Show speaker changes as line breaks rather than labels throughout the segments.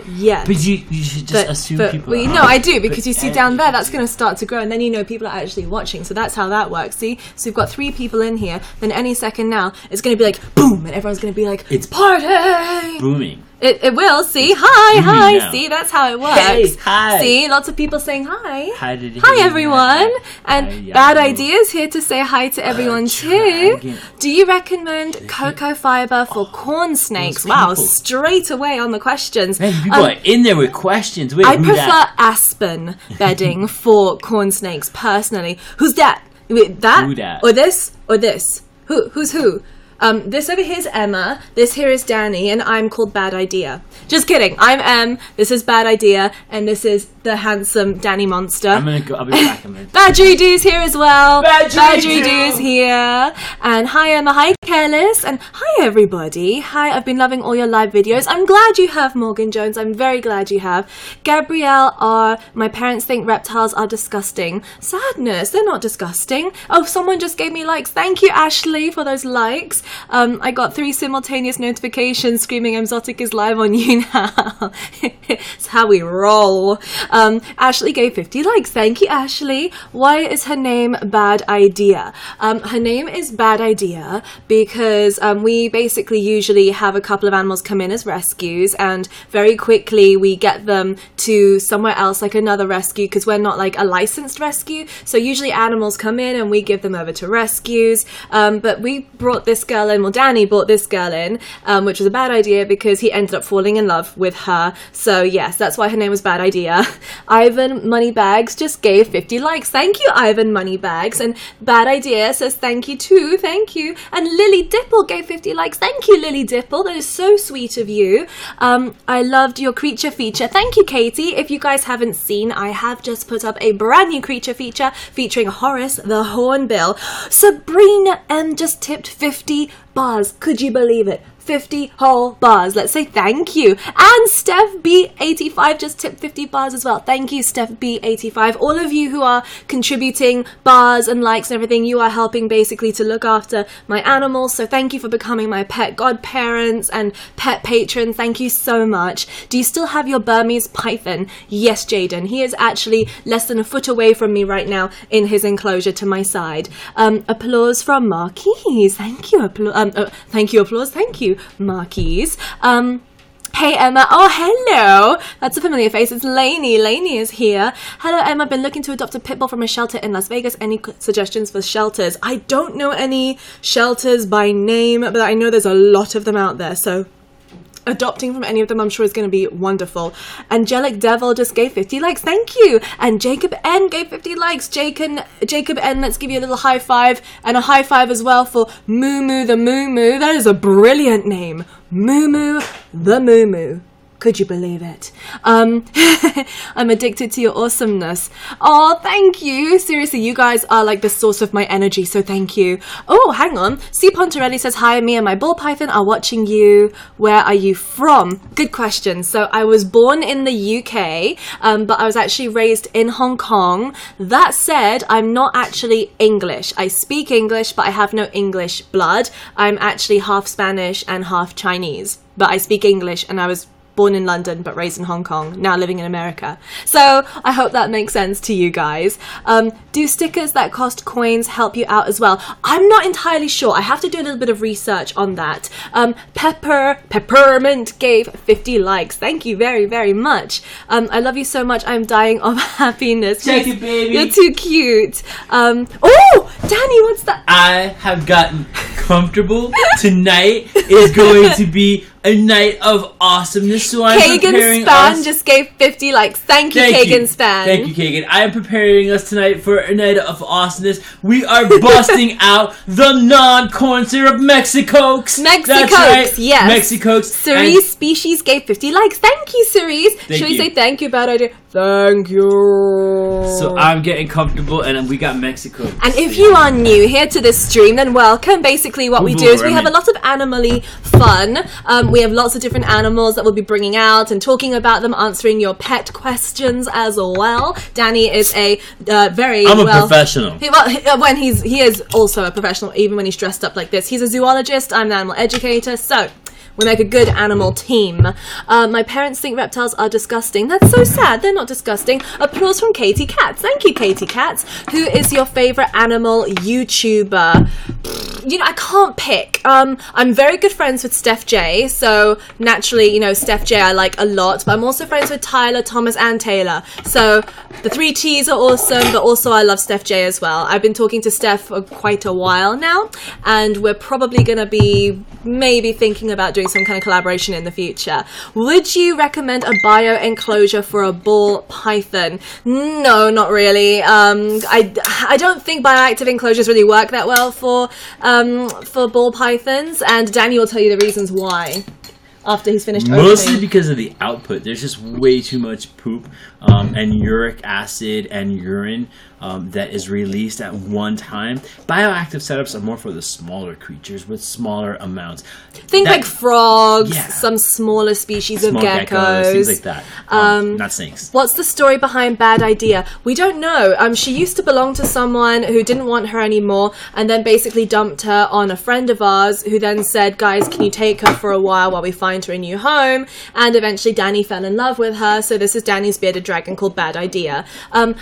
yet.
But you should just assume people are.
No, I do, because you see down there, that's going to start to grow, and then you know people are actually watching. So that's how that works. See? So we've got 3 people in here. Then any second now, it's going to be like, boom, and everyone's going to be like, it's party!
Booming.
It will, see? Hi!
Now.
See, that's how it works.
Hey, hi!
See, lots of people saying hi.
Hi,
everyone! And Bad Idea's here to say hi to everyone too. Do you recommend cocoa fiber for corn snakes? Wow, straight away on the questions.
Man, people are in there with questions. Wait,
I prefer aspen bedding for corn snakes, personally. Who's that? Wait, that?
Who dat?
Or this? Or this? Who's who? This over here is Emma, this here is Danny, and I'm called Bad Idea. Just kidding, I'm Em, this is Bad Idea, and this is the handsome Danny Monster.
I'll be back a minute.
Badgery Doo's here as well.
Badgery
Doo's here. And hi Emma, hi Careless, and hi everybody. Hi, I've been loving all your live videos. I'm glad you have, Morgan Jones, I'm very glad you have. Gabrielle R, my parents think reptiles are disgusting. Sadness, they're not disgusting. Oh, someone just gave me likes. Thank you, Ashley, for those likes. I got 3 simultaneous notifications screaming Exotic is live on YouNow. It's how we roll. Ashley gave 50 likes. Thank you, Ashley. Why is her name Bad Idea? Her name is Bad Idea because we basically usually have a couple of animals come in as rescues, and very quickly we get them to somewhere else, like another rescue, because we're not like a licensed rescue. So usually animals come in and we give them over to rescues. But we brought this girl in, well, Danny brought this girl in, which was a bad idea because he ended up falling in love with her. So yes, that's why her name was Bad Idea. Ivan Moneybags just gave 50 likes. Thank you, Ivan Moneybags. And Bad Idea says thank you too. Thank you. And Lily Dipple gave 50 likes. Thank you, Lily Dipple. That is so sweet of you. I loved your creature feature. Thank you, Katie. If you guys haven't seen, I have just put up a brand new creature feature featuring Horace the Hornbill. Sabrina M just tipped 50 bars. Could you believe it? 50 whole bars. Let's say thank you. And Steph B85 just tipped 50 bars as well. Thank you, Steph B85. All of you who are contributing bars and likes and everything, you are helping basically to look after my animals. So thank you for becoming my pet godparents and pet patrons. Thank you so much. Do you still have your Burmese python? Yes, Jaden. He is actually less than a foot away from me right now in his enclosure to my side. Applause from Marquise. Thank you. Thank you, applause. Thank you, Marquise. Hey Emma, oh hello, that's a familiar face, it's Lainey. Lainey is here. Hello Emma, I've been looking to adopt a pit bull from a shelter in Las Vegas. Any suggestions for shelters? I don't know any shelters by name, but I know there's a lot of them out there, so adopting from any of them I'm sure is going to be wonderful. Angelic Devil just gave 50 likes, thank you. And Jacob N gave 50 likes. Jacob N, let's give you a little high five, and a high five as well for Moo Moo the Moo Moo. That is a brilliant name, Moo Moo the Moo Moo. Could you believe it? I'm addicted to your awesomeness. Oh, thank you. Seriously, you guys are like the source of my energy, so thank you. Oh, hang on. C. Pontarelli says, hi, me and my ball python are watching you. Where are you from? Good question. So I was born in the UK, but I was actually raised in Hong Kong. That said, I'm not actually English. I speak English, but I have no English blood. I'm actually half Spanish and half Chinese, but I speak English, and I was born in London but raised in Hong Kong, now living in America. So I hope that makes sense to you guys. Do stickers that cost coins help you out as well? I'm not entirely sure. I have to do a little bit of research on that. Peppermint gave 50 likes. Thank you very, very much. I love you so much. I'm dying of happiness.
Take it, baby.
You're too cute. Oh, Danny, what's that?
I have gotten comfortable. Tonight is going to be a night of awesomeness. So I'm preparing
Span just gave 50 likes. Thank you, Kagan Span.
Thank you, Kagan. I am preparing us tonight for a night of awesomeness. We are busting out the non-corn syrup Mexicokes.
Mexicokes,
that's right.
Yes.
Mexicokes.
Cerise Species gave 50 likes. Thank you, Cerise. Should we say thank you? Bad idea. Thank you.
So I'm getting comfortable, and we got Mexicokes.
And if you are new here to this stream, then welcome. Basically, what we do is we have a lot of animal-y fun. We have lots of different animals that we'll be bringing out and talking about them, answering your pet questions as well. Danny is a
I'm a professional.
He is also a professional, even when he's dressed up like this. He's a zoologist. I'm an animal educator. So We make a good animal team. My parents think reptiles are disgusting. That's so sad. They're not disgusting. Applause from Katie Katz. Thank you, Katie Katz. Who is your favorite animal YouTuber? You know, I can't pick. I'm very good friends with Steph J, so naturally, you know, Steph J I like a lot, but I'm also friends with Tyler, Thomas, and Taylor. So the 3 T's are awesome, but also I love Steph J as well. I've been talking to Steph for quite a while now, and we're probably going to be maybe thinking about doing some kind of collaboration in the future. Would you recommend a bio enclosure for a ball python? No, not really. I don't think bioactive enclosures really work that well for ball pythons, and Danny will tell you the reasons why after he's finished
Mostly
opening.
because of the output. There's just way too much poop and uric acid and urine that is released at one time. Bioactive setups are more for the smaller creatures with smaller amounts.
Think like frogs,
Yeah.
some smaller species
Small
of geckos.
things like that. Not snakes.
What's the story behind Bad Idea? We don't know. She used to belong to someone who didn't want her anymore, and then basically dumped her on a friend of ours, who then said, guys, can you take her for a while we find her a new home? And eventually Danny fell in love with her, so this is Danny's bearded dragon called Bad Idea.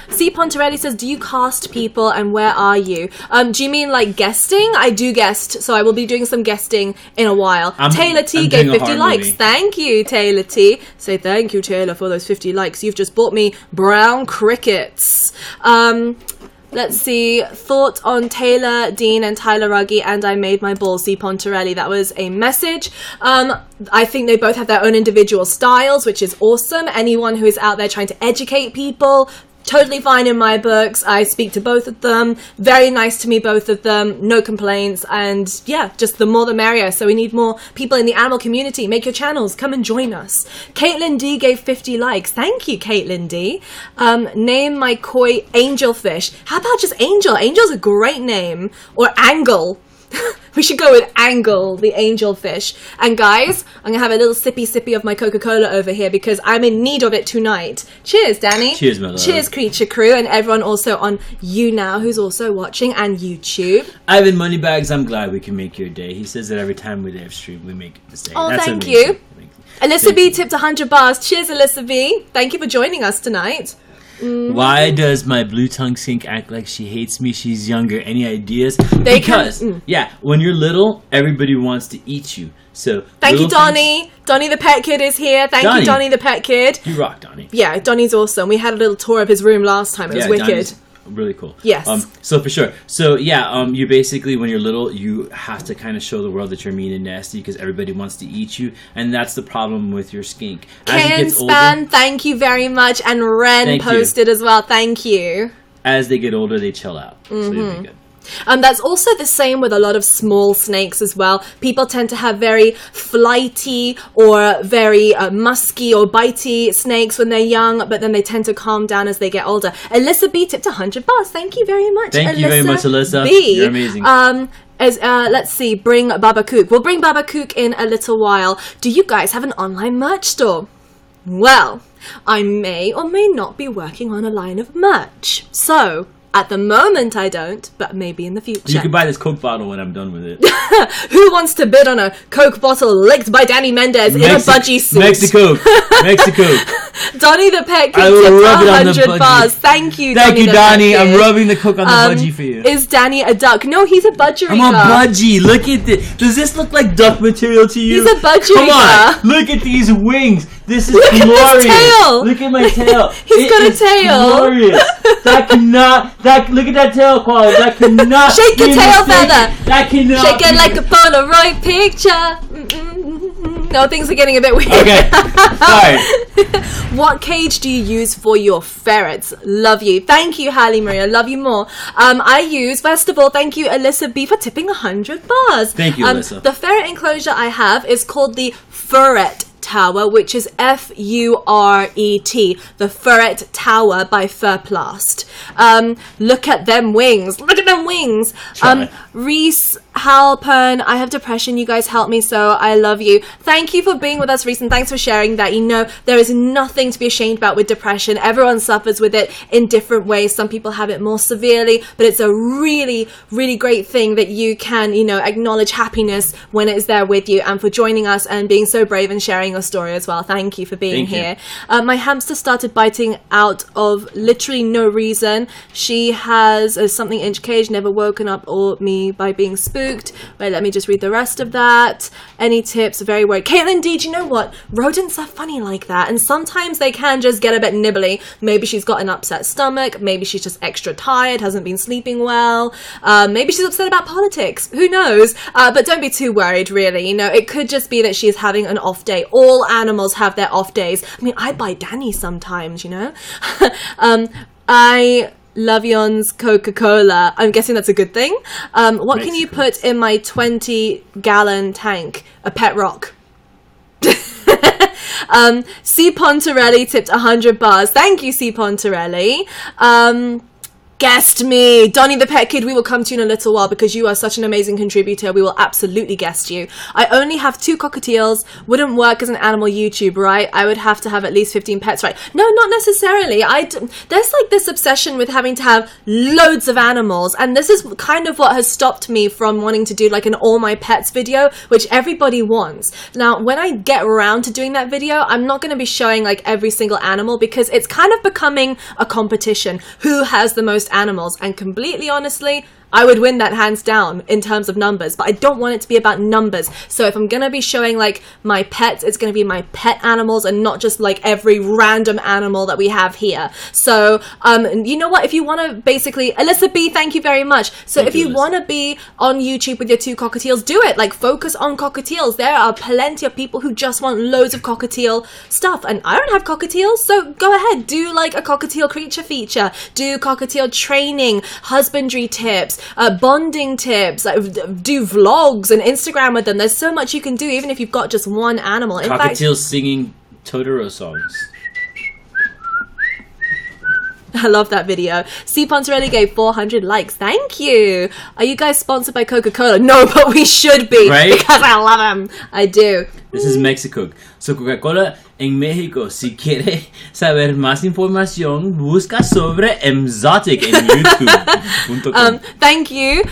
C. Pontarelli says, do you cast people, and where are you? Do you mean like guesting? I do guest, so I will be doing some guesting in a while. Taylor T
I'm
gave
doing a
50
horror
likes.
movie.
Thank you, Taylor T. Say thank you, Taylor, for those 50 likes. You've just bought me brown crickets. Let's see. Thought on Taylor, Dean, and Tyler Ruggie, and I made my ball. C. Pontarelli. That was a message. I think they both have their own individual styles, which is awesome. Anyone who is out there trying to educate people, totally fine in my books. I speak to both of them. Very nice to me, both of them. No complaints. And yeah, just the more the merrier. So we need more people in the animal community. Make your channels. Come and join us. Caitlin D gave 50 likes. Thank you, Caitlin D. Name my koi angelfish. How about just Angel? Angel's a great name. Or Angle. We should go with Angle, the angelfish. And guys, I'm going to have a little sippy of my Coca-Cola over here because I'm in need of it tonight. Cheers, Danny.
Cheers, my love.
Cheers, Creature Crew, and everyone also on YouNow who's also watching, and YouTube.
Ivan Moneybags, I'm glad we can make your day. He says that every time we live stream, we make this day.
Oh,
That's
thank
amazing.
you. Alyssa B tipped 100 bars. Cheers, Alyssa B. Thank you for joining us tonight.
Why does my blue tongue skink act like she hates me? She's younger. Any ideas?
They
because,
can-
yeah, when you're little, everybody wants to eat you. So
Thank you,
little
Donnie. Donnie the Pet Kid is here. Thank
Donnie.
you, Donnie the Pet Kid.
things- You rock, Donnie.
Yeah, Donnie's awesome. We had a little tour of his room last time. It was
Yeah,
wicked.
Donnie's really cool.
Yes.
So for sure. So yeah, you basically, when you're little, you have to kind of show the world that you're mean and nasty because everybody wants to eat you, and that's the problem with your skink. As it
Ken
gets
Span,
older,
thank you very much. And Ren
Thank you.
posted as well. Thank you.
as they get older, they chill out. So
Mm-hmm.
you'll be good.
That's also the same with a lot of small snakes as well. People tend to have very flighty or very musky or bitey snakes when they're young, but then they tend to calm down as they get older. Alyssa B tipped 100 bars. Thank you very much,
Thank you very much, Alyssa.
B.
You're amazing.
Let's see, bring Baba Kook. We'll bring Baba Kook in a little while. Do you guys have an online merch store? Well, I may or may not be working on a line of merch. So, at the moment I don't, but maybe in the future.
You can buy this Coke bottle when I'm done with it.
Who wants to bid on a Coke bottle licked by Danny Mendez in a budgie suit?
Mexico.
Donnie the Pet
I
Kid
will
tipped
rub it on the
100
budgie.
bars. Thank you,
Thank
Donnie
you,
the
Donnie.
Pet Kid.
I'm rubbing the Coke on the budgie for you.
Is Danny a duck? No, he's a budgerigar.
I'm a budgie. Look at this. Does this look like duck material to you?
He's a budgerigar.
Come on. Look at these wings. This is
Look at
glorious.
this tail.
Look at my tail.
He's got a
is
tail.
Glorious. That cannot. Look at that tail quality. That cannot.
Shake your
be
tail
mistaken.
feather.
That cannot.
Shake it
be-
like a Polaroid picture. No, things are getting a bit weird.
Okay. Sorry.
What cage do you use for your ferrets? Love you. Thank you, Halle Maria. Love you more. I use, first of all, thank you, Alyssa B, for tipping 100 bars.
Thank you, Alyssa.
The ferret enclosure I have is called the Furret Tower, which is F-U-R-E-T, the Furret Tower by Furplast. Look at them wings. Look at them wings.
Try.
Reese Halpern, I have depression. You guys help me, so I love you. Thank you for being with us, Reese, and thanks for sharing that. You know, there is nothing to be ashamed about with depression. Everyone suffers with it in different ways. Some people have it more severely, but it's a really, really great thing that you can, you know, acknowledge happiness when it is there with you, and for joining us and being so brave and sharing your story as well. Thank you for being here. My hamster started biting out of literally no reason. She has a something inch cage, never woken up or me by being spooked. Wait, let me just read the rest of that. Any tips? Very worried. Caitlin D, do you know what? Rodents are funny like that, and sometimes they can just get a bit nibbly. Maybe she's got an upset stomach. Maybe she's just extra tired, hasn't been sleeping well. Maybe she's upset about politics. Who knows? But don't be too worried, really. You know, it could just be that she's having an off day. All animals have their off days. I mean, I bite Danny sometimes, you know? I love Yon's Coca-Cola. I'm guessing that's a good thing. What can you put in my 20-gallon tank? A pet rock. C. Pontarelli tipped 100 bars. Thank you, C. Pontarelli. Guest me. Donnie the Pet Kid, we will come to you in a little while because you are such an amazing contributor. We will absolutely guest you. I only have 2 cockatiels. Wouldn't work as an animal YouTube, right? I would have to have at least 15 pets, right? No, not necessarily. There's like this obsession with having to have loads of animals, and this is kind of what has stopped me from wanting to do like an all my pets video, which everybody wants. Now, when I get around to doing that video, I'm not going to be showing like every single animal because it's kind of becoming a competition. Who has the most animals? And completely honestly, I would win that hands down in terms of numbers, but I don't want it to be about numbers. So if I'm going to be showing like my pets, it's going to be my pet animals and not just like every random animal that we have here. So, you know what? If you want to basically, Alyssa B, thank you very much. So if you want to be on YouTube with your 2 cockatiels, do it. Like focus on cockatiels. There are plenty of people who just want loads of cockatiel stuff, and I don't have cockatiels. So go ahead, do like a cockatiel creature feature, do cockatiel training, husbandry tips, bonding tips, do vlogs and Instagram with them. There's so much you can do even if you've got just one animal. In
Cockatiels singing Totoro songs.
I love that video. C. Pontarelli gave 400 likes. Thank you. Are you guys sponsored by Coca-Cola? No, but we should be. Right? Because I love them. I do.
This is Mexico. So Coca-Cola en México. Si quiere saber más información, busca sobre Exotic en YouTube.com.
Thank you,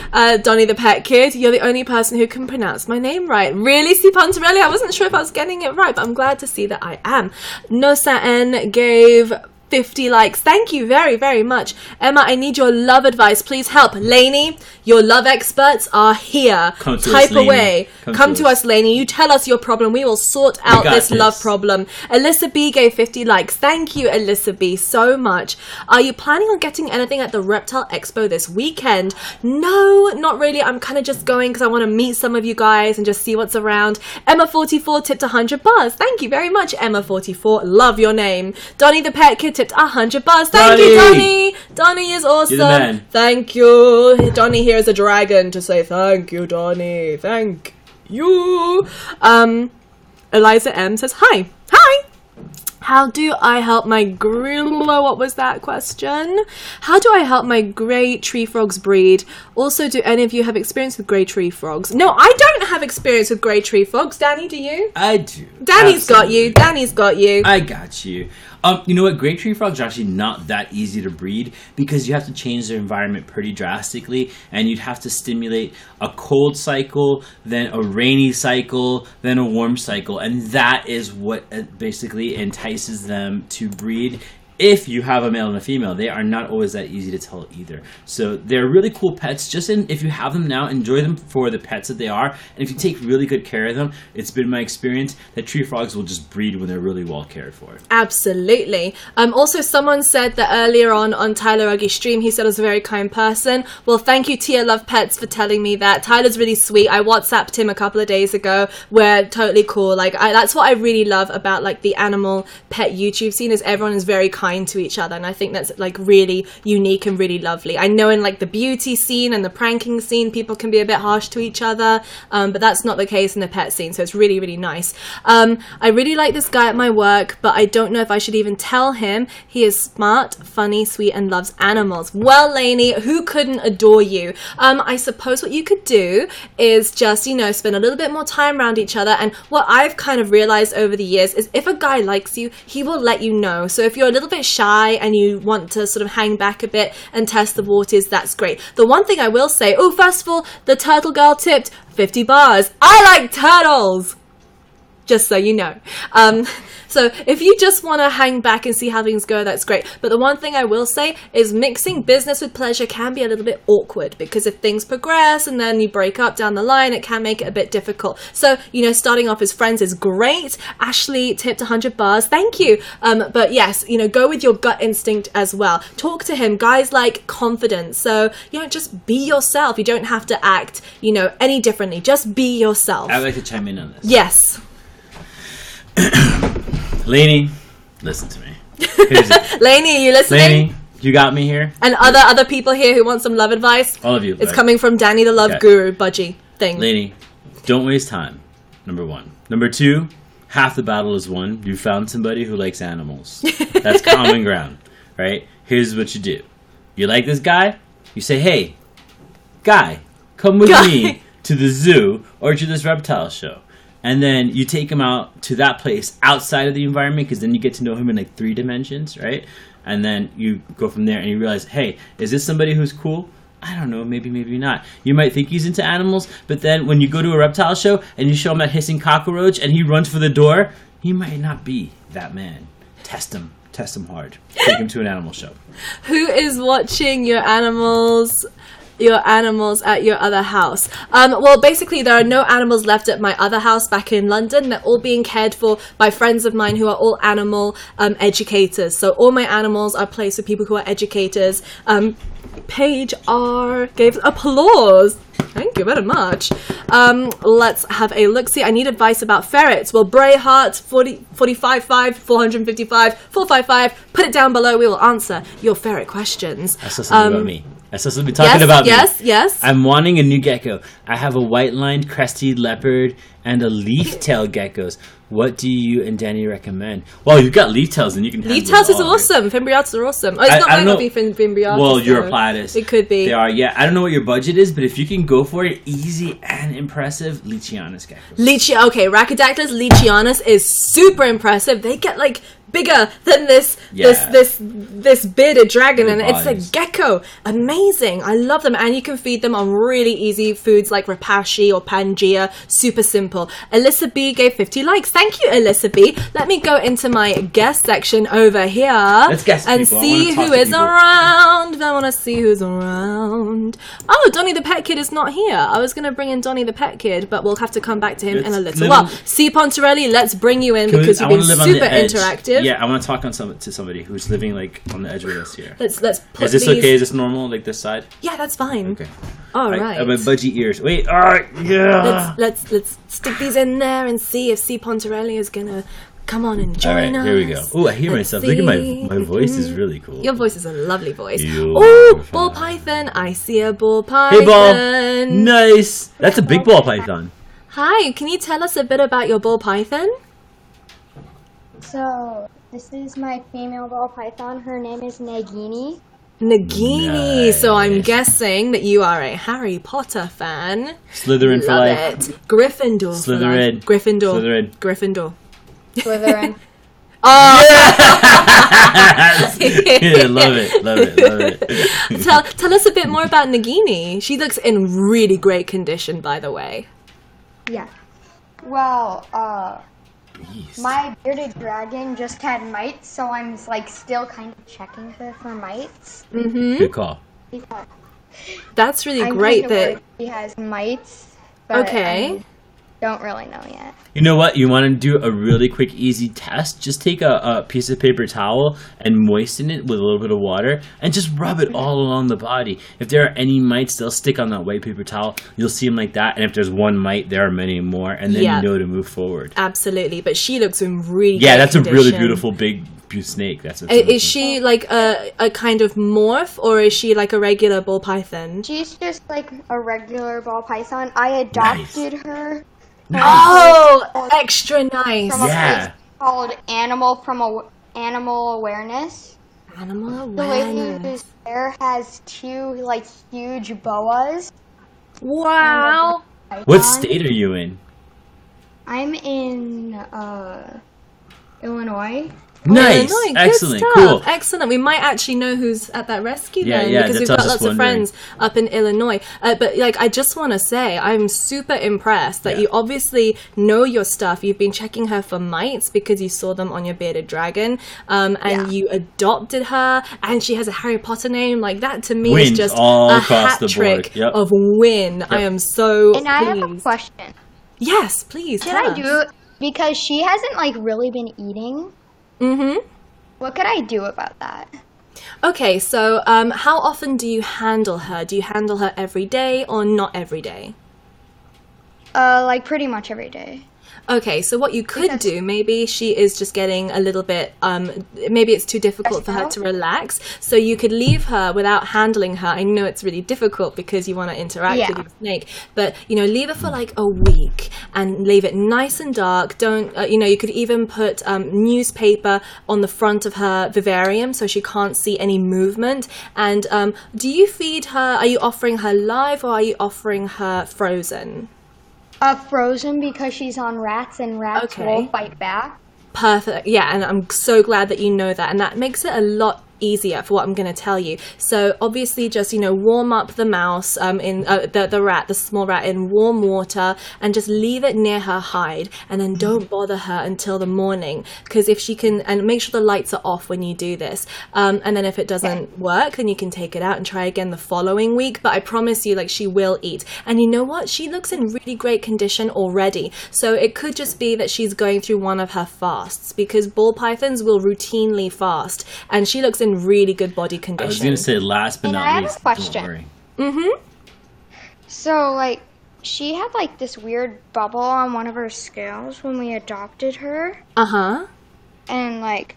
Donnie the Pet Kid. You're the only person who can pronounce my name right. Really, C. Pontarelli? I wasn't sure if I was getting it right, but I'm glad to see that I am. Nosaen gave 50 likes. Thank you very, very much. Emma, I need your love advice. Please help. Lainey, your love experts are here. Type away. Come to us, Lainey. You tell us your problem. We will sort out this love problem. Alyssa B gave 50 likes. Thank you, Alyssa B, so much. Are you planning on getting anything at the Reptile Expo this weekend? No, not really. I'm kind of just going because I want to meet some of you guys and just see what's around. Emma44 tipped 100 bars. Thank you very much, Emma44. Love your name. Donnie the Pet Kid tipped 100 bars. Thank you, Donnie. Donnie is awesome.
You're the man.
Thank you. Donnie here is a dragon to say thank you, Donnie. Thank you. Eliza M says hi. Hi. How do I help my what was that question? How do I help my grey tree frogs breed? Also, do any of you have experience with grey tree frogs? No, I don't have experience with grey tree frogs. Danny, do you?
I do.
Danny's got you. Danny's got you.
I got you. You know what? Grey tree frogs are actually not that easy to breed because you have to change their environment pretty drastically, and you'd have to stimulate a cold cycle, then a rainy cycle, then a warm cycle, and that is what basically entices them to breed. If you have a male and a female, they are not always that easy to tell either. So they're really cool pets. If you have them now, enjoy them for the pets that they are. And if you take really good care of them, it's been my experience that tree frogs will just breed when they're really well cared for.
Absolutely. Also, someone said that earlier on Tyler Uggy's stream, he said I was a very kind person. Well, thank you, Tia Love Pets, for telling me that. Tyler's really sweet. I WhatsApped him a couple of days ago. We're totally cool. That's what I really love about the animal pet YouTube scene is everyone is very kind kind to each other, and I think that's like really unique and really lovely. I know in like the beauty scene and the pranking scene, people can be a bit harsh to each other, but that's not the case in the pet scene, so it's really, really nice. I really like this guy at my work, but I don't know if I should even tell him. He is smart, funny, sweet, and loves animals. Well, Lainey, who couldn't adore you? I suppose what you could do is just, you know, spend a little bit more time around each other. And what I've kind of realized over the years is if a guy likes you, he will let you know. So if you're a little bit shy and you want to sort of hang back a bit and test the waters, that's great. The one thing I will say, first of all, the turtle girl tipped 50 bars. I like turtles! Just so you know. So if you just want to hang back and see how things go, that's great. But the one thing I will say is mixing business with pleasure can be a little bit awkward, because if things progress and then you break up down the line, it can make it a bit difficult. So, you know, starting off as friends is great. Ashley tipped 100 bars. Thank you. But yes, you know, go with your gut instinct as well. Talk to him. Guys like confidence. So, you know, just be yourself. You don't have to act, you know, any differently. Just be yourself.
I'd like to chime in on this.
Yes.
Lainey, listen to me.
Lainey, are you listening?
Lainey, you got me here.
And other people here who want some love advice?
All of you.
It's coming from Danny the Love Guru Budgie thing.
Lainey, don't waste time. Number one. Number two, half the battle is won. You found somebody who likes animals. That's common ground, right? Here's what you do. You like this guy? You say, hey, guy, come with me to the zoo or to this reptile show. And then you take him out to that place outside of the environment, because then you get to know him in like 3 dimensions, right? And then you go from there and you realize, hey, is this somebody who's cool? I don't know, maybe not. You might think he's into animals, but then when you go to a reptile show and you show him that hissing cockroach and he runs for the door, he might not be that man. Test him hard. Take him to an animal show.
Who is watching your animals at your other house? Well, basically there are no animals left at my other house back in London. They're all being cared for by friends of mine who are all animal educators. So all my animals are placed with people who are educators. Paige R gave applause. Thank you very much. Let's have a look-see. I need advice about ferrets. Well, Braeheart, 45.5, 455, 455. Put it down below. We will answer your ferret questions.
That's something about me. That's supposed to be talking about me.
Yes.
I'm wanting a new gecko. I have a white-lined crested leopard and a leaf-tailed geckos. What do you and Danny recommend? Well, you've got leaf-tails, and you can handle
Leaf-tails is
all,
awesome.
Right?
Fimbriatas are awesome. Oh, it's not going to be Fimbriatas.
Well, Europlatus.
It could be.
They are, yeah. I don't know what your budget is, but if you can go for it, easy and impressive, Leachianus geckos.
Okay, Rhacodactylus leachianus is super impressive. They get like bigger than this bearded dragon, and it's a gecko. Amazing. I love them, and you can feed them on really easy foods like Rapashi or Pangea. Super simple. Alyssa B gave 50 likes. Thank you, Alyssa B. Let me go into my guest section over here.
Let's guess
and
people.
see who is around. I want to see who's around. Oh, Donnie the Pet Kid is not here. I was going to bring in Donnie the Pet Kid, but we'll have to come back to him in a little while. C. Pontarelli, let's bring you in because you've been super interactive.
Yeah, I want to talk to somebody who's living like on the edge with us here.
Let's put
Is this okay? Is this normal? Like this side?
Yeah, that's fine.
Okay.
All right.
I have my budgie ears. Wait. All right. Yeah.
Let's stick these in there and see if C. Pontarelli is gonna come on and join us.
All right. Here we go. Oh, I hear myself. Look at my voice is really cool.
Your voice is a lovely voice. Oh, ball python! I see a ball python.
Hey, ball. Nice. That's a big ball python.
Hi. Can you tell us a bit about your ball python?
So, this is my female ball python. Her name is Nagini.
Nagini.
Nice.
So I'm guessing that you are a Harry Potter fan.
Slytherin for
Love
life.
it. Gryffindor.
Slytherin.
Gryffindor.
Slytherin.
Gryffindor.
Slytherin.
Oh!
Yeah, love it.
Tell us a bit more about Nagini. She looks in really great condition, by the way.
Yeah. Well, my bearded dragon just had mites, so I'm like still kind of checking her for mites.
Mm-hmm.
Good call.
Yeah.
That's really
I'm
great
kind of
that
worried she has mites, but
okay.
I don't really know yet.
You know what? You want to do a really quick, easy test? Just take a piece of paper towel and moisten it with a little bit of water and just rub it all along the body. If there are any mites, they'll stick on that white paper towel. You'll see them like that. And if there's one mite, there are many more. And then you know to move forward.
Absolutely. But she looks in really
Yeah,
great
that's
condition.
a really beautiful, big snake. That's what
Is she like a kind of morph, or is she like a regular ball python?
She's just like a regular ball python. I adopted her.
Oh, extra nice.
From a place called Animal Awareness.
Animal Awareness.
The lady who's there has 2 like huge boas.
Wow.
What state are you in?
I'm in Illinois.
Nice,
Illinois.
excellent,
Good
cool.
stuff. Excellent. We might actually know who's at that rescue then,
Yeah,
because we've
that's
got
what I was
lots of
wondering.
friends up in Illinois. But like, I just want to say, I'm super impressed that you obviously know your stuff. You've been checking her for mites because you saw them on your bearded dragon, and you adopted her, and she has a Harry Potter name. Like that to me is
Wins
just
all
a
across
hat
the
trick
board. Yep.
of win. I am so
And I
pleased.
have a question.
Yes, please.
Should I do it? Because she hasn't like really been eating.
Mm-hmm.
What could I do about that?
Okay, so how often do you handle her? Do you handle her every day or not every day?
Like pretty much every day.
Okay, so what you could do, maybe she is just getting a little bit, maybe it's too difficult for her to relax, so you could leave her without handling her. I know it's really difficult because you want to interact with your snake, but, you know, leave her for like a week and leave it nice and dark. Don't, you know, you could even put newspaper on the front of her vivarium so she can't see any movement. And do you feed her, are you offering her live or are you offering her frozen?
Frozen because she's on rats and rats will fight back.
Perfect. Yeah, and I'm so glad that you know that. And that makes it a lot easier for what I'm going to tell you. So obviously just, you know, warm up the mouse in the small rat in warm water and just leave it near her hide, and then don't bother her until the morning, because if she can, and make sure the lights are off when you do this, and then if it doesn't work, then you can take it out and try again the following week. But I promise you, like, she will eat. And you know what, she looks in really great condition already, so it could just be that she's going through one of her fasts, because ball pythons will routinely fast, and she looks in really good body condition.
I was going to say last but not least.
I have a question. So, like, she had, like, this weird bubble on one of her scales when we adopted her.
Uh-huh.
And, like,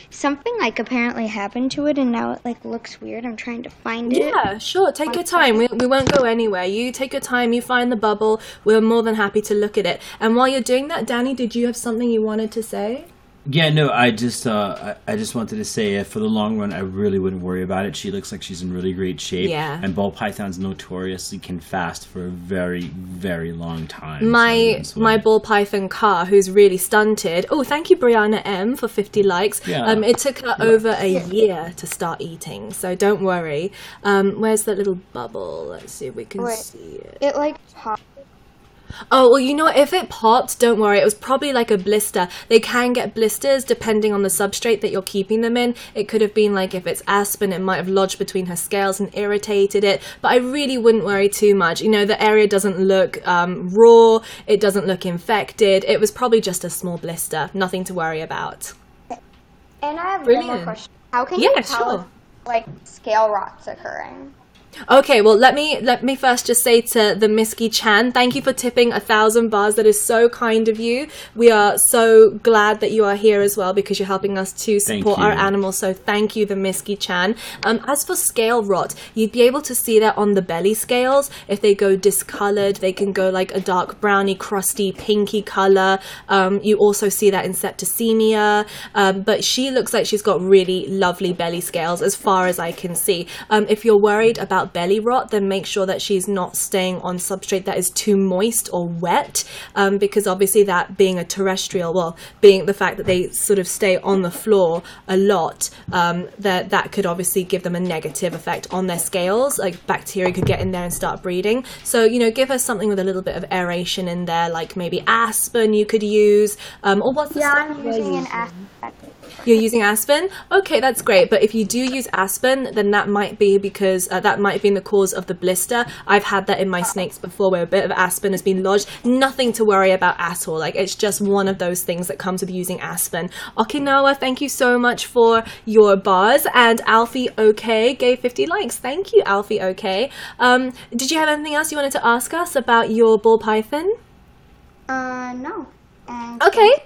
something, like, apparently happened to it, and now it, like, looks weird. I'm trying to find it.
Yeah, sure. Take your time. We won't go anywhere. You take your time. You find the bubble. We're more than happy to look at it. And while you're doing that, Danny, did you have something you wanted to say?
Yeah, no, I just wanted to say, for the long run, I really wouldn't worry about it. She looks like she's in really great shape.
Yeah.
And ball pythons notoriously can fast for a very, very long time.
My ball python Car, who's really stunted. Oh, thank you, Brianna M, for 50 likes.
Yeah.
It took her over a year to start eating, so don't worry. Where's that little bubble? Let's see if we can see it.
It, like, popped.
Oh, well, you know, if it popped, don't worry. It was probably like a blister. They can get blisters depending on the substrate that you're keeping them in. It could have been like, if it's aspen, it might have lodged between her scales and irritated it. But I really wouldn't worry too much. You know, the area doesn't look raw. It doesn't look infected. It was probably just a small blister. Nothing to worry about.
And I have one more question. How can you tell if, like, scale rot's occurring?
Okay, well, let me first just say to the Miski Chan, thank you for tipping 1,000 bars. That is so kind of you. We are so glad that you are here as well, because you're helping us to support our animals. So thank you, the Miski Chan. As for scale rot, you'd be able to see that on the belly scales. If they go discolored, they can go like a dark browny, crusty, pinky color. You also see that in septicemia. But she looks like she's got really lovely belly scales as far as I can see. If you're worried about belly rot, then make sure that she's not staying on substrate that is too moist or wet, because obviously that being a terrestrial, well, being the fact that they sort of stay on the floor a lot, that could obviously give them a negative effect on their scales. Like bacteria could get in there and start breeding. So, you know, give her something with a little bit of aeration in there, like maybe aspen you could use, or what's the stuff
I'm using an aspen.
You're using aspen? Okay, that's great. But if you do use aspen, then that might be because that might have been the cause of the blister. I've had that in my snakes before, where a bit of aspen has been lodged. Nothing to worry about at all. Like, it's just one of those things that comes with using aspen. Okinawa, thank you so much for your bars. And Alfie OK gave 50 likes. Thank you, Alfie OK. Did you have anything else you wanted to ask us about your ball python?
No. And
okay.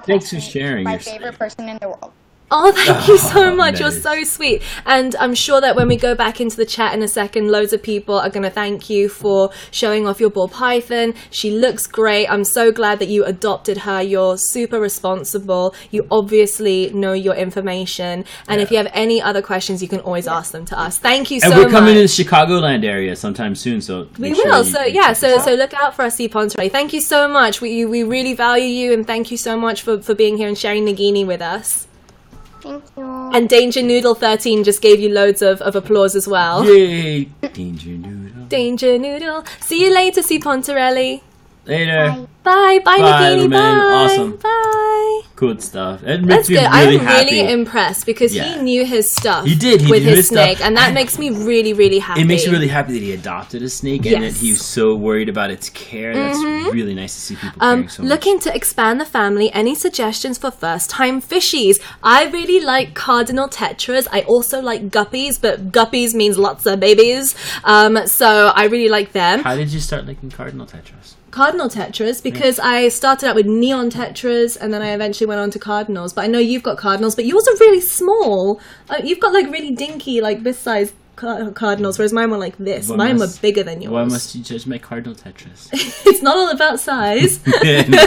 Thanks for sharing.
My favorite person in the world.
Oh, thank you so much. You're
nice.
so sweet. And I'm sure that when we go back into the chat in a second, loads of people are going to thank you for showing off your ball python. She looks great. I'm so glad that you adopted her. You're super responsible. You obviously know your information. And if you have any other questions, you can always ask them to us. Thank you so much.
And we're coming to the Chicagoland area sometime soon, so
we will. So look out for us, Pontarelli. Thank you so much. We really value you, and thank you so much for being here and sharing Nagini with us.
Thank you.
And Danger Noodle 13 just gave you loads of applause as well.
Yay! Danger Noodle.
Danger Noodle. See you later, C. Pontarelli.
Later.
Bye. Bye, Nagini.
Romain.
Bye.
Awesome.
Bye.
Good stuff. It
That's
makes me
good.
really
I'm
happy.
really impressed because
Yeah.
he knew his stuff.
He did. He
with
knew
his
his
snake,
stuff.
and that makes me really, really happy.
It makes me really happy that he adopted a snake and
Yes.
that he was so worried about its care. That's really nice to see people caring so much.
Looking to expand the family, any suggestions for first-time fishies? I really like cardinal tetras. I also like guppies, but guppies means lots of babies. So I really like them.
How did you start liking cardinal tetras?
Cardinal tetras, because I started out with neon tetras and then I eventually went on to cardinals. But I know you've got cardinals, but yours are really small. You've got like really dinky, like this size cardinals, whereas mine were like this. Mine were bigger than yours.
Why must you judge my cardinal tetras?
It's not all about size.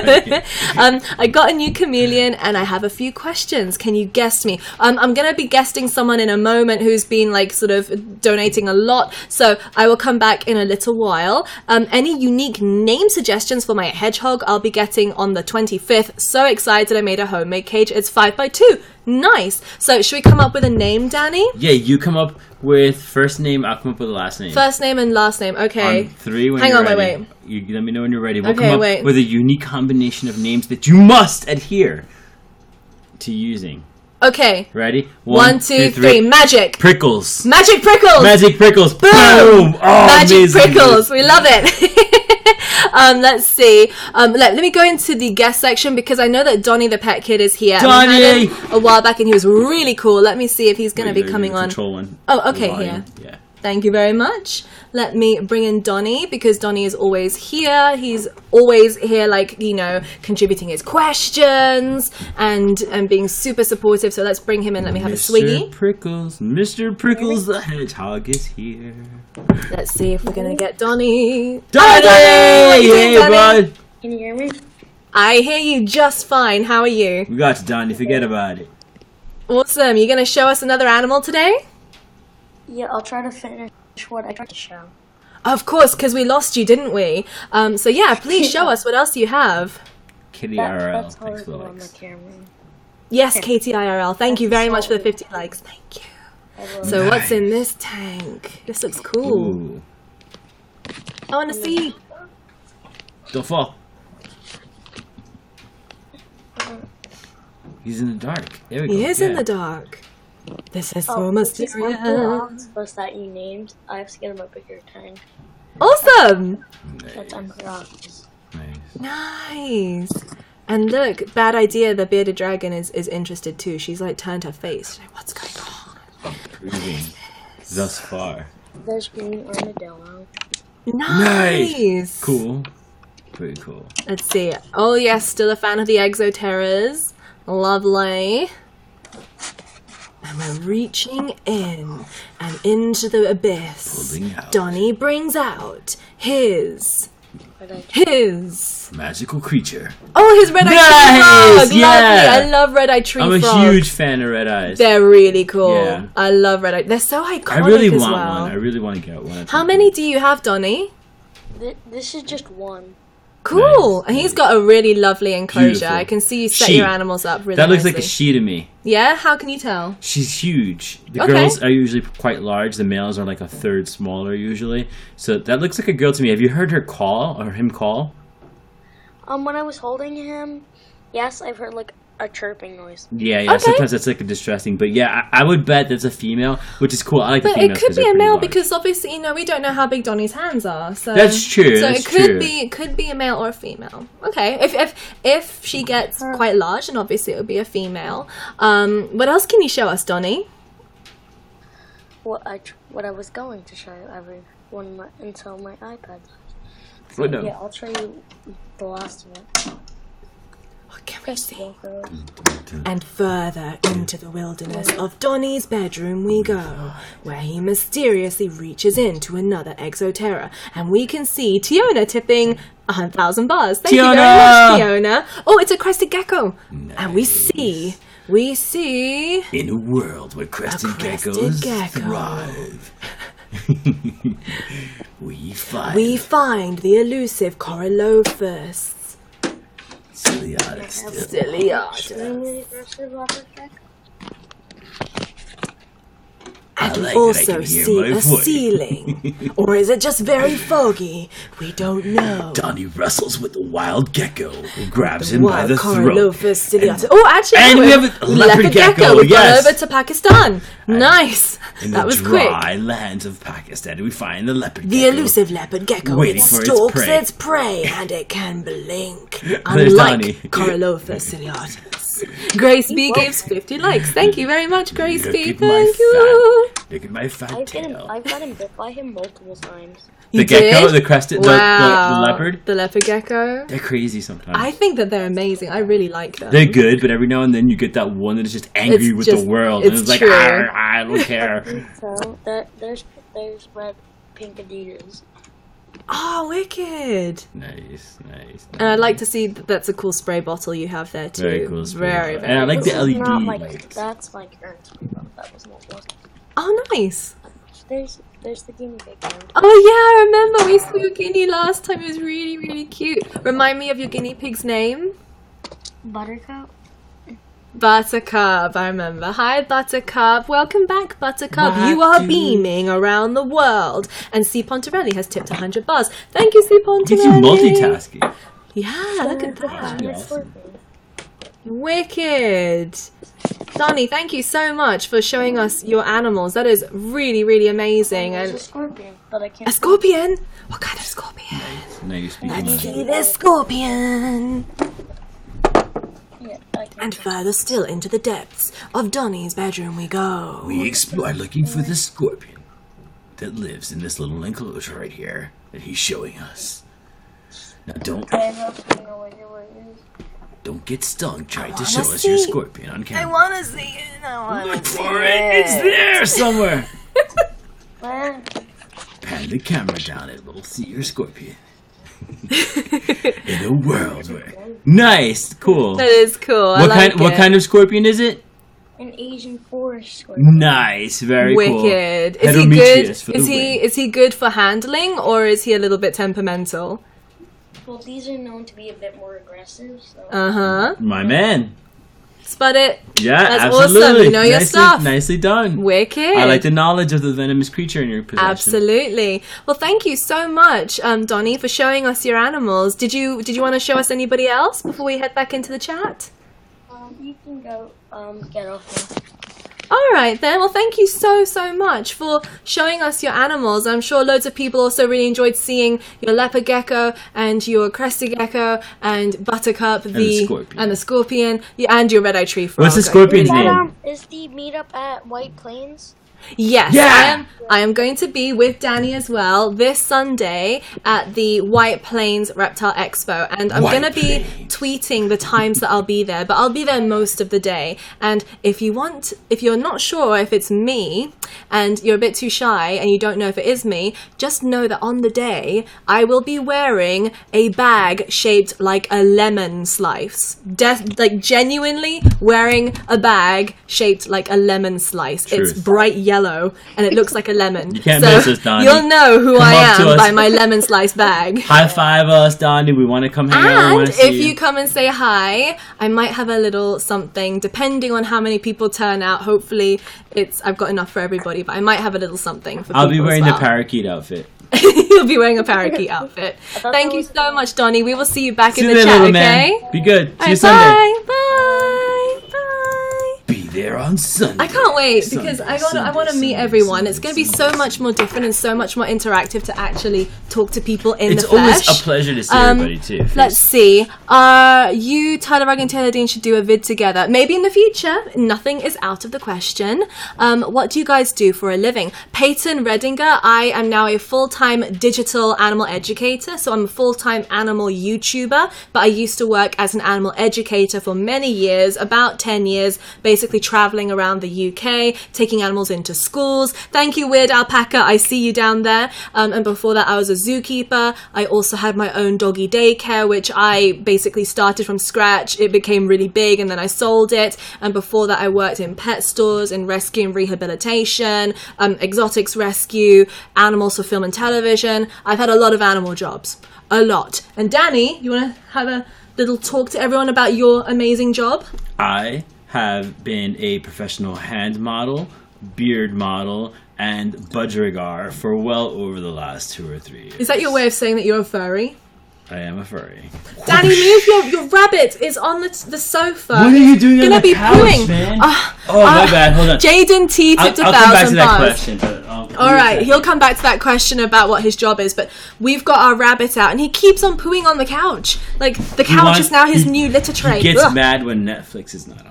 I got a new chameleon and I have a few questions. Can you guess me? I'm going to be guesting someone in a moment who's been like sort of donating a lot. So I will come back in a little while. Any unique name suggestions for my hedgehog I'll be getting on the 25th. So excited. I made a homemade cage. It's 5x2. Nice. So should we come up with a name, Danny?
Yeah, you come up with first name, I'll come up with the last name.
First name and last name. Okay.
On 3 when
Hang
you're
on,
ready.
wait.
You let me know when you're ready. We'll
Okay,
come up
wait.
with a unique combination of names that you must adhere to using.
Okay.
Ready?
1, 2, 3. Magic.
Prickles.
Magic Prickles.
Magic Prickles.
Boom.
Boom. Oh,
Magic
amazing.
Prickles. We love it. Let's see. Let me go into the guest section because I know that Donnie the Pet Kid is here.
Donnie!
We had him a while back and he was really cool. Let me see if he's going to be coming on.
Control one.
Oh, okay,
Volume.
here.
Yeah.
Thank you very much. Let me bring in Donnie because Donnie is always here. He's always here, like, you know, contributing his questions and being super supportive. So let's bring him in. Let me have a swiggy.
Mr. Prickles the Hedgehog is here.
Let's see if we're going to get Donnie.
Donnie!
What do you think,
Hey,
Donnie?
bud.
Can you hear me?
I hear you just fine. How are you?
We got you, Donnie. Forget about it.
Awesome. You going to show us another animal today?
Yeah, I'll try to finish what I tried to show.
Of course, because we lost you, didn't we? So yeah, please show us. What else do you have?
Kitty
That's
IRL. Thanks
horrible
for the
on the
likes.
camera.
Yes, KTIRL. Thank you very much for the 50 likes. Thank you. So
Nice.
what's in this tank? This looks cool.
Ooh.
I want to see.
Don't fall. He's in the dark. There we go.
He is in
Yeah.
the dark. This is so
This is one
mysterious.
octopus that you named. I have to get him a bigger tank.
Awesome.
That's octopus.
Nice.
Nice. And look, bad idea. The bearded dragon is interested too. She's like turned her face. Like, what's going on?
Improving thus far.
There's green armadillo.
Nice.
Cool. Pretty cool.
Let's see. Oh yes, still a fan of the Exoterras. Lovely. And we're reaching in and into the abyss.
Pulling out.
Donnie brings out his
Magical creature.
Oh, his red-eyed
Nice!
tree frog.
Yeah!
Lovely. I love red-eyed tree
I'm
frogs.
a huge fan of red eyes.
They're really cool.
Yeah.
I love red-eyed. They're so iconic
I really
as
want
well.
one. I really want to get one.
How many do you have, Donnie?
This is just one.
Cool.
Nice.
And he's got a really lovely enclosure.
Beautiful.
I can see you set
She.
your animals up really
That looks
nicely.
like a she to me.
Yeah? How can you tell?
She's huge. The
Okay.
girls are usually quite large. The males are like a third smaller usually. So that looks like a girl to me. Have you heard her call or him call?
When I was holding him, yes, I've heard like a chirping noise.
Yeah.
Okay.
Sometimes it's like a distressing. But yeah, I would bet that's a female, which is cool. I like the
But
females.
it could
'cause
be
they're
a
pretty
male
large.
because obviously, we don't know how big Donnie's hands are. So
That's true,
So
that's
it could
true.
be a male or a female. Okay. If she gets quite large, then obviously it would be a female. What else can you show us, Donnie?
What I was going to show everyone until my iPad died.
Oh, no.
Yeah, I'll show you the last of it.
What can we see? And further into the wilderness of Donnie's bedroom we go, where he mysteriously reaches into another Exoterra, and we can see Tiona tipping 100,000 bars. Thank you very much, Tiona. Oh, it's a crested gecko. Nice. And we see... in a world where crested geckos thrive, we find the elusive Coralophus. Ciliatus. And we also see a ceiling. Or is it just very foggy? We don't know.
Donnie wrestles with the wild gecko who grabs him by the throat.
Oh, actually,
and we have a leopard gecko.
We've gone over to Pakistan. Nice. That was quick.
In the dry lands of Pakistan, we find the leopard gecko.
The elusive leopard gecko.
Waiting for
stalks its prey, and it can blink. Unlike Coralophus ciliatus. Grace B gives 50 likes. Thank you very much, Grace B. Thank you.
Look at my fat tail.
I've gotten bit by him multiple times.
The gecko, the crested, the leopard?
The leopard gecko?
They're crazy sometimes.
I think that they're amazing. I really like them.
They're good, but every now and then you get that one that is just angry with the world. And it's like, I don't care.
So, there's red pink Adidas.
Oh, wicked.
Nice.
And I'd like to see that's a cool spray bottle you have there too.
Very cool spray
very,
bottle. And I like the LED lights.
That's like Ernst. That was not was.
Oh, nice.
There's the guinea pig one.
Oh yeah, I remember we saw your guinea last time. It was really, really cute. Remind me of your guinea pig's name.
Buttercup.
Buttercup, I remember. Hi, Buttercup. Welcome back, Buttercup. You are beaming around the world. And C. Pontarelli has tipped 100 bars. Thank you, C. Pontarelli.
He's multitasking.
Yeah, look at that. Wicked. Donnie, thank you so much for showing us your animals. That is really, really amazing.
And a scorpion, but I can't.
A scorpion? What kind of scorpion?
Nice.
Let's see this scorpion. And further still into the depths of Donnie's bedroom we go.
We explore looking for the scorpion that lives in this little enclosure right here that he's showing us. Now don't get stung trying to show us your scorpion on camera.
I want to see it.
Look for it. It's there somewhere. Pan the camera down and we'll see your scorpion. In a world where... Nice, cool.
That is cool.
What kind of scorpion is it?
An Asian forest scorpion.
Nice, very cool.
Wicked. Is he good? Is he good for handling, or is he a little bit temperamental?
Well, these are known to be a bit more aggressive. So.
My man.
Spud it.
Yeah,
that's
absolutely.
Awesome. You know your stuff.
Nicely done.
Wicked.
I like the knowledge of the venomous creature in your possession.
Absolutely. Well, thank you so much, Donnie, for showing us your animals. Did you want to show us anybody else before we head back into the chat?
You can go get off now.
All right then. Well, thank you so much for showing us your animals. I'm sure loads of people also really enjoyed seeing your leopard gecko and your crested gecko and Buttercup, and the scorpion, and your red-eyed tree frog.
What's the scorpion's name?
Is the meetup at White Plains?
Yes,
yeah!
I am going to be with Danny as well this Sunday at the White Plains Reptile Expo, and I'm going to be tweeting the times that I'll be there, but I'll be there most of the day. And if you're not sure if it's me and you're a bit too shy and you don't know if it is me, just know that on the day I will be wearing a bag shaped like a lemon slice. Like genuinely wearing a bag shaped like a lemon slice.
Truth.
It's bright yellow and it looks like a lemon.
You can't miss us, Donnie.
You'll know who I am by my lemon slice bag.
High five us, Donnie. We want to come hang out.
And if you come and say hi, I might have a little something, depending on how many people turn out. Hopefully, I've got enough for everybody, but I might have a little something for people.
I'll be wearing the parakeet outfit.
You'll be wearing a parakeet outfit. Thank you so much, Donnie. We will see you back in the chat, okay?
Man. Be good. See you
Sunday. Bye. Bye.
Be there on Sunday.
I can't wait
Sunday,
because I
Sunday,
want to meet
Sunday,
everyone.
Sunday,
It's going to be
Sunday.
so much more different and so much more interactive to actually talk to people in
It's
the flesh.
always a pleasure to see everybody too.
Let's see. You, Tyler Rugg and Taylor Dean should do a vid together. Maybe in the future. Nothing is out of the question. What do you guys do for a living? Peyton Redinger, I am now a full-time digital animal educator. So I'm a full-time animal YouTuber, but I used to work as an animal educator for many years, about 10 years, basically traveling around the UK, taking animals into schools. Thank you, Weird Alpaca. I see you down there. And before that, I was a zookeeper. I also had my own doggy daycare, which I basically started from scratch. It became really big and then I sold it. And before that, I worked in pet stores, in rescue and rehabilitation, exotics rescue, animals for film and television. I've had a lot of animal jobs. A lot. And Danny, you want to have a little talk to everyone about your amazing job?
I have been a professional hand model, beard model, and budgerigar for well over the last 2 or 3 years.
Is that your way of saying that you're a furry?
I am a furry.
Danny, move your rabbit. It's on the sofa.
What are you doing
Gonna
on the
be
couch,
pooing.
man? My bad. Hold on.
Jaden T tipped
I'll come back to
1,000
that
bars.
question. But,
All right, he'll come back to that question about what his job is, but we've got our rabbit out, and he keeps on pooing on the couch. Like, the couch is now his new litter tray.
He gets
Ugh.
mad when Netflix is not on.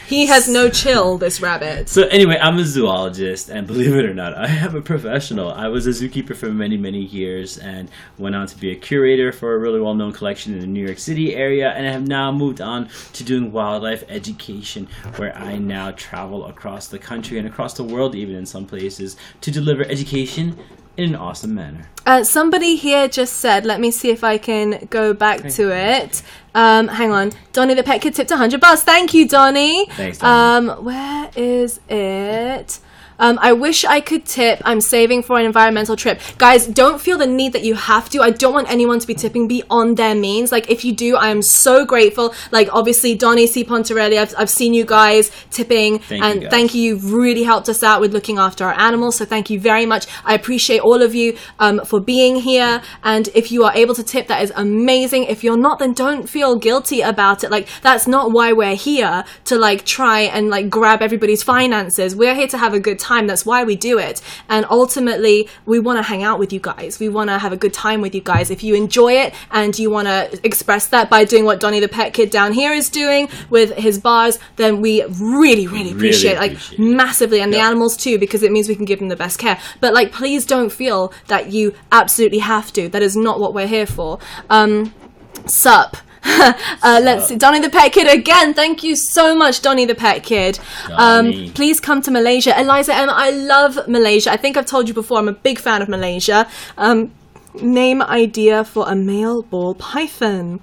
He has no chill, this rabbit.
So anyway, I'm a zoologist, and believe it or not, I am a professional. I was a zookeeper for many, many years, and went on to be a curator for a really well-known collection in the New York City area, and I have now moved on to doing wildlife education, where I now travel across the country and across the world, even in some places, to deliver education in an awesome manner.
Somebody here just said, let me see if I can go back to it. Hang on. Donnie the Pet Kid tipped 100 bucks. Thank you, Donnie.
Thanks, Donnie.
Where is it? I wish I could tip. I'm saving for an environmental trip. Guys, don't feel the need that you have to. I don't want anyone to be tipping beyond their means. Like, if you do, I am so grateful. Like, obviously, Donnie C. Pontarelli, I've seen you guys tipping. Thank you. You've really helped us out with looking after our animals. So thank you very much. I appreciate all of you for being here. And if you are able to tip, that is amazing. If you're not, then don't feel guilty about it. Like, that's not why we're here, to like try and like grab everybody's finances. We're here to have a good time. That's why we do it. And ultimately, we want to hang out with you guys. We want to have a good time with you guys. If you enjoy it and you want to express that by doing what Donnie the Pet Kid down here is doing with his bars, then we really, really appreciate it. Like, massively. And the animals too, because it means we can give them the best care. But like, please don't feel that you absolutely have to. That is not what we're here for. Sup. Let's see. Donnie the Pet Kid again. Thank you so much, Donnie the Pet Kid. Please come to Malaysia. Eliza M, I love Malaysia. I think I've told you before, I'm a big fan of Malaysia. Name idea for a male ball python.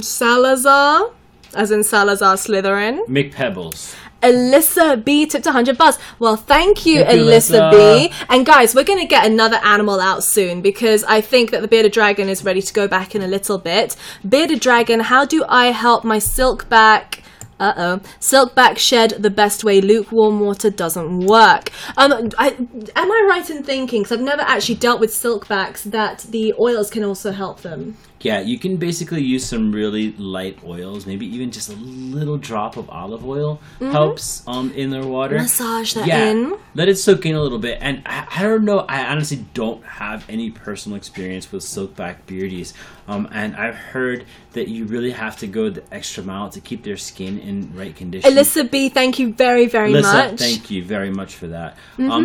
Salazar, as in Salazar Slytherin.
McPebbles.
Alyssa B tipped 100 bucks. Well, thank you,
Thank you,
Alyssa
Alyssa.
B. And guys, we're going to get another animal out soon because I think that the bearded dragon is ready to go back in a little bit. Bearded dragon, how do I help my silkback? Silkback shed the best way? Lukewarm water doesn't work. Am I right in thinking, because I've never actually dealt with silkbacks, that the oils can also help them?
Yeah, you can basically use some really light oils, maybe even just a little drop of olive oil helps in their water.
Massage that in.
Let it soak in a little bit. And I don't know, I honestly don't have any personal experience with silkback beardies. And I've heard that you really have to go the extra mile to keep their skin in right condition.
Alyssa B, thank you very, very much.
Thank you very much for that.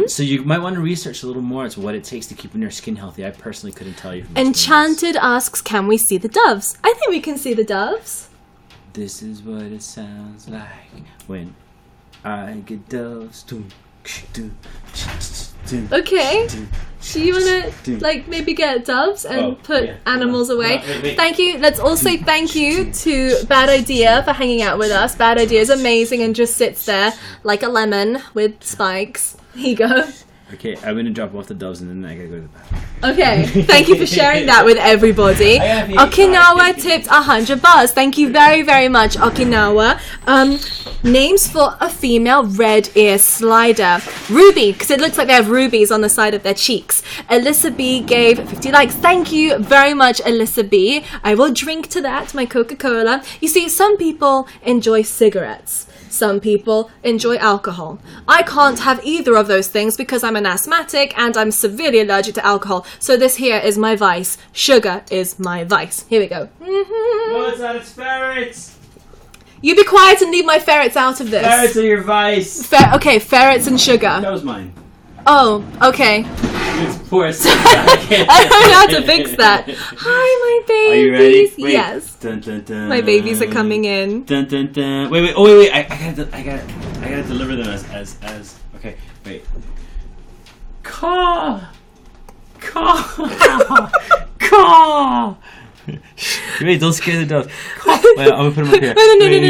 So you might want to research a little more as to what it takes to keeping their skin healthy. I personally couldn't tell you from experience.
Enchanted asks, can we see the doves? I think we can see the doves.
This is what it sounds like when I get doves.
Okay. Do you want to, like, maybe get doves and put animals away?
Wait.
Thank you. Let's also say thank you to Bad Idea for hanging out with us. Bad Idea is amazing and just sits there like a lemon with spikes. Here you go.
Okay, I'm going to drop off the doves and then I gotta go to the bathroom.
Okay, thank you for sharing that with everybody. Okinawa tipped 100 bars. Thank you very, very much, Okinawa. Names for a female red ear slider. Ruby, because it looks like they have rubies on the side of their cheeks. Alyssa B gave 50 likes. Thank you very much, Alyssa B. I will drink to that, my Coca-Cola. You see, some people enjoy cigarettes. Some people enjoy alcohol. I can't have either of those things because I'm an asthmatic and I'm severely allergic to alcohol. So this here is my vice. Sugar is my vice. Here we go.
What's that? It's ferrets.
You be quiet and leave my ferrets out of this.
Ferrets are your vice.
Okay, ferrets and sugar.
That was mine.
Oh, okay.
It's poor.
I don't know how to fix that. Hi, my babies.
Are you ready? Wait.
Yes.
Dun, dun, dun.
My babies are coming in.
Dun, dun, dun. Wait. Oh, wait. I gotta deliver them as. Okay, wait. Caw. Wait, don't scare the dogs. Wait, I'm gonna put them up here.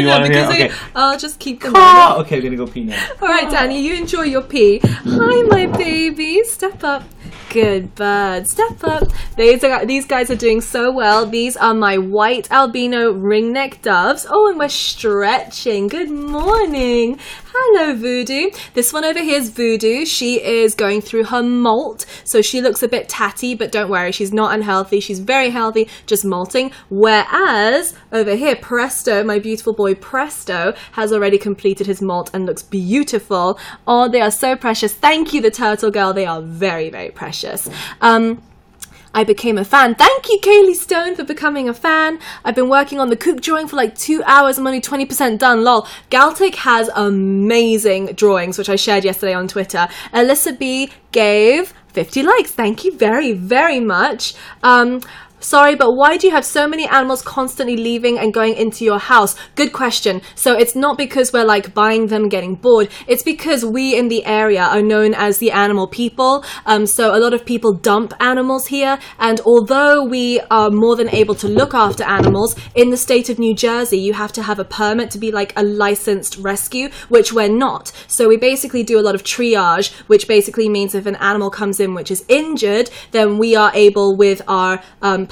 No, because
okay.
I'll just keep them.
Okay, I'm gonna go pee now.
All right, Danny, you enjoy your pee. Hi, my baby. Step up. Good bird. Step up. These guys are doing so well. These are my white albino ringneck doves. Oh, and we're stretching. Good morning. Hello, Voodoo. This one over here is Voodoo. She is going through her molt, so she looks a bit tatty, but don't worry, she's not unhealthy. She's very healthy, just molting. Whereas over here, Presto, my beautiful boy Presto, has already completed his molt and looks beautiful. Oh, they are so precious. Thank you, the turtle girl. They are very, very precious. I became a fan. Thank you, Kaylee Stone, for becoming a fan. I've been working on the coop drawing for like 2 hours. I'm only 20% done. Lol. Galtic has amazing drawings, which I shared yesterday on Twitter. Alyssa B gave 50 likes. Thank you very, very much. Sorry, but why do you have so many animals constantly leaving and going into your house? Good question. So it's not because we're like buying them, getting bored. It's because we in the area are known as the animal people. So a lot of people dump animals here. And although we are more than able to look after animals, in the state of New Jersey, you have to have a permit to be like a licensed rescue, which we're not. So we basically do a lot of triage, which basically means if an animal comes in which is injured, then we are able with our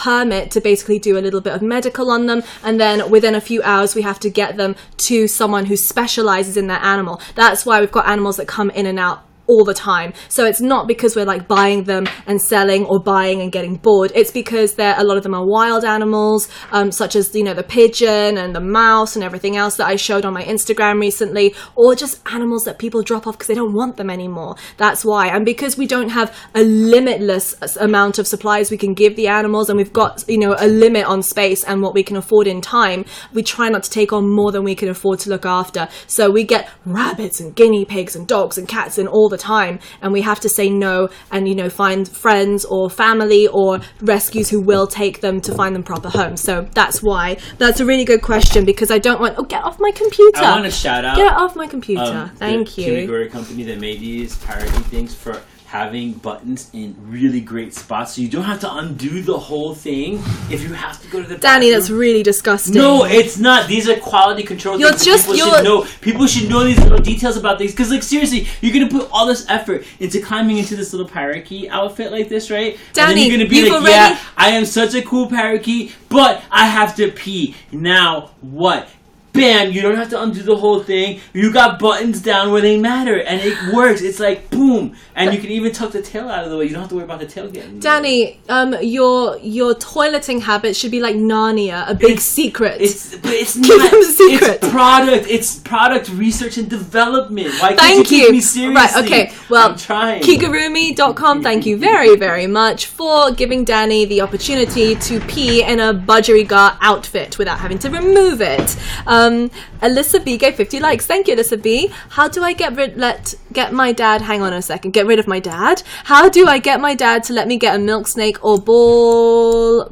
permit to basically do a little bit of medical on them, and then within a few hours we have to get them to someone who specializes in that animal. That's why we've got animals that come in and out all the time. So it's not because we're like buying them and selling or buying and getting bored. It's because a lot of them are wild animals, such as, you know, the pigeon and the mouse and everything else that I showed on my Instagram recently, or just animals that people drop off because they don't want them anymore. That's why. And because we don't have a limitless amount of supplies we can give the animals, and we've got, you know, a limit on space and what we can afford in time, we try not to take on more than we can afford to look after. So we get rabbits and guinea pigs and dogs and cats and all the time, and we have to say no and, you know, find friends or family or rescues who will take them to find them proper homes. So that's why. That's a really good question, because I don't want... Oh, get off my computer.
I want to shout out...
Get off my computer. Thank you.
The Kinagura company that made these parody things for having buttons in really great spots, so you don't have to undo the whole thing if you have to go to the bathroom.
Danny, that's really disgusting.
No, it's not. These are quality control things. People should know these little details about things, because, like, seriously, you're gonna put all this effort into climbing into this little parakeet outfit like this, right?
Danny,
and then you're gonna be like, yeah, I am such a cool parakeet, but I have to pee. Now what? Bam, you don't have to undo the whole thing. You got buttons down where they matter, and it works. It's like, boom. And you can even tuck the tail out of the way. You don't have to worry about the tail getting...
Danny, your toileting habits should be like Narnia, a big secret.
It's not.
Keep them secret.
It's product research and development. Why can't
Thank
you take me seriously?
Right, okay. Well,
I'm trying.
Kigurumi.com, thank you very, very much for giving Danny the opportunity to pee in a budgerigar outfit without having to remove it. Alyssa B gave 50 likes. Thank you, Alyssa B. How do I get my dad... Hang on a second. Get rid of my dad? How do I get my dad to let me get a milk snake or ball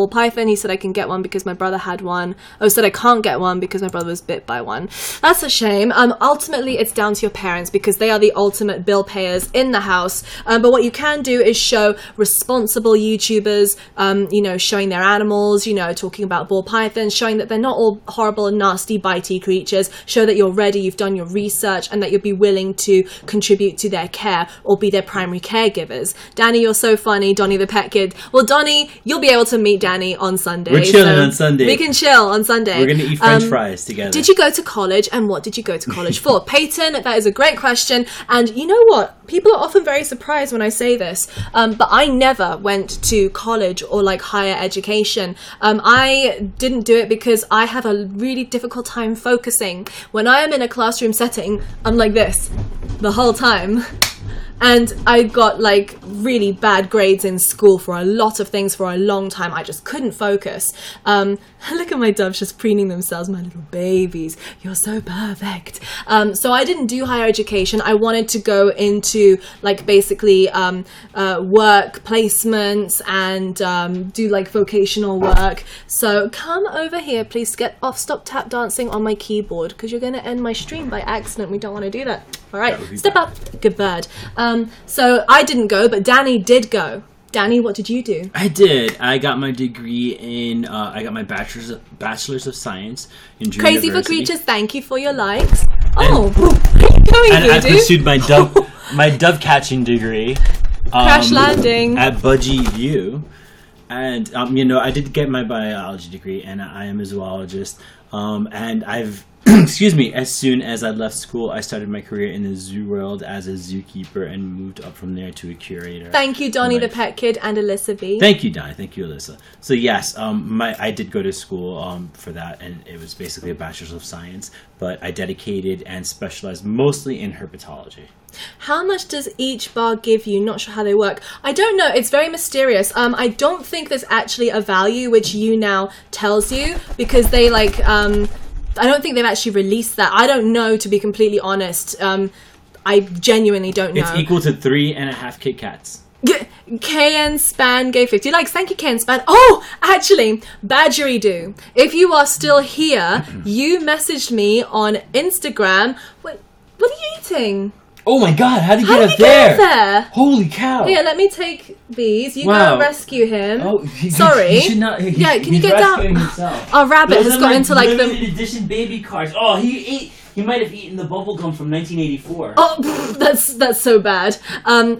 python? He said I can get one because my brother had one. Oh, said I can't get one because my brother was bit by one. That's a shame. Ultimately, it's down to your parents because they are the ultimate bill payers in the house. But what you can do is show responsible YouTubers, you know, showing their animals, you know, talking about ball pythons, showing that they're not all horrible and nasty bitey creatures. Show that you're ready, you've done your research, and that you'll be willing to contribute to their care or be their primary caregivers. Danny, you're so funny. Donnie the pet kid. Well, Donnie, you'll be able to meet Danny on Sunday.
We're chilling on Sunday.
We can chill on Sunday.
We're going to eat French fries together.
Did you go to college, and what did you go to college for? Peyton, that is a great question. And you know what? People are often very surprised when I say this, but I never went to college or like higher education. I didn't do it because because I have a really difficult time focusing. When I am in a classroom setting, I'm like this the whole time. And I got like really bad grades in school for a lot of things for a long time. I just couldn't focus. Look at my doves just preening themselves, my little babies. You're so perfect. So I didn't do higher education. I wanted to go into like basically work placements and do like vocational work. So come over here, please. Get off. Stop tap dancing on my keyboard because you're going to end my stream by accident. We don't want to do that. All right, step up. Good bird. So I didn't go, but Danny did go. Danny, what did you do?
I did. I got my degree in. I got my bachelor's of science in Drew
Crazy
University.
for Creatures. Thank you for your likes. Oh, where are you going,
And I
dude?
pursued my dove catching degree.
Crash landing
at Budgie View, and I did get my biology degree, and I am a zoologist. And I've excuse me, as soon as I left school, I started my career in the zoo world as a zookeeper and moved up from there to a curator.
Thank you, Donnie the Pet Kid and Alyssa B.
Thank you, Donnie. Thank you, Alyssa. So yes, I did go to school for that, and it was basically a bachelor's of science, but I dedicated and specialized mostly in herpetology.
How much does each bar give you? Not sure how they work. I don't know. It's very mysterious. I don't think there's actually a value which YouNow tells you because they like... I don't think they've actually released that. I don't know, to be completely honest. I genuinely don't know.
It's equal to 3.5 Kit Kats.
KN Span gave 50 likes. Thank you, KN Span. Oh, actually, Badgery Do. If you are still here, you messaged me on Instagram. Wait, what are you eating?
Oh my god, how did you
How
get
did
up
you
there?
get up there?
Holy cow.
Here, let me take these. You
Wow.
go rescue him.
Oh,
Sorry.
You should not,
Yeah, can you
he's
get down?
rescuing himself.
Our rabbit
Those
has
are
got into like
limited
the...
edition baby cars. Oh, he might have eaten the bubble gum from 1984.
Oh, that's so bad.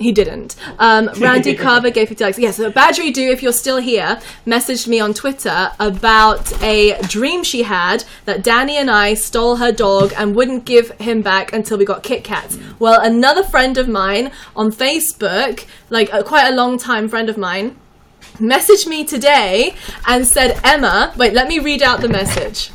He didn't. Randy Carver gave 50 likes. Yeah, so Badgery Do, if you're still here, messaged me on Twitter about a dream she had that Danny and I stole her dog and wouldn't give him back until we got Kit Kats. Well, another friend of mine on Facebook, like quite a long time friend of mine, messaged me today and said, Emma, wait, let me read out the message.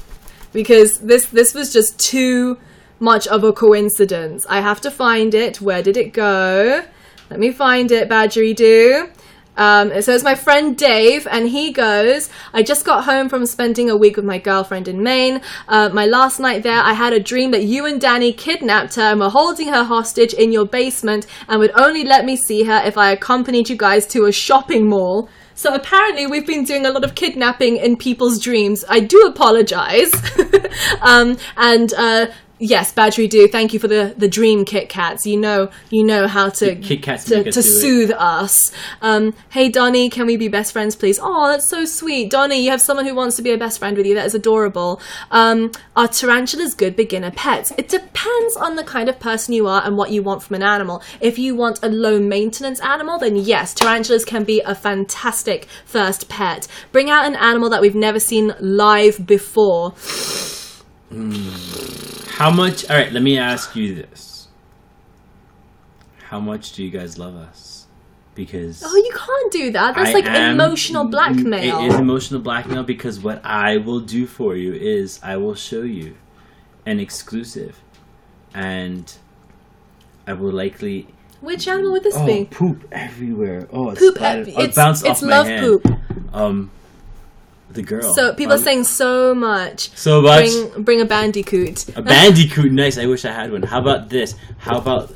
Because this was just too much of a coincidence. I have to find it. Where did it go? Let me find it, Badgery Do. So it's my friend Dave, and he goes, I just got home from spending a week with my girlfriend in Maine. My last night there, I had a dream that you and Danny kidnapped her and were holding her hostage in your basement and would only let me see her if I accompanied you guys to a shopping mall. So apparently we've been doing a lot of kidnapping in people's dreams. I do apologize. Yes, Badgery Do, thank you for the dream Kit Kats. You know how to
Kit Kats
to soothe us. Hey Donnie, can we be best friends, please? Oh, that's so sweet. Donnie, you have someone who wants to be a best friend with you. That is adorable. Are tarantulas good beginner pets? It depends on the kind of person you are and what you want from an animal. If you want a low maintenance animal, then yes, tarantulas can be a fantastic first pet. Bring out an animal that we've never seen live before.
How much? All right, let me ask you this. How much do you guys love us? Because... Oh,
you can't do that. That's emotional blackmail.
It is emotional blackmail because what I will do for you is I will show you an exclusive. And I will likely...
Which animal would this be?
Poop everywhere. Oh, it's
poop.
It bounced off my hand.
It's love poop.
The girl.
So people are saying so much.
So much.
Bring a bandicoot.
A bandicoot, nice. I wish I had one. How about this? How about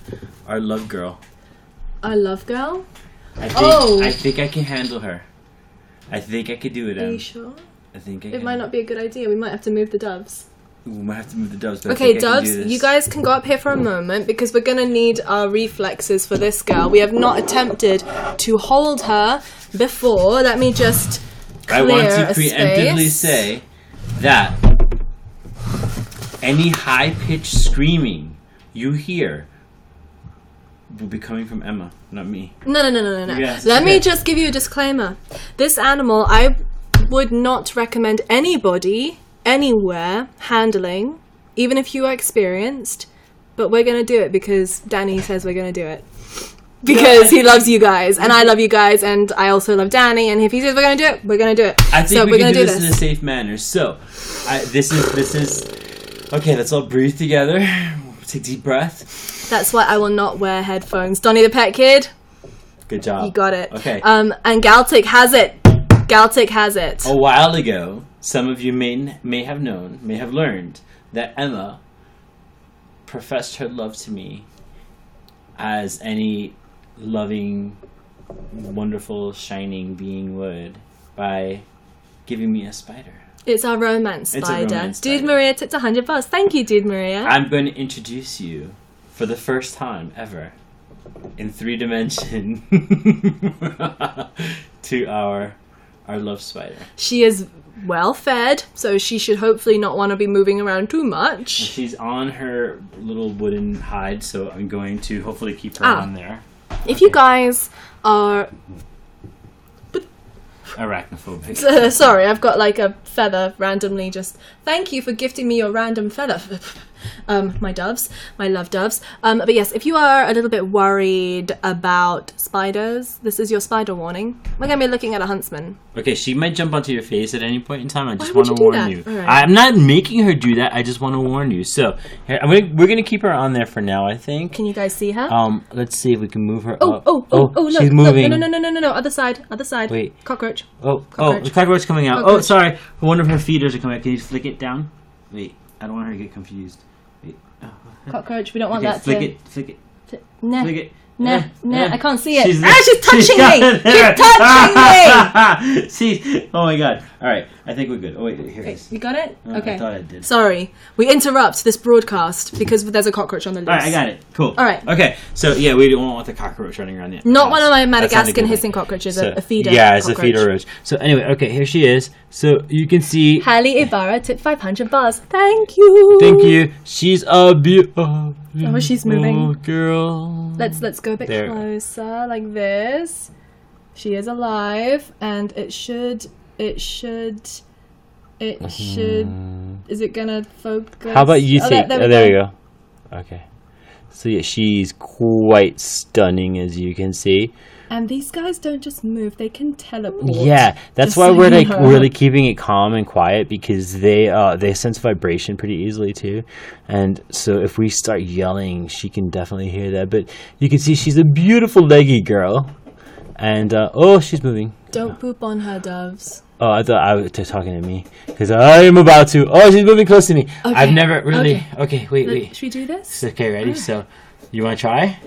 our love girl?
Our love girl?
I think I can handle her. I think I could do it.
Are you sure?
I think I can.
It might not be a good idea. We might have to move the doves.
We might have to move the doves. But
okay, doves, you guys can go up here for a moment because we're going to need our reflexes for this girl. We have not attempted to hold her before. Let me just...
I want to preemptively say that any high-pitched screaming you hear will be coming from Emma, not me.
No.
Yes,
Let me just give you a disclaimer. This animal, I would not recommend anybody, anywhere, handling, even if you are experienced, but we're going to do it because Danny says we're going to do it. because he loves you guys, and I love you guys, and I also love Danny. And if he says we're gonna do it, we're gonna do it.
I think
so
we can do this in a safe manner. So, this is okay. Let's all breathe together. Take a deep breath.
That's why I will not wear headphones. Donnie the Pet Kid.
Good job.
You got it.
Okay.
And Galtic has it. Galtic has it.
A while ago, some of you may have learned that Emma professed her love to me as any loving, wonderful, shining being would by giving me a spider.
It's our romance spider.
It's a romance
Dude
spider.
Maria tipped $100. Thank you, Dude Maria.
I'm going to introduce you for the first time ever in 3 dimension to our love spider.
She is well fed, so she should hopefully not want to be moving around too much.
She's on her little wooden hide, so I'm going to hopefully keep her on there.
If you guys are...
Arachnophobic.
Sorry, I've got like a feather randomly just... Thank you for gifting me your random feather. My doves. My love doves. But yes, if you are a little bit worried about spiders, this is your spider warning. We're going to be looking at a huntsman.
Okay, she might jump onto your face at any point in time. I just
would
want
you
to
do
warn
that?
you.
Right.
I'm not making her do that. I just want to warn you. So, here, we're going to keep her on there for now, I think.
Can you guys see her?
Let's see if we can move her
Oh,
up.
look,
she's moving.
No, other side.
Wait.
Cockroach.
The
Cockroach.
cockroach coming out.
Cockroach.
Oh, sorry. One of her feeders are coming out. Can you flick it down? Wait, I don't want her to get confused. Wait.
Cockroach, we don't want
Okay,
that
flick
to...
it, flick it.
Nah,
Flick it.
nah, I can't see it.
She's
She's touching me! She's touching me!
See? Oh my god. Alright, I think we're good. Oh wait, here it
Okay,
is.
you got it? Okay.
I thought I did.
Sorry. We interrupt this broadcast because there's a cockroach on the loose.
Alright, I got it. Cool.
Alright.
Okay, so yeah, we don't want the cockroach running around the
Not one of my
That's not a
Madagascan
good
hissing
thing.
cockroaches,
So,
a feeder
yeah, it's
cockroach.
a feeder roach. So anyway, okay, here she is. So you can see...
Halle Ibarra tipped 500 bars. Thank you!
Thank you. She's a beautiful
she's moving.
girl.
Let's go a bit
There.
closer, like this. She is alive, and it should... Is it gonna focus?
How about you take...
There
there we go. Okay. So yeah, she's quite stunning, as you can see.
And these guys don't just move; they can teleport.
Yeah, that's
Just
why
so
we're
you
like
know.
really keeping it calm and quiet, because they sense vibration pretty easily too, and so if we start yelling, she can definitely hear that. But you can see she's a beautiful leggy girl, and she's moving.
Don't poop on her, doves.
Oh, I thought I was talking to me, because I am about to. Oh, she's moving close to me.
Okay.
I've never really. Okay, wait.
Should we do this?
Okay, ready? So, you want to try?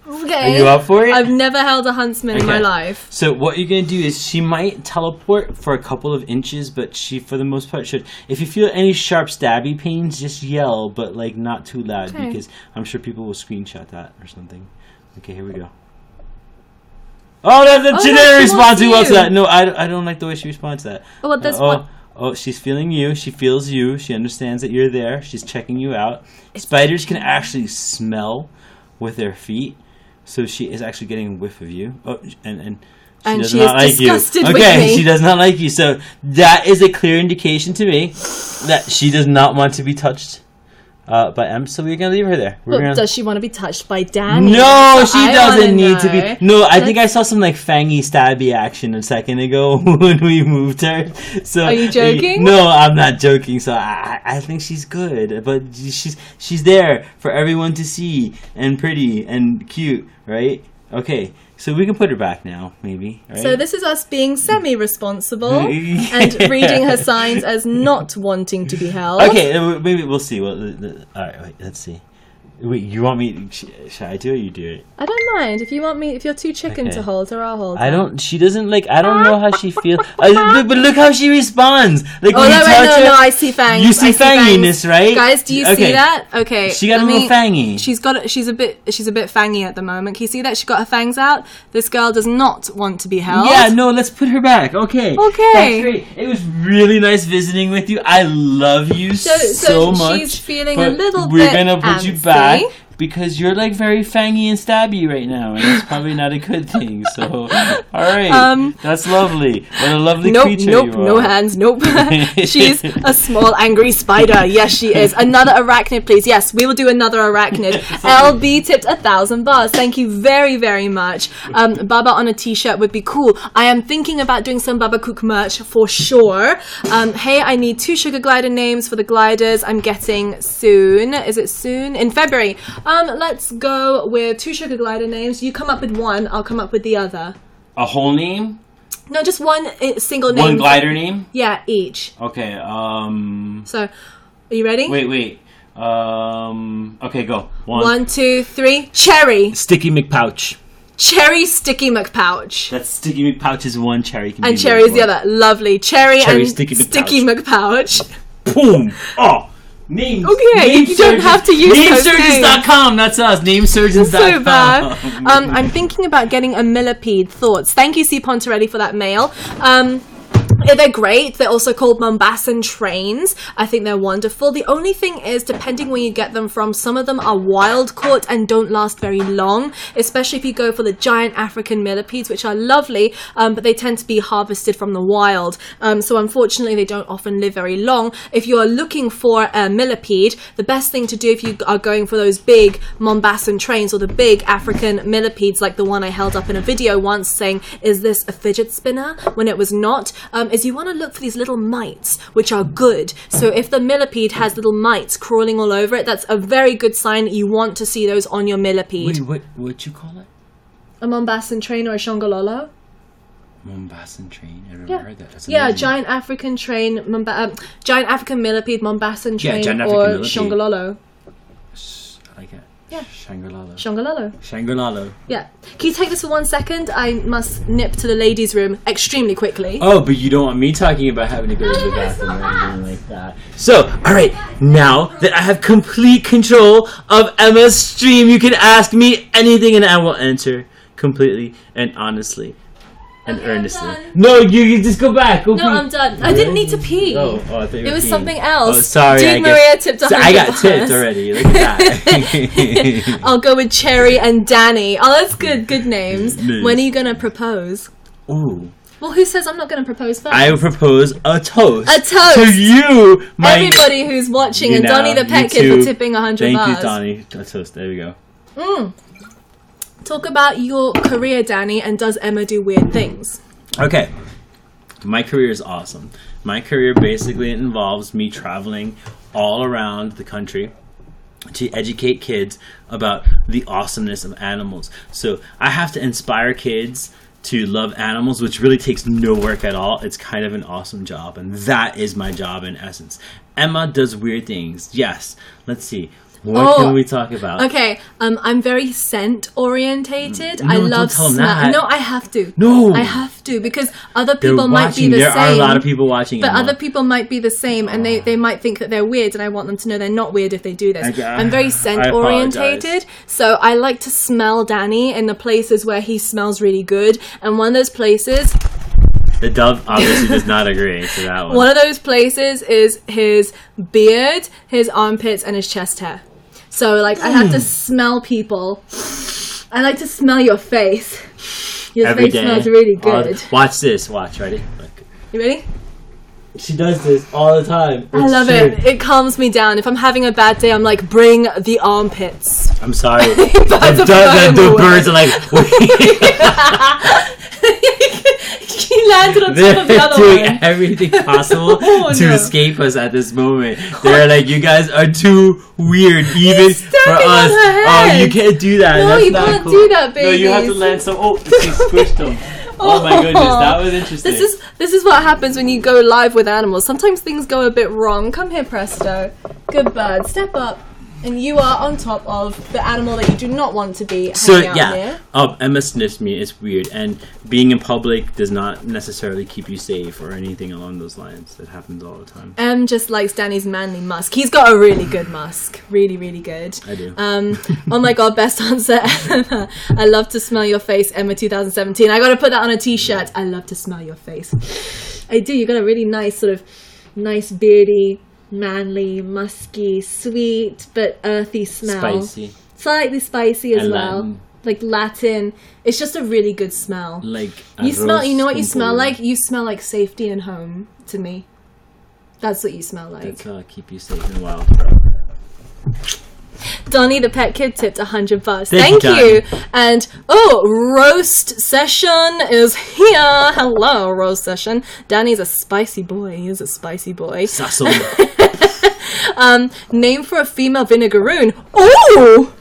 Okay.
Are you up for it?
I've never held a huntsman in my
Okay.
life.
So what you're gonna do is she might teleport for a couple of inches, but she, for the most part, should. If you feel any sharp stabby pains, just yell, but like not too loud,
Okay.
because I'm sure people will screenshot that or something. Okay, here we go. Oh, she
no,
didn't
she
respond
wants
too well to
you.
that. No, I don't like the way she responds to that.
Oh, well, that's what.
Oh, she's feeling you. She feels you. She understands that you're there. She's checking you out. Spiders can actually smell with their feet. So she is actually getting a whiff of you. Oh, and she does
she
not
is
like you.
disgusted with
Okay,
me.
she does not like you. So that is a clear indication to me that she does not want to be touched by M. So we're gonna leave her there. We're
Well,
gonna...
does she want to be touched by Danny?
No,
So
she
I
doesn't
wanna
need to be.
know.
No, I think I saw some like fangy stabby action a second ago when we moved her. So
Are you joking?
No, I'm not joking. So I think she's good, but she's there for everyone to see, and pretty and cute, right? Okay, so we can put her back now, maybe. Right?
So this is us being semi-responsible and reading her signs as not wanting to be held.
Okay, maybe we'll see. Well, all right, wait, let's see. Wait, you want me? Should I do it or you do it?
I don't mind if you want me. If you're too chicken
Okay.
to hold her, I'll hold her.
I don't. She doesn't like. I don't know how she feels. But look how she responds. Like
Oh
when you
no,
touch her,
no! I see fangs.
you see
I
fanginess, right?
Guys, do you see that? Okay,
She got a
let
little
me-
fangy.
She's a bit fangy at the moment. Can you see that she got her fangs out? This girl does not want to be held.
Yeah, no, let's put her back. Okay.
Okay.
That's great. It was really nice visiting with you. I love you so much.
She's feeling
but
a little
we're
bit
gonna put you
antsy.
back. because you're like very fangy and stabby right now, and it's probably not a good thing. So, all right, that's lovely. What a lovely creature you are.
No hands, nope. She's a small angry spider. Yes, she is. Another arachnid, please. Yes, we will do another arachnid. LB tipped 1,000 bars. Thank you very, very much. Baba on a t-shirt would be cool. I am thinking about doing some Baba Cook merch for sure. Hey, I need 2 sugar glider names for the gliders I'm getting soon. Is it soon? In February. Let's go with 2 sugar glider names. You come up with one, I'll come up with the other.
A whole name?
No, just one single name.
One glider name?
Yeah, each.
Okay,
So, are you ready?
Wait. Okay, go.
1, 2, 3. Cherry.
Sticky McPouch.
Cherry Sticky McPouch.
That's Sticky McPouch is one, Cherry can
and
be
Cherry is the other. Lovely. Cherry and
Sticky
McPouch.
Boom! Oh! Names.
Okay, you don't have to use
Namesurgeons.com. That's us. Namesurgeons.com.
So bad. I'm thinking about getting a millipede. Thoughts? Thank you, C. Pontarelli, for that mail. They're great. They're also called Mombassan trains. I think they're wonderful. The only thing is, depending where you get them from, some of them are wild caught and don't last very long, especially if you go for the giant African millipedes, which are lovely, but they tend to be harvested from the wild. So unfortunately, they don't often live very long. If you are looking for a millipede, the best thing to do if you are going for those big Mombassan trains or the big African millipedes, like the one I held up in a video once saying, is this a fidget spinner? When it was not. Is you want to look for these little mites, which are good. So if the millipede has little mites crawling all over it, that's a very good sign that you want to see those on your millipede.
Wait, what'd you call it?
A Mombassan train or a Shongololo?
Mombassan train? I've never heard that. That's
amazing. Giant African train, giant African millipede, Mombassan train, or Shongololo.
I like it.
Yeah.
Shangri-La.
Yeah. Can you take this for 1 second? I must nip to the ladies' room extremely quickly.
Oh, but you don't want me talking about having to go to the bathroom or anything like that. So, alright, now that I have complete control of Emma's stream, you can ask me anything and I will answer completely and honestly. And earnestly. No, you just go back. Go pee.
I'm done. I didn't need to pee.
I thought you were
It was
peeing.
something else.
Oh, sorry.
Dude, Maria tipped 100
I got tipped already. Look at that.
I'll go with Cherry and Danny. Oh, that's good. Good names. When are you going to propose?
Ooh.
Well, who says I'm not going to propose first?
I will propose a toast.
A toast.
To you,
everybody who's watching. And Donnie the Pet Kid for tipping 100 bars.
Thank you, Donnie. A toast. There we go.
Talk about your career, Danny, and does Emma do weird things?
Okay. My career is awesome. My career basically involves me traveling all around the country to educate kids about the awesomeness of animals. So I have to inspire kids to love animals, which really takes no work at all. It's kind of an awesome job, and that is my job in essence. Emma does weird things. Yes. Let's see. What can we talk about?
Okay, I'm very scent orientated.
No,
I love
don't tell them that.
No, I have to.
No,
I have to, because other people might be the same.
There are a lot of people watching,
but other people might be the same, and they might think that they're weird, and I want them to know they're not weird if they do this. I'm very scent orientated, so I like to smell Danny in the places where he smells really good, and one of those places.
The dove obviously does not agree to that one.
One of those places is his beard, his armpits, and his chest hair. So, like, I have to smell people. I like to smell your face. Your face smells really good.
Watch this. Watch. Ready? Look.
You ready?
She does this all the time.
I love it. It calms me down. If I'm having a bad day, I'm like, bring the armpits.
I'm sorry. the birds are like...
He landed on top of the other
one. They're doing
one.
everything possible to escape us at this moment. They're like, you guys are too weird, even for us. Oh, you can't do that.
No,
that's
you
not
can't
cool.
do that, baby.
No, you have to land some. Oh, she squished them. Oh my goodness, that was interesting.
This is what happens when you go live with animals. Sometimes things go a bit wrong. Come here, Presto. Good bird. Step up. And you are on top of the animal that you do not want to be hanging out near.
Emma sniffs me. It's weird. And being in public does not necessarily keep you safe or anything along those lines. That happens all the time.
Em just likes Danny's manly musk. He's got a really good musk. Really, really good.
I do.
Oh my god, best answer ever. I love to smell your face, Emma 2017. I gotta put that on a t-shirt. I love to smell your face. I do. You got a really nice nice beardy, manly, musky, sweet but earthy smell. Slightly spicy as
And
well.
Latin.
Like Latin. It's just a really good smell.
Like
You smell, you know what you
arroz
smell
con
like? You smell like safety and home to me. That's what you smell like.
That's how I keep you safe and wild.
Donnie the pet kid tipped $100.
Thank
Thank
you,
you. And roast session is here. Hello, roast session. Danny's a spicy boy. He is a spicy boy.
Sazon.
Name for a female vinegaroon. Oh,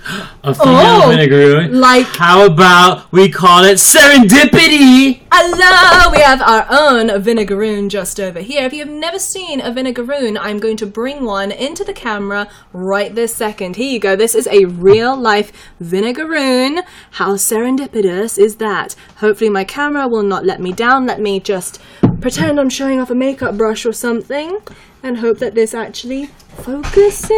A female vinegaroon.
like
How about we call it serendipity?
hello. We have our own vinegaroon just over here. If you have never seen a vinegaroon, I'm going to bring one into the camera right this second. Here you go. This is a real life vinegaroon. How serendipitous is that? Hopefully my camera will not let me down. Let me just pretend I'm showing off a makeup brush or something and hope that this actually focuses.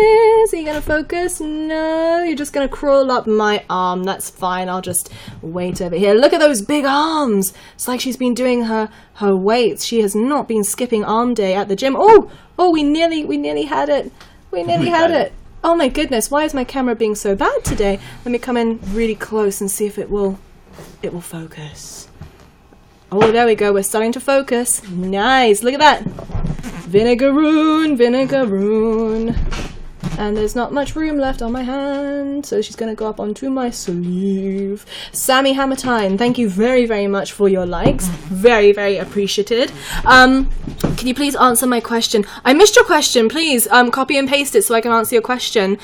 Are you gonna focus? No, you're just gonna crawl up my arm. That's fine. I'll just wait over here. Look at those big arms. It's like she's been doing her weights. She has not been skipping arm day at the gym. Oh, we nearly had it. We nearly had it. Oh my goodness, why is my camera being so bad today? Let me come in really close and see if it will focus. Oh, there we go. We're starting to focus. Nice. Look at that. Vinegaroon. And there's not much room left on my hand, so she's going to go up onto my sleeve. Sammy Hammertine, thank you very, very much for your likes. Very, very appreciated. Can you please answer my question? I missed your question. Please copy and paste it so I can answer your question.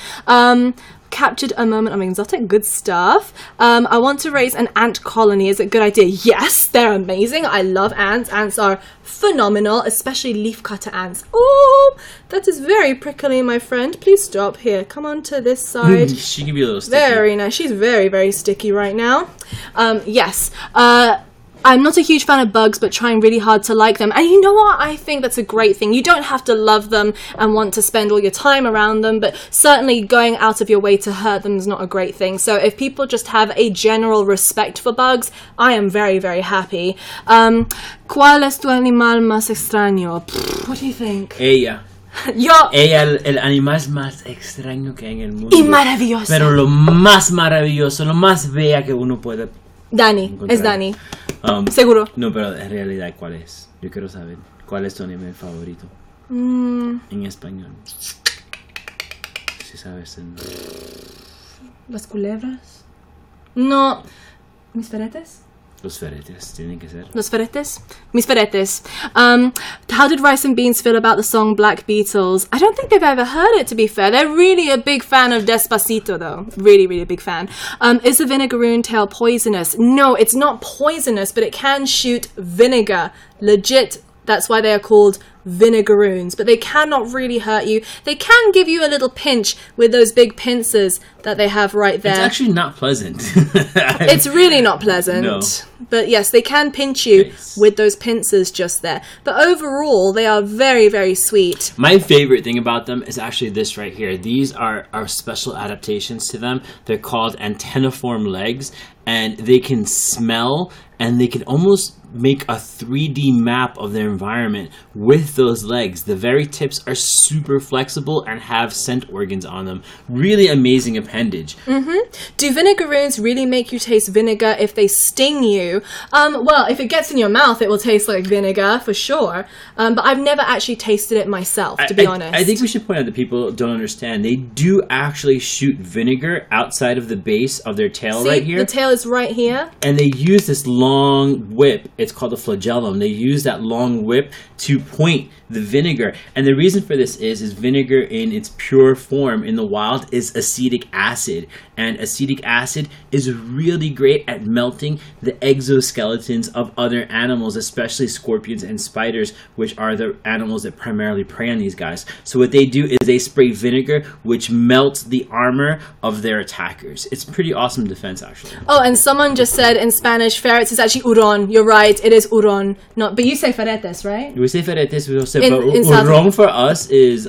Captured a moment of exotic. Good stuff. I want to raise an ant colony. Is it a good idea? Yes, they're amazing. I love ants. Ants are phenomenal, especially leafcutter ants. Oh, that is very prickly, my friend. Please stop. Here, come on to this side.
She can be a little sticky.
Very nice. She's very, very sticky right now. Yes. I'm not a huge fan of bugs, but trying really hard to like them. And you know what? I think that's a great thing. You don't have to love them and want to spend all your time around them, but certainly going out of your way to hurt them is not a great thing. So if people just have a general respect for bugs, I am very, very happy. ¿Cuál es tu animal más extraño? What do you think?
Ella.
Yo.
Ella, el animal más extraño que hay en el mundo.
Y maravilloso.
Pero lo más maravilloso, lo más bella que uno puede
Dani.
encontrar.
Es Dani.
Seguro. No, pero en realidad, ¿cuál es? Yo quiero saber. ¿Cuál es tu animal favorito? En español. Si sabes.
¿Las culebras? No. ¿Mis feretes?
Los feretes tienen que ser.
Los feretes? Mis feretes. How did Rice and Beans feel about the song Black Beatles? I don't think they've ever heard it, to be fair. They're really a big fan of Despacito, though. Really, really big fan. Is the vinegaroon tail poisonous? No, it's not poisonous, but it can shoot vinegar. Legit. That's why they are called vinegaroons. But they cannot really hurt you. They can give you a little pinch with those big pincers that they have right there.
It's actually not pleasant.
It's really not pleasant.
No.
But yes, they can pinch you with those pincers just there. But overall, they are very, very sweet.
My favorite thing about them is actually this right here. These are special adaptations to them. They're called antenniform legs, and they can smell, and they can almost make a 3D map of their environment with those legs. The very tips are super flexible and have scent organs on them. Really amazing appendage.
Do vinegaroons really make you taste vinegar if they sting you? Well, if it gets in your mouth, it will taste like vinegar for sure. But I've never actually tasted it myself, to be honest.
I think we should point out that people don't understand. They do actually shoot vinegar outside of the base of their tail.
See,
right here.
The tail is right here.
And they use this long whip. It's called a flagellum. They use that long whip to point the vinegar. And the reason for this is vinegar in its pure form in the wild is acetic acid. And acetic acid is really great at melting the exoskeletons of other animals, especially scorpions and spiders, which are the animals that primarily prey on these guys. So what they do is they spray vinegar, which melts the armor of their attackers. It's pretty awesome defense, actually.
Oh, and someone just said in Spanish, ferrets is actually huron. You're right, it is huron. No, but you say ferretes, right?
We say ferretes, we say, but huron for us is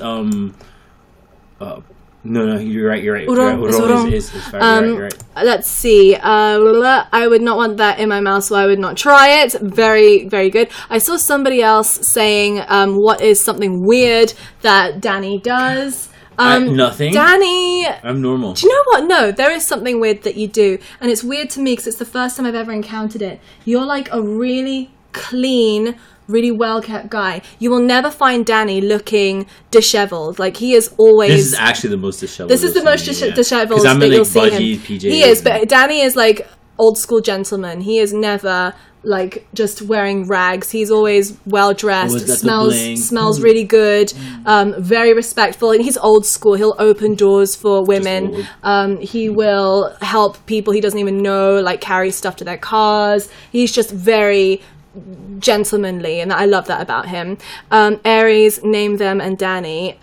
no, you're right. Huron is fire. You're right.
Let's see. I would not want that in my mouth, so I would not try it. Very, very good. I saw somebody else saying, what is something weird that Danny does?
Nothing.
Danny,
I'm normal.
do you know what? No, there is something weird that you do, and it's weird to me because it's the first time I've ever encountered it. You're like a really clean, really well-kept guy. You will never find Danny looking disheveled. Like, he is always...
This is actually the most disheveled.
This is the most disheveled
I'm
that
in,
you'll
like,
see him.
budgies, PJs.
He is, but Danny is like old school gentleman. He is never like just wearing rags. He's always well dressed, smells really good, very respectful, and he's old school. He'll open doors for women. He will help people he doesn't even know, like carry stuff to their cars. He's just very gentlemanly, and I love that about him. Aries, name them, and Danny.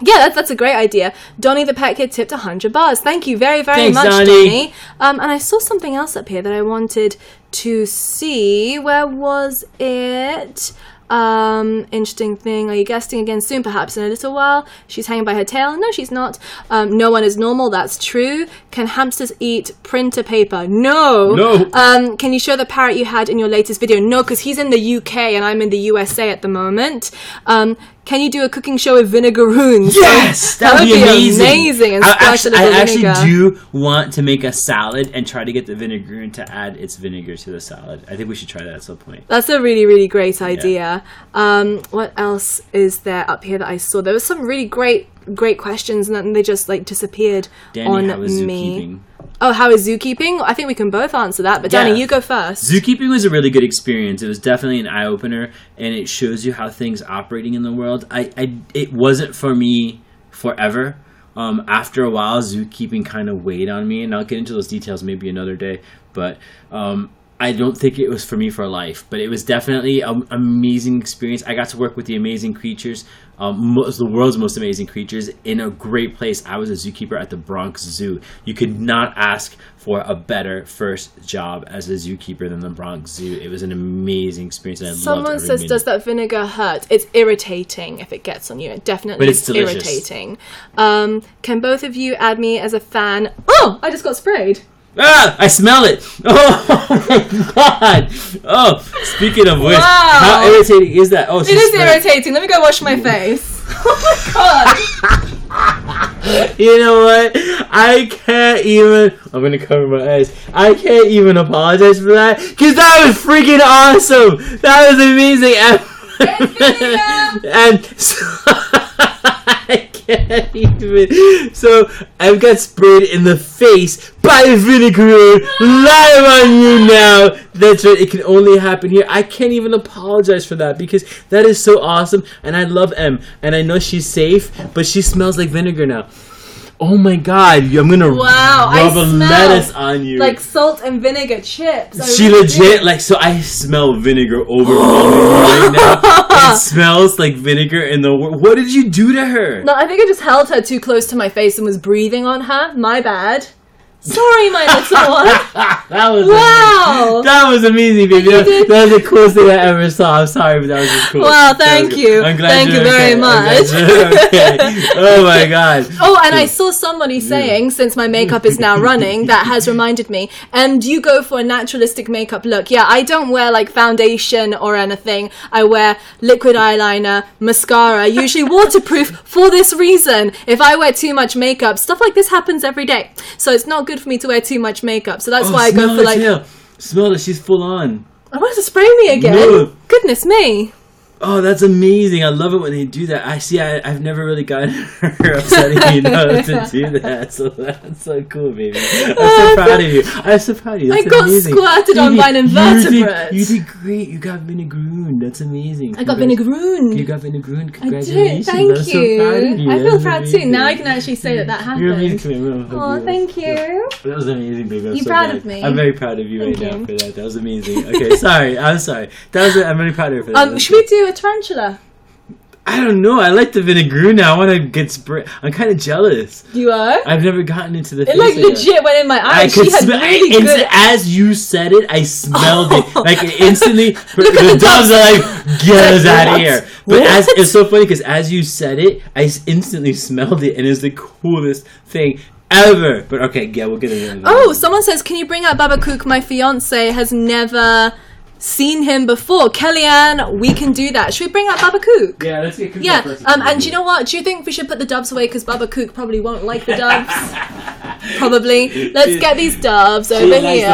Yeah, that's a great idea. Donnie the Pet Kid tipped 100 bars. Thank you very, very much, Donnie. And I saw something else up here that I wanted to see. Where was it? Interesting thing. Are you guesting again soon? Perhaps in a little while. She's hanging by her tail. No, she's not. No one is normal. That's true. Can hamsters eat printer paper? No. Can you show the parrot you had in your latest video? No, because he's in the UK and I'm in the USA at the moment. Can you do a cooking show with vinegaroons?
Yes! That would be amazing.
And
I actually do want to make a salad and try to get the vinegaroon to add its vinegar to the salad. I think we should try that at some point.
That's a really, really great idea. Yeah. What else is there up here that I saw? There was some really great questions, and then they just like disappeared.
Danny, how is zookeeping?
Oh, how is zookeeping? I think we can both answer that, but Danny, you go first.
Zookeeping was a really good experience. It was definitely an eye-opener, and it shows you how things operating in the world. It wasn't for me forever. After a while, zookeeping kind of weighed on me, and I'll get into those details maybe another day, but I don't think it was for me for life, but it was definitely an amazing experience. I got to work with the amazing creatures, the world's most amazing creatures, in a great place. I was a zookeeper at the Bronx Zoo. You could not ask for a better first job as a zookeeper than the Bronx Zoo. It was an amazing experience, and I loved every minute.
Someone says, does that vinegar hurt? It's irritating if it gets on you. It definitely is irritating. Can both of you add me as a fan? Oh, I just got sprayed.
Ah! I smell it! Oh my god! Oh, speaking of which, how irritating is that? Oh,
it is irritating. Let me go wash my face. Oh my
god! You know what? I can't even... I'm gonna cover my eyes. I can't even apologize for that, because that was freaking awesome! That was amazing! And so... I can't even. So I've got sprayed in the face by the vinegar live on YouNow. That's right. It can only happen here. I can't even apologize for that, because that is so awesome. And I love Em, and I know she's safe, but she smells like vinegar now. Oh my god, I'm gonna rub a lettuce on you.
Like salt and vinegar chips.
She legit, like, so I smell vinegar overwhelmingly right now. It smells like vinegar in the world. What did you do to her?
No, I think I just held her too close to my face and was breathing on her. My bad. Sorry, my little one.
That was amazing. That was amazing, baby. That was the coolest thing I ever saw. I'm sorry, but that was just cool.
Well, thank you.
I'm glad
thank you very much.
Okay. Oh my god.
Oh, and I saw somebody saying, since my makeup is now running, that has reminded me, do you go for a naturalistic makeup look? Yeah, I don't wear like foundation or anything. I wear liquid eyeliner, mascara, usually waterproof for this reason. If I wear too much makeup, stuff like this happens every day. So it's not good for me to wear too much makeup, so that's why I go for like...
Smell it, she's full on.
I wanted to spray me again. No. Goodness me.
Oh, that's amazing. I love it when they do that. I've never really gotten her upsetting me to do that, so that's so cool, baby. I'm so proud of you. I'm so proud of you. That's amazing.
I got squirted on by an invertebrate.
You did great. You got vinegaroon. That's amazing.
I got vinegaroon.
You got vinegaroon. Congratulations.
I did. Thank you.
So proud of you.
I feel proud too. Now I can actually say that happened.
You're amazing.
Oh, thank you.
That was amazing, baby. I'm
so
proud
of me?
I'm very proud of you right now for that. That was amazing. Okay, sorry. I'm sorry. I'm really proud of you for that.
Should we do a tarantula?
I don't know. I like the vinegar now. I want to get sprayed. I'm kind of jealous.
You are?
I've never gotten into the.
It like legit went in my eyes. She had really good.
As you said it, I smelled it like instantly. The dogs are like, get us out of here. But it's so funny because as you said it, I instantly smelled it, and it's the coolest thing ever. But okay, yeah, we'll get into it.
Oh, someone says, can you bring out Baba Cook? My fiance has never seen him before. Kellyanne, we can do that. Should we bring out Baba Kook?
Yeah, let's get Kook
Yeah,
first.
and do you know what? Do you think we should put the doves away because Baba Kook probably won't like the doves? Probably. Let's get these doves over here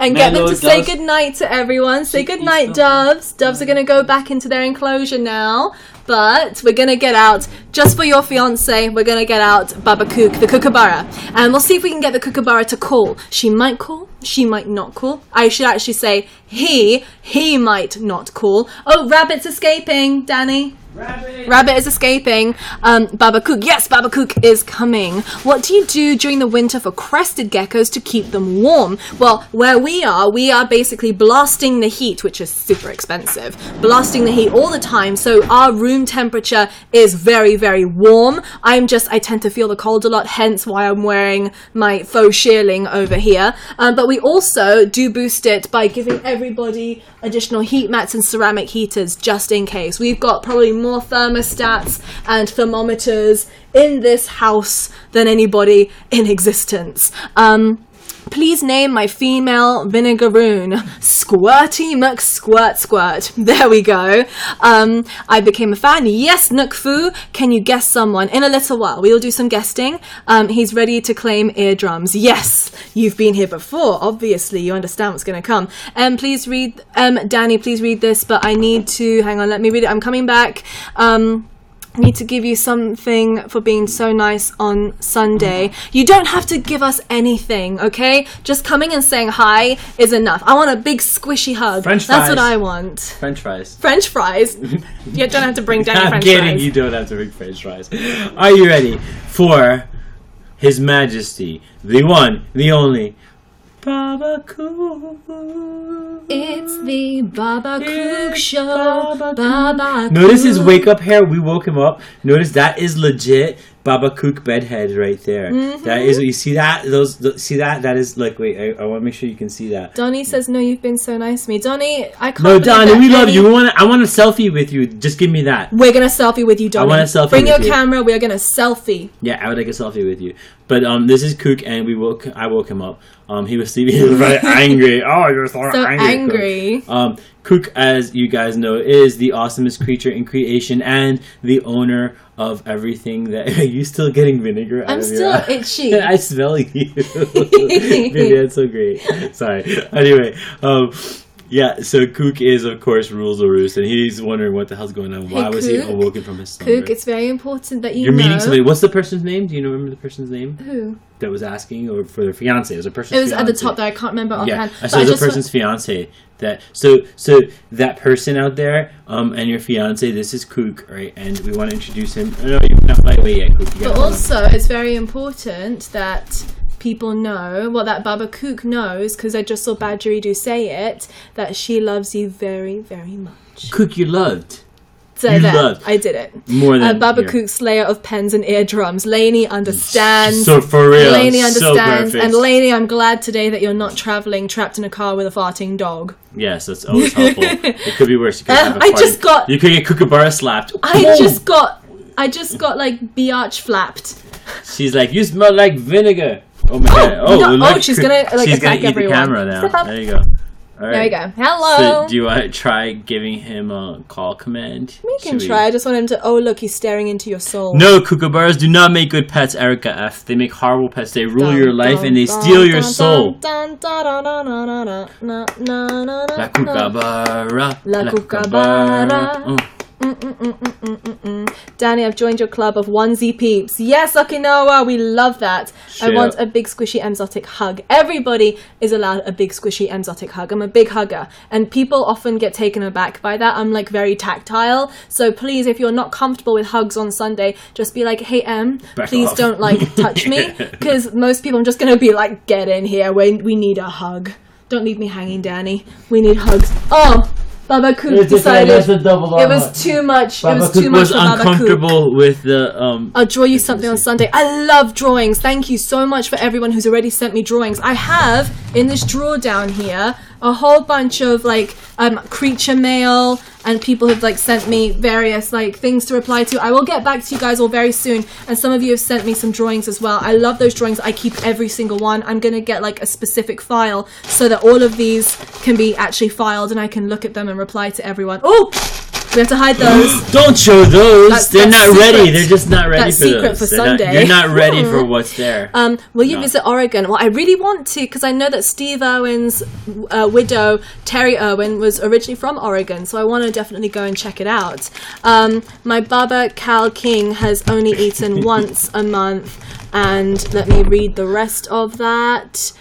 and get them to say goodnight to everyone. Say goodnight, doves. Doves are going to go back into their enclosure now. But we're going to get out, just for your fiance, we're going to get out Baba Kook, the kookaburra. And we'll see if we can get the kookaburra to call. She might call. She might not call. I should actually say he might not call. Oh, Rabbit's escaping, Danny. Rabbit is escaping. Baba Kook. Yes, Baba Kook is coming. What do you do during the winter for crested geckos to keep them warm? Well, where we are basically blasting the heat, which is super expensive. Blasting the heat all the time. So our room temperature is very, very warm. I tend to feel the cold a lot, hence why I'm wearing my faux shearling over here. But we also do boost it by giving everybody additional heat mats and ceramic heaters just in case. We've got probably more thermostats and thermometers in this house than anybody in existence. Please name my female vinegaroon Squirty McSquirt. There we go. I became a fan. Yes, Nukfu, can you guess someone? In a little while, we'll do some guessing. He's ready to claim eardrums. Yes, you've been here before. Obviously, you understand what's going to come. Please read, Danny, please read this, but I need to, hang on, let me read it. I'm coming back. Need to give you something for being so nice on Sunday. You don't have to give us anything, okay? Just coming and saying hi is enough. I want a big squishy hug.
French fries.
That's what I want.
French fries.
French fries? You don't have to bring Danny French
I'm kidding,
fries.
you don't have to bring French fries. Are you ready for His Majesty, the one, the only, Baba Kook?
It's the Baba Kook show. Baba Kook.
Notice his wake up hair. We woke him up. Notice that is legit Baba Kook bedhead right there.
Mm-hmm.
That is, you see that? See that? That is like, wait, I want to make sure you can see that.
Donnie says, no, you've been so nice to me. Donnie, I can't
No,
believe
Donnie,
that
we love you. I want a selfie with you. Just give me that.
We're going to selfie with you, Donnie.
I want a selfie
Bring
with
your
you.
camera. We are going to selfie.
Yeah, I would like a selfie with you. But this is Kook, and I woke him up. He was sleeping. He was very angry. Oh, you're so angry.
Kook.
Kook, as you guys know, is the awesomest creature in creation and the owner of everything that... Are you still getting vinegar out
I'm
of
still
your...
itchy.
I smell you. Maybe that's so great. Sorry. Anyway, yeah, so Kook is, of course, rules the roost, and he's wondering what the hell's going on. Why was he awoken from his slumber?
Kook, it's very important that
You're meeting somebody. What's the person's name? Do you remember the person's name?
Who?
That was asking, or for their fiance? It was a person's
It was
fiance.
at the top there. I can't remember offhand.
Yeah, so it was a person's fiance. So that person out there, and your fiance, this is Kook, right? And we want to introduce him. No, you're not quite yet, Kook.
But also, it's very important that people know, well, that Baba Kook knows, because I just saw Badgery say it, that she loves you very, very much.
Kook, you loved.
So
you
there,
loved.
I did it.
More than
Baba Kook, slayer of pens and eardrums. Lainey understands.
So for real.
Lainey understands.
So
and Lainey, I'm glad today that you're not traveling trapped in a car with a farting dog.
Yes, that's always helpful. It could be worse. You could have a you could get Kookaburra slapped.
I just got like biatch flapped.
She's like, you smell like vinegar. Oh my god!
Oh, she's gonna like
she's
attack
gonna eat
everyone.
the camera now. There you go. All right.
There you go. Hello.
So, do you want to try giving him a call command?
We can try. I just want him to. Oh, look, he's staring into your soul.
No, kookaburras do not make good pets, Erica F. They make horrible pets. They rule your life and they steal your soul. La kookaburra.
La kookaburra. Danny, I've joined your club of onesie peeps. Yes, Okinawa, we love that. I want a big squishy emzotic hug. Everybody is allowed a big squishy emzotic hug. I'm a big hugger, and people often get taken aback by that. I'm like very tactile, so please, if you're not comfortable with hugs on Sunday, just be like, hey please don't like touch me, because most people, I'm just gonna be like, get in here, we need a hug. Don't leave me hanging, Danny. We need hugs. Oh, Baba Kook decided it was too much. It was too much for Baba Kook.
Uncomfortable with the
I'll draw you something on Sunday. I love drawings. Thank you so much for everyone who's already sent me drawings. I have in this drawer down here. a whole bunch of like creature mail, and people have like sent me various like things to reply to. I will get back to you guys all very soon, and some of you have sent me some drawings as well. I love those drawings. I keep every single one. I'm gonna get like a specific file so that all of these can be actually filed, and I can look at them and reply to everyone. Oh, we have to hide those.
Don't show those. They're not
secret.
ready. They're just not ready
That's
for
secret
those.
for Sunday.
You're not ready for what's there.
Will you visit Oregon? Well, I really want to, because I know that Steve Irwin's widow, Terry Irwin, was originally from Oregon, so I want to definitely go and check it out. My Baba Cal King has only eaten once a month, and let me read the rest of that.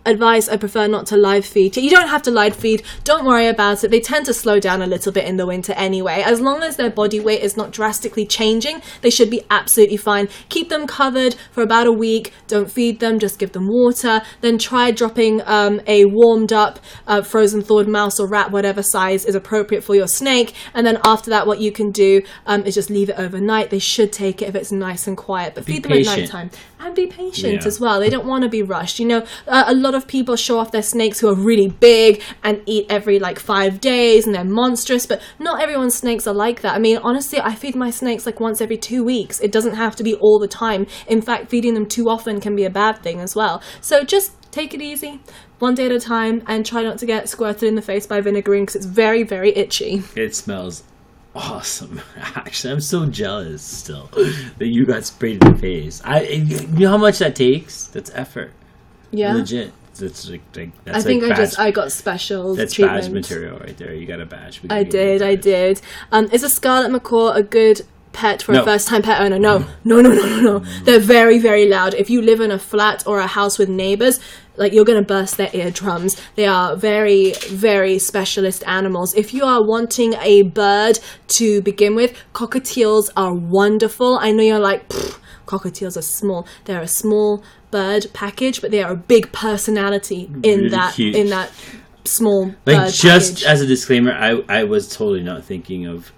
Advice, I prefer not to live feed. You don't have to live feed. Don't worry about it. They tend to slow down a little bit in the winter anyway. As long as their body weight is not drastically changing, they should be absolutely fine. Keep them covered for about a week. Don't feed them. Just give them water. Then try dropping a warmed up frozen thawed mouse or rat, whatever size is appropriate for your snake. And then after that, what you can do is just leave it overnight. They should take it if it's nice and quiet. But feed them at nighttime. And be patient as well. They don't want to be rushed. You know, a lot of people show off their snakes who are really big and eat every like 5 days and they're monstrous, but not everyone's snakes are like that. I mean, honestly, I feed my snakes like once every 2 weeks. It doesn't have to be all the time. In fact, feeding them too often can be a bad thing as well. So just take it easy, one day at a time, and try not to get squirted in the face by vinegarine because it's very, very itchy.
It smells awesome. Actually, I'm so jealous still that you got sprayed in the face. You know how much that takes? That's effort.
Yeah.
Legit. That's that's
I think
badge,
I got special
That's
treatment.
badge material right there. You got a badge.
I did. Is a scarlet macaw a good pet for a first-time pet owner? No. They're very, very loud. If you live in a flat or a house with neighbors, like, you're going to burst their eardrums. They are very, very specialist animals. If you are wanting a bird to begin with, cockatiels are wonderful. I know you're like, cockatiels are small. They're a small bird package, but they are a big personality in
really
that
cute.
in that small
like
bird
just
package.
As a disclaimer, I was totally not thinking of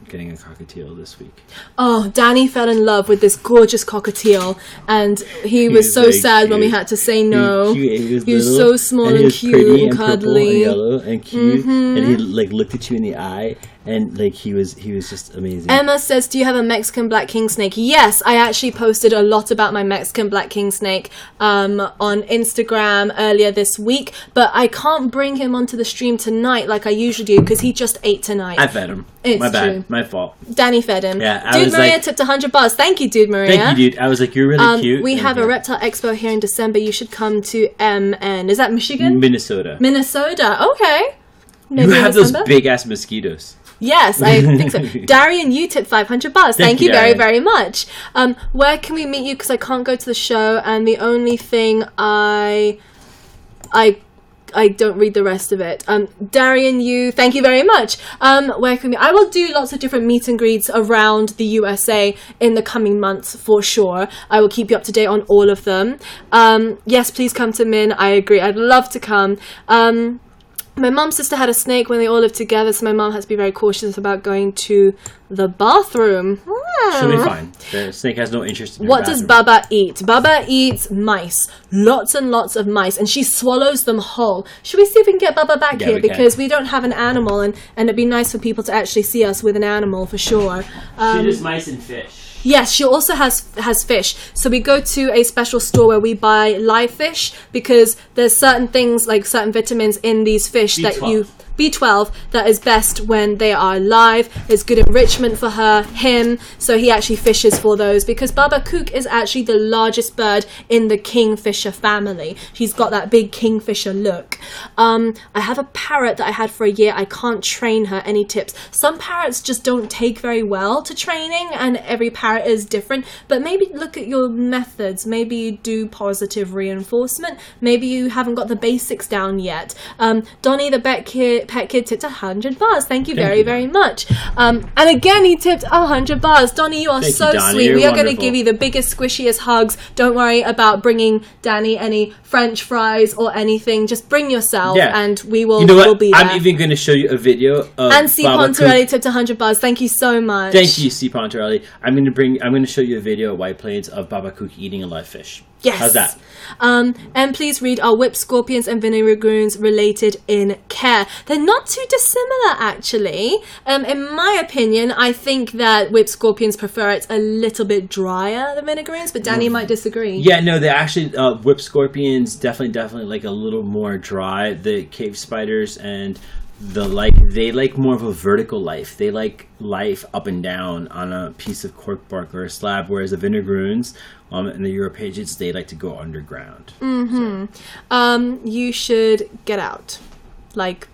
getting a cockatiel this week.
Oh, Danny fell in love with this gorgeous cockatiel, and he was so sad
cute.
when we had to say no.
He was
little, so small
and
and cute
pretty
and
purple
cuddly.
and yellow and cute, and he like looked at you in the eye, and like he was just amazing.
Emma says, do you have a Mexican black king snake? Yes, I actually posted a lot about my Mexican black king snake on Instagram earlier this week, but I can't bring him onto the stream tonight like I usually do because he just ate tonight.
I fed him.
It's
my bad.
true.
My fault.
Danny fed him.
Yeah,
Dude Maria tipped $100. Thank you, Dude Maria.
Thank you, dude. I was like, you're really cute.
We have a reptile expo here in December. You should come to MN. Is that Michigan?
Minnesota.
Okay. Maybe
You
in
have those
December?
big ass mosquitoes.
Yes, I think so. Darian, you tipped $500. Thank you very,
Darian.
very much. Where can we meet you? Because I can't go to the show, and the only thing I don't read the rest of it. Darian, thank you very much. Where can we? I will do lots of different meet and greets around the USA in the coming months for sure. I will keep you up to date on all of them. Yes, please come to Min. I agree. I'd love to come. My mum's sister had a snake when they all lived together, so my mum has to be very cautious about going to the bathroom.
She'll be fine. The snake has no interest in her
What does
bathroom.
Baba eat? Baba eats mice. Lots and lots of mice, and she swallows them whole. Should we see if we can get Baba back
Yeah,
here?
we can.
Because we don't have an animal, and it'd be nice for people to actually see us with an animal for sure.
She does mice and fish.
Yes, she also has fish. So we go to a special store where we buy live fish because there's certain things, like certain vitamins in these fish that you... B12 that is best when they are live. There's good enrichment for him, so he actually fishes for those because Baba Cook is actually the largest bird in the kingfisher family. She's got that big kingfisher look. I have a parrot that I had for a year. I can't train her. Any tips? Some parrots just don't take very well to training, and every parrot is different, but maybe look at your methods. Maybe you do positive reinforcement. Maybe you haven't got the basics down yet. Donnie the pet kid tipped $100. Thank you very, very much. And again, he tipped $100. Donnie, you are
Thank
so
you, Donnie.
sweet.
You're
We are going to
wonderful.
give you the biggest, squishiest hugs. Don't worry about bringing Danny any French fries or anything. Just bring yourself, and we will.
You know what?
We'll be there.
I'm even going to show you a video of
And C.
Baba
Pontarelli
Cook.
tipped $100. Thank you so much.
Thank you, C. Pontarelli. I'm going to show you a video at White Plains of Baba Cook eating a live fish.
Yes.
How's that?
And please read our whipped scorpions and vinegaroons related in care. They're not too dissimilar, actually. In my opinion, I think that whipped scorpions prefer it a little bit drier than vinegaroons, but Danny might disagree.
Yeah, no, they actually, whipped scorpions definitely like a little more dry. The cave spiders and they like more of a vertical life. They like life up and down on a piece of cork bark or a slab, whereas the vinegaroons and the Europages, they like to go underground.
You should get out, like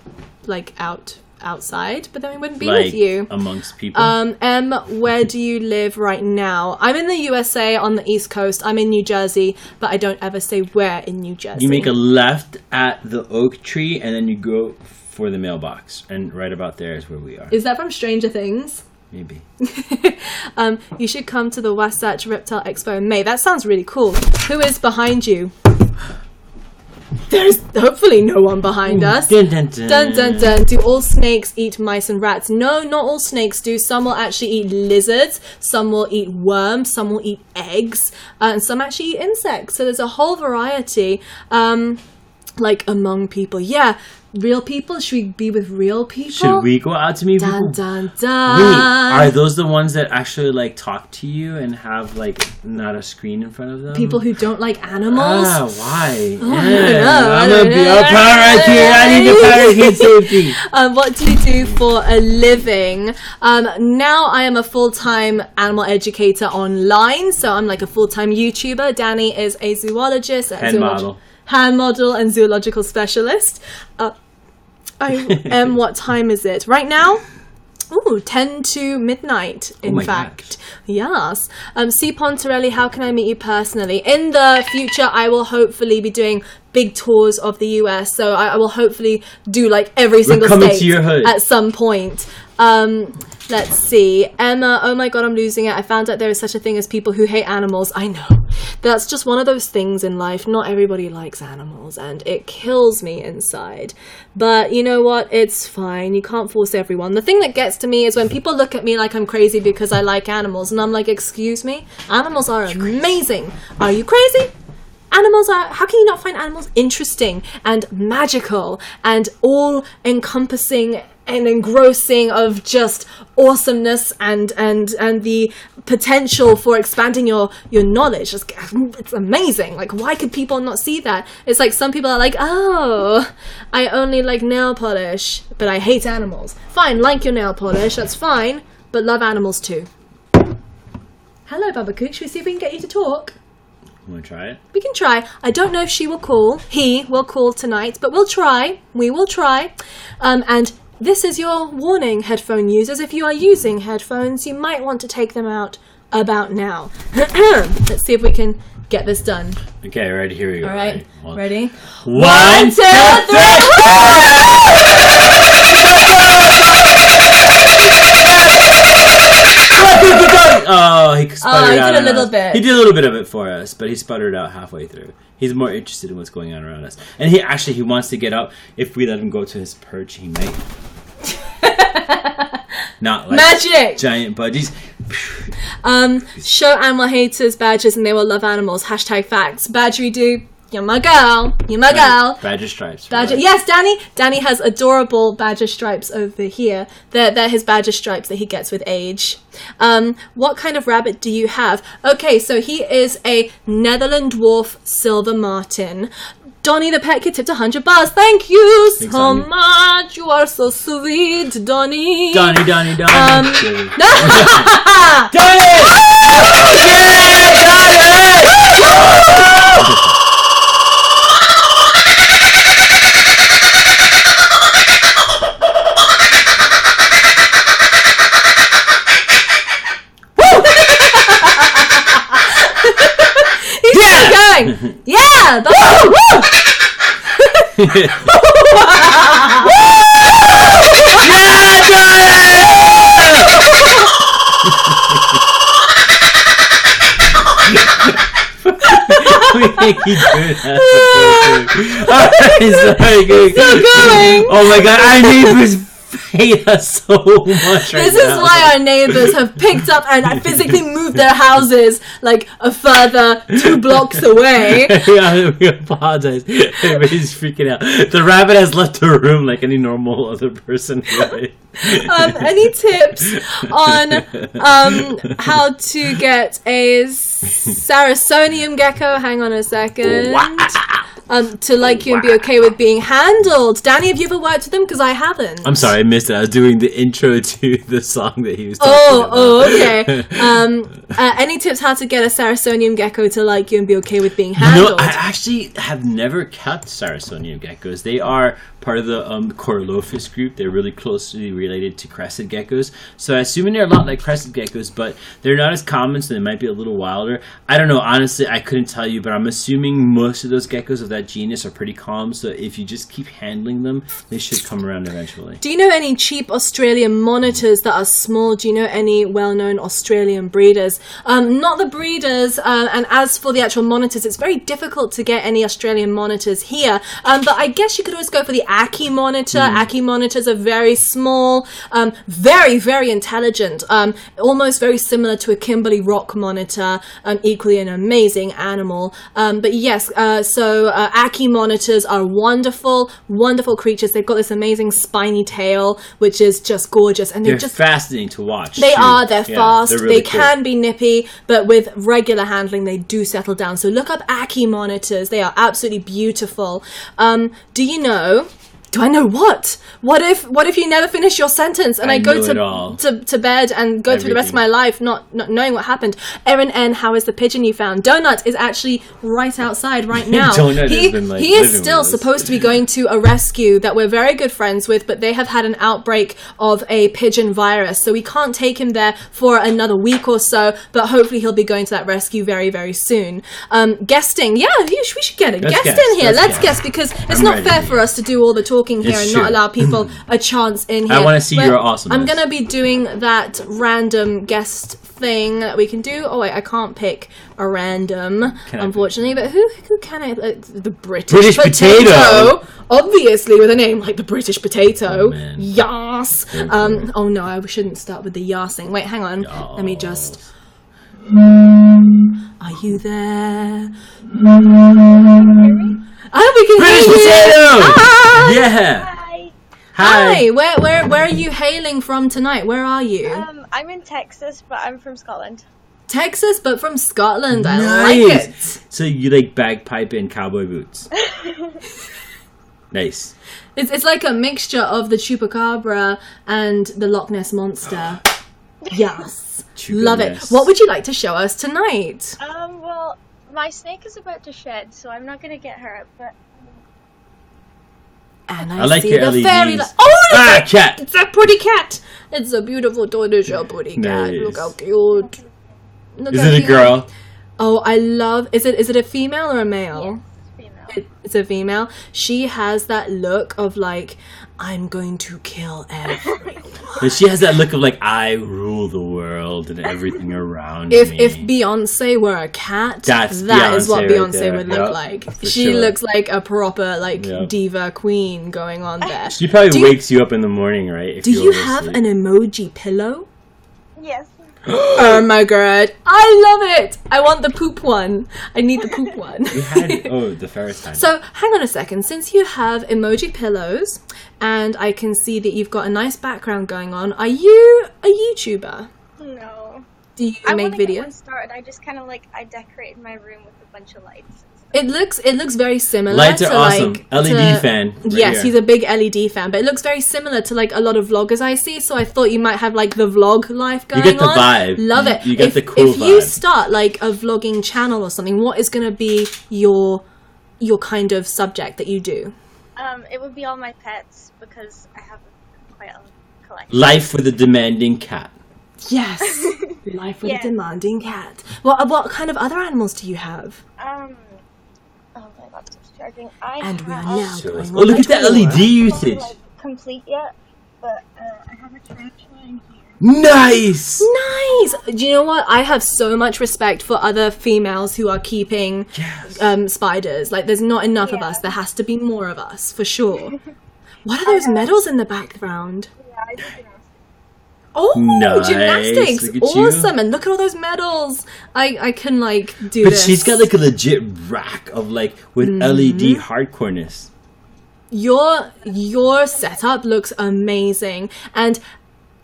outside, but then we wouldn't be
like
with you
amongst people.
Where do you live right now? I'm in the USA on the East Coast. I'm in New Jersey, but I don't ever say where in New Jersey.
You make a left at the oak tree, and then you go for the mailbox, and right about there is where we are.
Is that from Stranger Things?
Maybe.
You should come to the Wasatch Reptile Expo in May. That sounds really cool. Who is behind you? There's hopefully no one behind us.
Dun, dun, dun.
Dun, dun, dun. Do all snakes eat mice and rats? No, not all snakes do. Some will actually eat lizards. Some will eat worms. Some will eat eggs. And some actually eat insects. So there's a whole variety. Like among people. Yeah. Real people? Should we be with real people?
Should we go out to meet people?
Dun, dun, dun.
Wait, are those the ones that actually like talk to you and have like not a screen in front of them?
People who don't like animals?
Why?
Oh, I don't know.
I'm gonna be a parakeet. I need a parakeet safety.
What do you do for a living? Now I am a full-time animal educator online, so I'm like a full-time YouTuber. Danny is a zoologist. Hand model and zoological specialist. I am, what time is it? Right now? Ooh, 10 to midnight, in fact. Gosh. Yes. C. Pontarelli, how can I meet you personally? In the future, I will hopefully be doing big tours of the US, so I will hopefully do like every single state
to your hood
at some point. Let's see. Emma, oh my god, I'm losing it. I found out there is such a thing as people who hate animals. I know. That's just one of those things in life. Not everybody likes animals, and it kills me inside. But you know what? It's fine. You can't force everyone. The thing that gets to me is when people look at me like I'm crazy because I like animals, and I'm like, excuse me? Animals are amazing. Are you crazy? Animals are, how can you not find animals interesting and magical and all-encompassing and engrossing of just awesomeness and the potential for expanding your knowledge? It's amazing. Like, why could people not see that? It's like some people are like, oh, I only like nail polish, but I hate animals. Fine, like your nail polish, that's fine, but love animals too. Hello, Babacook. Should we see if we can get you to talk?
Want to try it?
We can try. I don't know if she will call. He will call tonight, but we'll try. We will try. And this is your warning, headphone users. If you are using headphones, you might want to take them out about now. Let's see if we can get this done.
Okay, ready? Here we go.
All right. Ready?
1, 2, 3! Oh, he sputtered out.
He did a little bit.
He did a little bit of it for us, but he sputtered out halfway through. He's more interested in what's going on around us. And he wants to get up. If we let him go to his perch, he might. Not like
magic
giant budgies.
Show animal haters badges and they will love animals. #facts. Badgery-doo. You're my girl. You're my girl.
Badger stripes.
Badger. Yes, Danny. Danny has adorable badger stripes over here. They're his badger stripes that he gets with age. What kind of rabbit do you have? Okay, so he is a Netherland dwarf silver martin. Donnie the pet kid tipped $100. Thank you so much. You are so sweet, Donnie.
Donnie.
Donnie!
Yeah, got it!
Yeah! Woo!
Still going.
Oh
my god, our neighbor's hate us so much right
This is
now.
why our neighbors have picked up and physically moved their houses like a further 2 blocks away.
Yeah, we apologize. Everybody's freaking out. The rabbit has left the room like any normal other person would.
Any tips on how to get a Sarasonian gecko? Hang on a second. To like you and be okay with being handled. Danny, have you ever worked with them? Because I haven't.
I'm sorry, I missed it. I was doing the intro to the song that he was talking about.
Okay. Any tips how to get a Sarasonian gecko to like you and be okay with being handled?
You know, I actually have never kept Sarasonian geckos. They are part of the Corlophus group. They're really closely related to crested geckos. So I assume they're a lot like crested geckos, but they're not as common, so they might be a little wilder. I don't know. Honestly, I couldn't tell you, but I'm assuming most of those geckos of that genus are pretty calm. So if you just keep handling them, they should come around eventually.
Do you know any cheap Australian monitors that are small? Do you know any well-known Australian breeders? Not the breeders, and as for the actual monitors, it's very difficult to get any Australian monitors here. But I guess you could always go for the Aki monitor. Aki monitors are very small, very, very intelligent, almost very similar to a Kimberley Rock monitor, equally an amazing animal. But yes, so Aki monitors are wonderful, wonderful creatures. They've got this amazing spiny tail, which is just gorgeous. And
They're
just
fascinating to watch.
They
too.
are. They're
Yeah,
fast.
they're really
They
cool.
can be nippy, but with regular handling, they do settle down. So look up Aki monitors. They are absolutely beautiful. Do you know? Do I know what? What if you never finish your sentence and I go
know it all.
to bed and go through the rest of my
Everything.
life not knowing what happened? Erin N, how is the pigeon you found? Donut is actually right outside right now.
Donut
he
has been, like,
he is
living
still
with us.
supposed to be going to a rescue that we're very good friends with, but they have had an outbreak of a pigeon virus, so we can't take him there for another week or so, but hopefully he'll be going to that rescue very, very soon. Guesting, yeah, we should get a
Let's
guest
guess,
in here.
let's
Let's
guess.
guess, because it's
I'm
not
ready.
fair for us to do all the talking here
It's
and
true.
not allow people a chance in here.
I wanna see
But
your awesomeness.
I'm gonna be doing that random guest thing that we can do. Oh wait, I can't pick a random,
Can I
unfortunately. But who can I? The
British potato.
Obviously, with a name like the British potato.
Oh, man.
Yas.
Go for it.
Oh no, I shouldn't start with the yas thing. Wait, hang on. Let me just. Are you there? Oh, we can
British
hear you.
potato!
Hi.
Yeah!
Hi.
Hi. Where are you hailing from tonight? Where are you?
I'm in Texas, but I'm from Scotland.
Texas, but from Scotland. I
Nice.
like it.
So you like bagpipe and cowboy boots. Nice.
It's like a mixture of the chupacabra and the Loch Ness monster. Yes. Love it.
Chupa-ness.
What would you like to show us tonight?
Well, my snake is about to shed, so I'm not gonna get her out, but
And
I like
see
your
the
LEDs.
fairy light. Oh,
Cat!
it's a pretty cat. It's a beautiful tortoiseshell pretty cat.
Nice.
Look how cute. Look
Is
how
it a
cute.
girl?
Oh, I love. Is it a female or a male?
it's female.
It's a female. She has that look of like, I'm going to kill everyone.
But she has that look of like, I rule the world and everything around me.
If Beyonce were a cat, that is
That's
what
Beyonce right
Beyonce
there.
would look
Yep,
like.
for
She
sure.
looks like a proper like
Yep.
diva queen going on there.
She probably
Do you-
wakes you up in the morning, right? If
Do
you're
you
asleep.
have an emoji pillow?
Yes.
Oh my god, I love it! I want the poop one. I need the poop one.
We had the first time.
So, hang on a second. Since you have emoji pillows, and I can see that you've got a nice background going on, are you a YouTuber?
No.
Do you
I
make
want to get one
videos?
started. I just kind of I decorated my room with a bunch of lights.
It looks very similar.
Lights are
to,
awesome.
like,
LED
to-
fan. Right
Yes,
here.
he's a big LED fan, but it looks very similar to like a lot of vloggers I see. So I thought you might have like the vlog life going
get the
on.
vibe.
Love it.
You get
if,
the cool
If you
vibe.
start like a vlogging channel or something, what is going to be your kind of subject that you do?
It would be all my pets because I have quite a collection.
Life with a demanding cat.
Yes, life with
Yeah.
a demanding cat. What kind of other animals do you have?
Oh my god, it's charging. I
And we are
have
now
Show
going
us.
on
Oh, look
the
at that
tour.
LED usage.
complete yet, but I have a tarantula in here.
Nice.
Nice. Do you know what? I have so much respect for other females who are keeping
Yes.
spiders. Like, there's not enough of
Yeah.
us. There has to be more of us, for sure. What are those medals in the background?
I do gymnastics.
Oh,
Nice.
gymnastics!
Look at you.
Awesome! And look at all those medals. I can like do
But
this.
she's got like a legit rack of like with LED hardcoreness.
Your setup looks amazing, and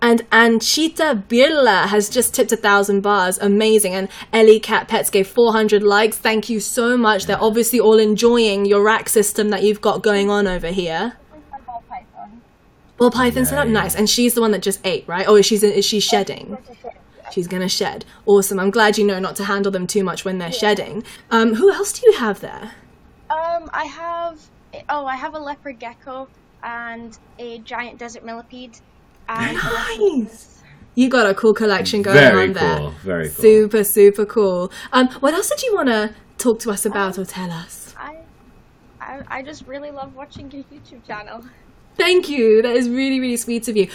Cheetah Birla has just tipped 1,000 bars. Amazing. And Ellie Cat Pets gave 400 likes. Thank you so much. They're obviously all enjoying your rack system that you've got going on over here.
Ball python.
Well, Python set up nice, and she's the one that just ate, right? Oh, is she shedding? She's gonna shed. Awesome. I'm glad you know not to handle them too much when they're shedding. Who else do you have there?
I have a leopard gecko and a giant desert millipede. And
Nice. You got a cool collection going
Very
on there.
cool. Very cool.
Super, super cool. What else did you want to talk to us about or tell us?
I just really love watching your YouTube channel.
Thank you. That is really, really sweet of you.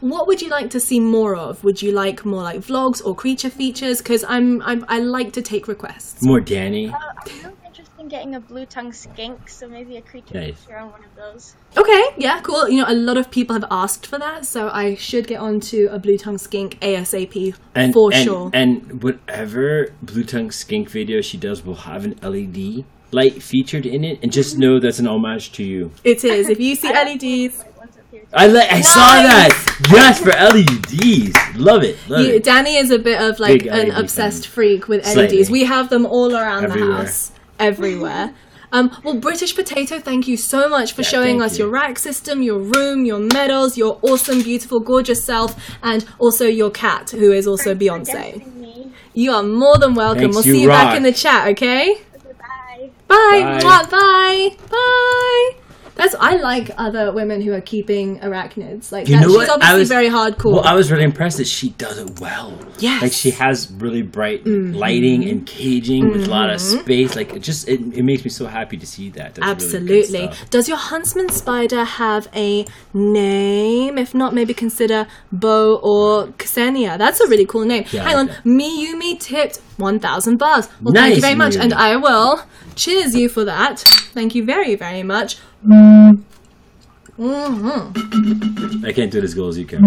What would you like to see more of? Would you like more like vlogs or creature features? Because I like to take requests.
More Danny.
I'm really interested in getting a blue tongue skink, so maybe a creature feature on one of those.
Okay, yeah, cool. You know, a lot of people have asked for that, so I should get onto a blue tongue skink ASAP for sure.
And whatever blue tongue skink video she does will have an LED light featured in it, and just know that's an homage to you.
It is. If you see LEDs.
I saw that. Yes, for LEDs. Love it.
Danny is a bit of like
Big
an
LED
obsessed
fan.
freak with
Slightly.
LEDs. We have them all around
Everywhere.
the house, everywhere. Well, British Potato, thank you so much for showing
thank
us
you.
your rack system, your room, your medals, your awesome, beautiful, gorgeous self, and also your cat, who is also Beyonce. You are more than welcome.
Thanks,
We'll
you
see you back
rock.
in the chat, okay?
Bye.
Bye.
Bye.
Mwah, bye. Bye. I like other women who are keeping arachnids. Like
You
that.
know
She's
what?
obviously very hardcore.
Well, I was really impressed that she does it well.
Yes.
Like she has really bright lighting and caging with a lot of space. Like it makes me so happy to see that. That's
Absolutely.
Really good stuff.
Does your huntsman spider have a name? If not, maybe consider Bo or Ksenia. That's a really cool name.
Yeah,
Hang on.
okay.
Miyumi tipped 1,000 bars. Well, thank you
Nice,
very much.
Miyumi.
And I will cheers you for that. Thank you very, very much.
I can't do it as good as you can.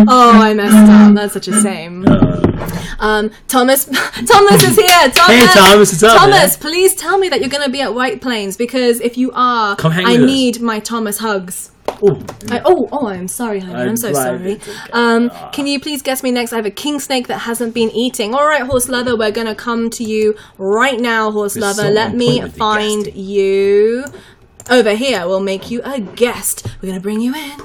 Oh, I messed up. That's such a shame. Thomas is here. Thomas,
Hey, Thomas, what's up,
Thomas, please tell me that you're going to be at White Plains, because if you are,
Come hang
I
with us.
need my Thomas hugs.
Oh,
I'm sorry, honey.
I'm
I'm so
glad
sorry.
it's okay.
Can you please guess me next? I have a king snake that hasn't been eating. All right, Horse Lover, we're going to come to you right now, Horse
We're
Lover.
so
Let
on
me
point with the
find
guesting.
you. Over here, we'll make you a guest. We're going to bring you in.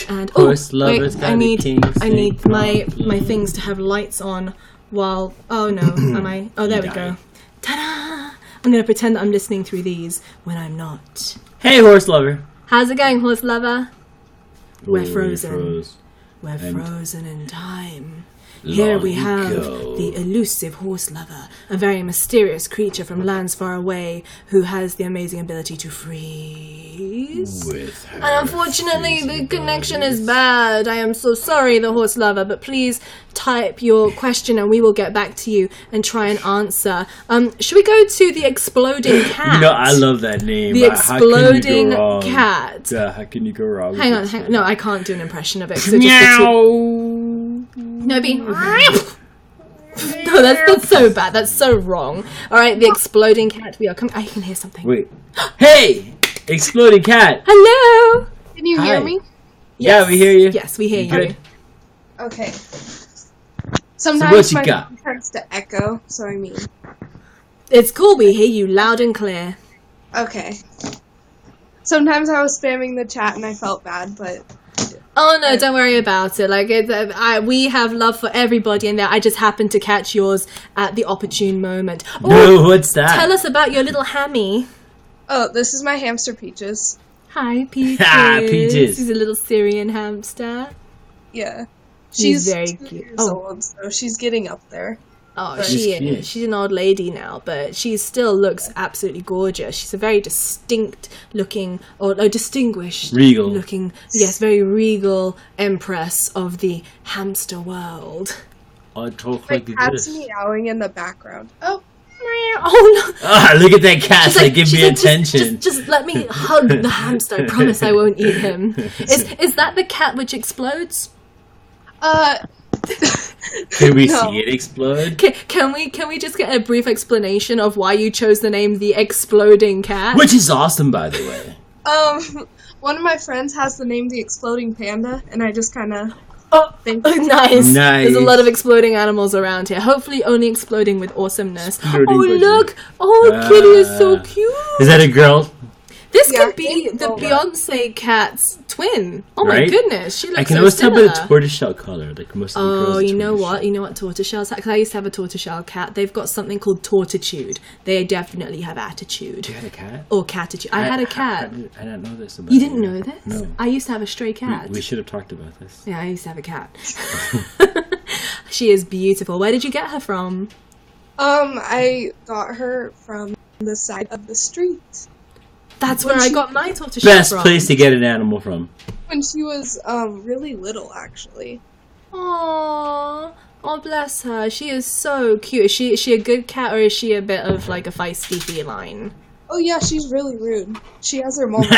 And
Horse
wait,
Lover's got a king
I need
snake
my things to have lights on while. Oh no, am I? Oh, there we
You
go.
died.
Ta-da! I'm gonna pretend that I'm listening through these when I'm not.
Hey, Horse Lover.
How's it going, Horse Lover? We're
Ooh, you
frozen.
froze.
We're
And
frozen in time. Here we
Long
have
ago.
the elusive Horse Lover, a very mysterious creature from lands far away who has the amazing ability to freeze.
With her
And unfortunately, the
freezing
connection is
bodies.
bad. I am so sorry, the Horse Lover, but please type your question and we will get back to you and try and answer. Should we go to the exploding cat?
You know, I love that name.
The
How can you go
exploding
wrong?
cat.
Yeah, how can you go wrong?
Hang
with
on.
it?
No, I can't do an impression of it. So just the two-
Meow.
No, be. No, that's so bad. That's so wrong. All right, the exploding cat. We are coming. I can hear something.
Wait. Hey! Exploding cat!
Hello.
Can you
Hi.
hear me?
Yeah, we hear you.
Yes, we hear you.
Good.
Okay.
what
Sometimes
you
my
got?
phone tends to echo, so I mean.
It's cool. We hear you loud and clear.
Okay. Sometimes I was spamming the chat and I felt bad, but
Oh no, don't worry about it. Like we have love for everybody in there. I just happened to catch yours at the opportune moment.
No, what's that?
Tell us about your little hammy.
oh, this is my hamster Peaches.
Hi, Peaches.
Ah, Peaches.
She's a little Syrian hamster.
Yeah.
She's
She's
very
2
cute.
years
Oh.
old, so she's getting up there.
Oh,
But-
she
She's cute.
is. She's an old lady now, but she still looks absolutely gorgeous. She's a very distinct looking, or distinguished
Regal.
looking, yes, very regal empress of the hamster world.
I talk
My
like
cat's
this.
meowing in the background. Oh,
Oh no!
Ah, look at that cat.
She's
Like, give me
she's
attention.
Just let me hug the hamster. I promise I won't eat him. Is that the cat which explodes?
Can we
No.
see it explode?
Can we just get a brief explanation of why you chose the name the Exploding Cat?
Which is awesome, by the way.
One of my friends has the name the Exploding Panda, and I just kind of think.
Nice. There's a
Nice.
lot of exploding animals around here. Hopefully only exploding with awesomeness.
Exploding
Oh,
budgie.
look! Oh, Kitty is so cute!
Is that a girl?
This
Yeah,
could be
it's
the
over.
Beyonce cat's twin. Oh my
Right?
goodness, she looks
I can
so
always tell by
similar.
the tortoiseshell color. Like most of the girls.
Oh,
are
you know
tortoiseshell.
what? You know what tortoiseshells have? Because I used to have a tortoiseshell cat. They've got something called tortitude. They definitely have attitude.
You had a cat?
Or catitude. I had a cat.
I didn't know this about
You didn't know this?
No.
I used to have a stray cat.
We should have talked about this.
Yeah, I used to have a cat. She is beautiful. Where did you get her from?
I got her from the side of the street
That's
When
where I
she-
got my tortoiseshell
Best
from.
place to get an animal from.
when she was really little, actually.
Aww. Oh, bless her. She is so cute. Is she a good cat, or is she a bit of like a feisty feline?
Oh yeah, she's really rude. She has her moments.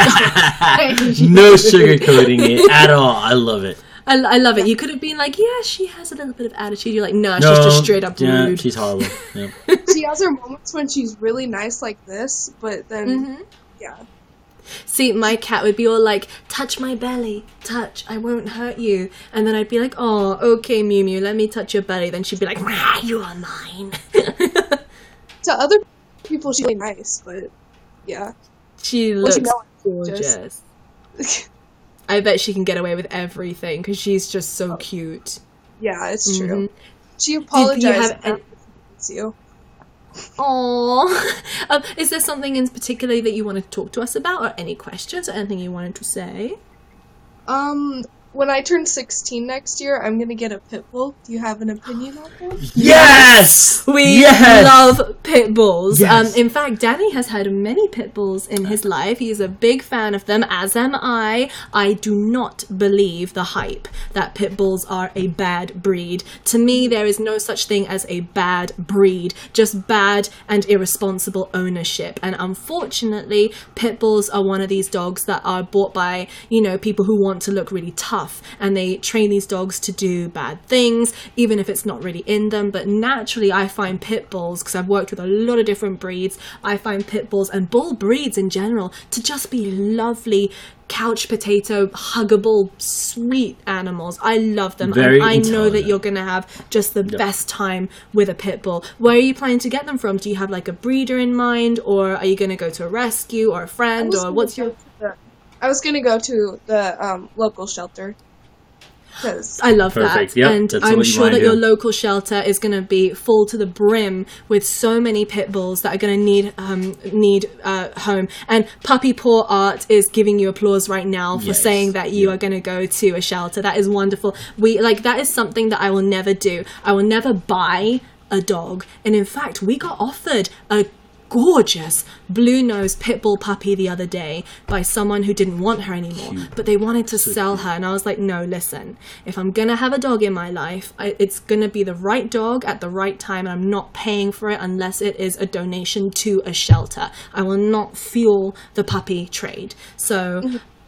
No sugarcoating it at all. I love it.
I love it. You could have been like, yeah, she has a little bit of attitude. You're like, nah,
No,
she's just straight up
yeah,
rude.
she's horrible. Yeah.
She has her moments when she's really nice like this, but then, yeah.
See, my cat would be all like, touch my belly, touch, I won't hurt you. And then I'd be like, oh, okay, Mew Mew, let me touch your belly. Then she'd be like, rah, you are mine.
To other people, she's really nice, but yeah.
She
Well,
looks
she knows
gorgeous. I bet she can get away with everything because she's just so cute.
Yeah, it's true.
Mhm.
She
you
apologized
have
after she you.
Aww. Is there something in particular that you want to talk to us about, or any questions, or anything you wanted to say?
When I turn 16 next year, I'm gonna get a pit bull. Do you have an opinion on that?
Yes!
We
Yes!
love pit bulls.
Yes.
In fact, Danny has had many pit bulls in his life. He's a big fan of them, as am I. I do not believe the hype that pit bulls are a bad breed. To me, there is no such thing as a bad breed, just bad and irresponsible ownership. And unfortunately, pit bulls are one of these dogs that are bought by, people who want to look really tough. And they train these dogs to do bad things, even if it's not really in them. But naturally, I find pit bulls, because I've worked with a lot of different breeds, I find pit bulls and bull breeds in general to just be lovely, couch potato, huggable, sweet animals. I love them.
Very
and I know that
intelligent.
you're going to have just the best time with a pit bull. Where are you planning to get them from? Do you have like a breeder in mind, or are you going to go to a rescue or a friend, or what's your...
I was gonna go to the local shelter. Cause
I love
Perfect.
that.
Yep,
And
that's
I'm
what you
sure
wanna
that
do.
your local shelter is going to be full to the brim with so many pit bulls that are going to need home. And Puppy Paw Art is giving you applause right now for
Yes.
saying that you are going to go to a shelter. That is wonderful. That is something that I will never do. I will never buy a dog. And in fact, we got offered a gorgeous blue-nosed pit bull puppy the other day by someone who didn't want her anymore, but they wanted to sell her. And I was like, no, listen, if I'm gonna have a dog in my life, it's gonna be the right dog at the right time, and I'm not paying for it unless it is a donation to a shelter. I will not fuel the puppy trade. So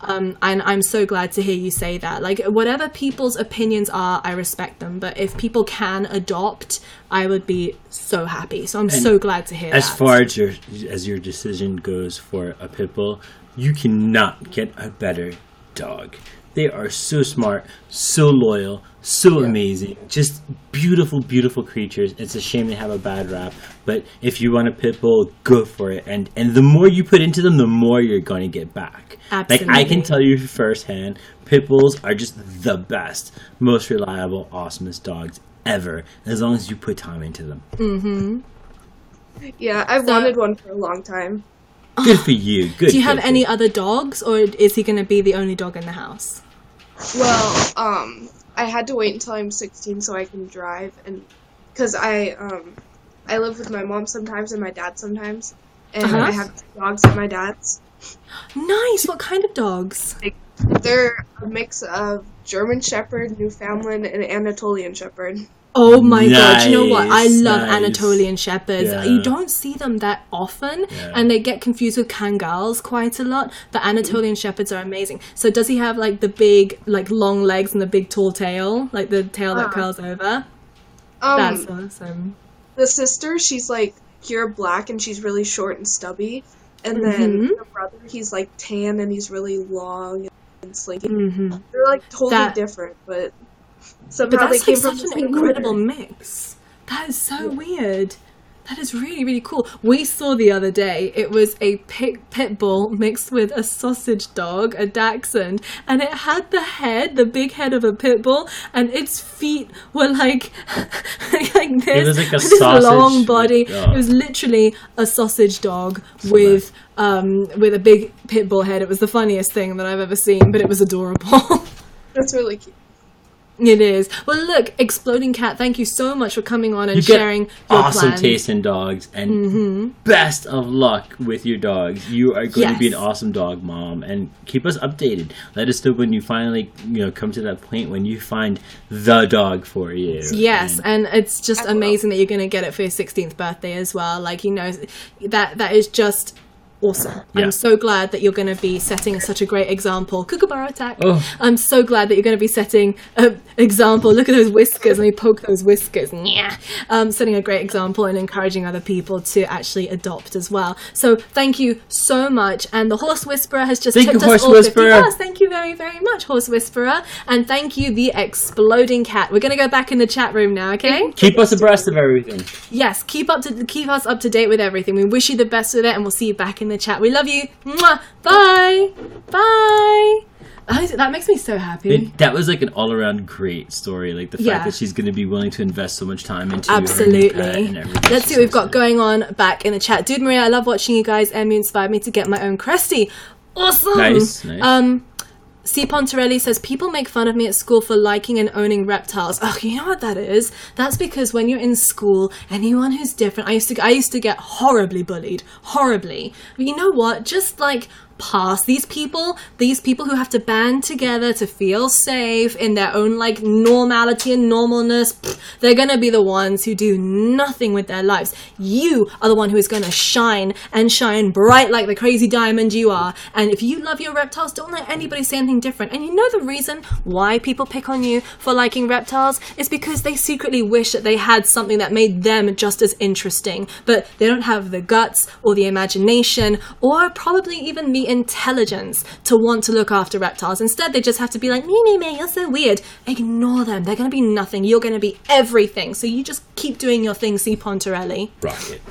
and I'm so glad to hear you say that. Like, whatever people's opinions are, I respect them. But if people can adopt, I would be so happy. So I'm so glad to hear
As
that.
far as your decision goes for a pit bull, you cannot get a better dog. They are so smart, so loyal, so amazing. Just beautiful, beautiful creatures. It's a shame they have a bad rap. But if you want a pit bull, go for it. And the more you put into them, the more you're going to get back.
Absolutely.
Like, I can tell you firsthand, pit bulls are just the best, most reliable, awesomest dogs ever, as long as you put time into them.
yeah, I've wanted one for a long time.
Good for you. Good.
Do you have
good,
any
good.
other dogs, or is he going to be the only dog in the house?
Well, I had to wait until I'm 16 so I can drive, and because I live with my mom sometimes and my dad sometimes, and I have dogs at my dad's.
Nice. What kind of dogs?
They're a mix of German Shepherd, Newfoundland, and Anatolian Shepherd.
Oh my god, you know what? I
Nice,
love
nice.
Anatolian Shepherds.
Yeah.
You don't see them that often, and they get confused with Kangals quite a lot, but Anatolian Shepherds are amazing. So does he have like the big, like long legs and the big tall tail? Like the tail that curls over? That's awesome.
The sister, she's like pure black and she's really short and stubby. And then the brother, he's like tan and he's really long and slinky. They're like totally different, but somehow they
that's
came
like
from
such
the
an
same
incredible
litter.
mix. That is so weird. That is really, really cool. We saw the other day, it was a pit bull mixed with a sausage dog, a dachshund, and it had the big head of a pit bull, and its feet were like this.
It was like a
with this
sausage
long body.
dog.
It was literally a sausage dog with a big pit bull head. It was the funniest thing that I've ever seen, but it was adorable.
That's really cute.
It is. Well, look, Exploding Cat, thank you so much for coming on and
You
sharing
get
your
awesome
plans.
taste in dogs, and best of luck with your dogs. You are going to be an
Yes.
awesome dog mom, and keep us updated. Let us know when you finally, come to that point when you find the dog for you.
Yes, and it's just amazing that you're going to get it for your 16th birthday as well. Like, that is just awesome.
Yeah.
I'm so glad that you're going to be setting such a great example. Kookaburra attack.
Oh.
I'm so glad that you're going to be setting an example. Look at those whiskers. Let me poke those whiskers. Setting a great example and encouraging other people to actually adopt as well. So thank you so much. And the Horse Whisperer has just
Thank
tipped
you,
us
Horse
all
Whisperer.
50 plus. Thank you very, very much, Horse Whisperer. And thank you, the Exploding Cat. We're going to go back in the chat room now, okay?
Keep us abreast of everything.
Yes, keep us up to date with everything. We wish you the best with it, and we'll see you back in the chat. We love you. Mwah. Bye. Bye. That makes me so happy.
That was like an all-around great story. Like the fact
Yeah.
that she's going to be willing to invest so much time into her new pet
Absolutely.
and everything.
Let's see what we've got going on back in the chat. Dude Maria, I love watching you guys, and you inspired me to get my own Cresty. Awesome.
Nice.
C. Pontarelli says, people make fun of me at school for liking and owning reptiles. Oh, you know what that is? That's because when you're in school, anyone who's different, I used to get horribly bullied. Horribly. But you know what? Just like past these people who have to band together to feel safe in their own like normality and normalness, they're gonna be the ones who do nothing with their lives. You are the one who is gonna shine and shine bright like the crazy diamond you are. And if you love your reptiles, don't let anybody say anything different. And you know the reason why people pick on you for liking reptiles is because they secretly wish that they had something that made them just as interesting, but they don't have the guts or the imagination or probably even the intelligence to want to look after reptiles. Instead, they just have to be like, me, you're so weird. Ignore them. They're going to be nothing. You're going to be everything. So you just keep doing your thing, C. Pontarelli.
Rocket.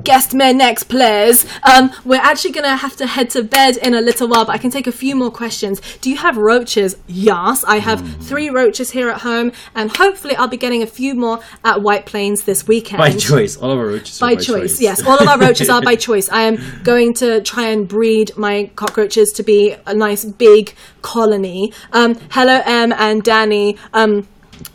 Guest men next, please. We're actually gonna have to head to bed in a little while, but I can take a few more questions. Do you have roaches? Yes, I have 3 roaches here at home, and hopefully I'll be getting a few more at White Plains this weekend.
By choice. All of our roaches are
By choice, yes. All of our roaches are by choice. I am going to try and breed my cockroaches to be a nice big colony. Hello, Em and Danny.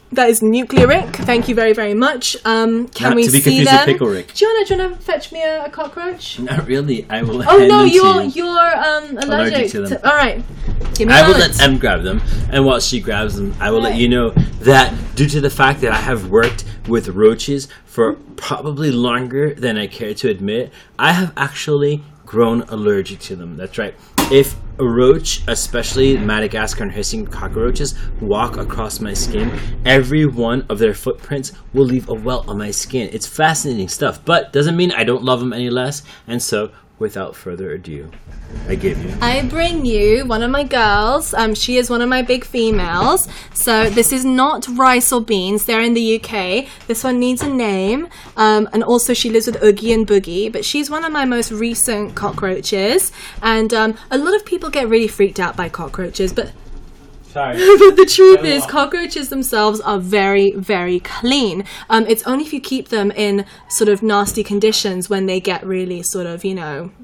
That is Nuclear Rick. Thank you very, very much. Can
Not
we
to be
see
confused
them?
with Pickle Rick.
Do you wanna fetch me a cockroach?
Not really. I will
Oh
hand
no,
them to you.
you're allergic
to them.
All right, give me
I
a
will
moment.
let Em grab them, and while she grabs them, I will let you know that due to the fact that I have worked with roaches for probably longer than I care to admit, I have actually grown allergic to them. That's right. If a roach, especially Madagascar and hissing cockroaches, walk across my skin, every one of their footprints will leave a welt on my skin. It's fascinating stuff, but doesn't mean I don't love them any less. And so, without further ado, I give you.
I bring you one of my girls. She is one of my big females. So this is not rice or beans. They're in the UK. This one needs a name. And also she lives with Oogie and Boogie. But she's one of my most recent cockroaches. And a lot of people get really freaked out by cockroaches. But
Sorry.
but the truth is, cockroaches themselves are very, very clean. It's only if you keep them in sort of nasty conditions when they get really sort of,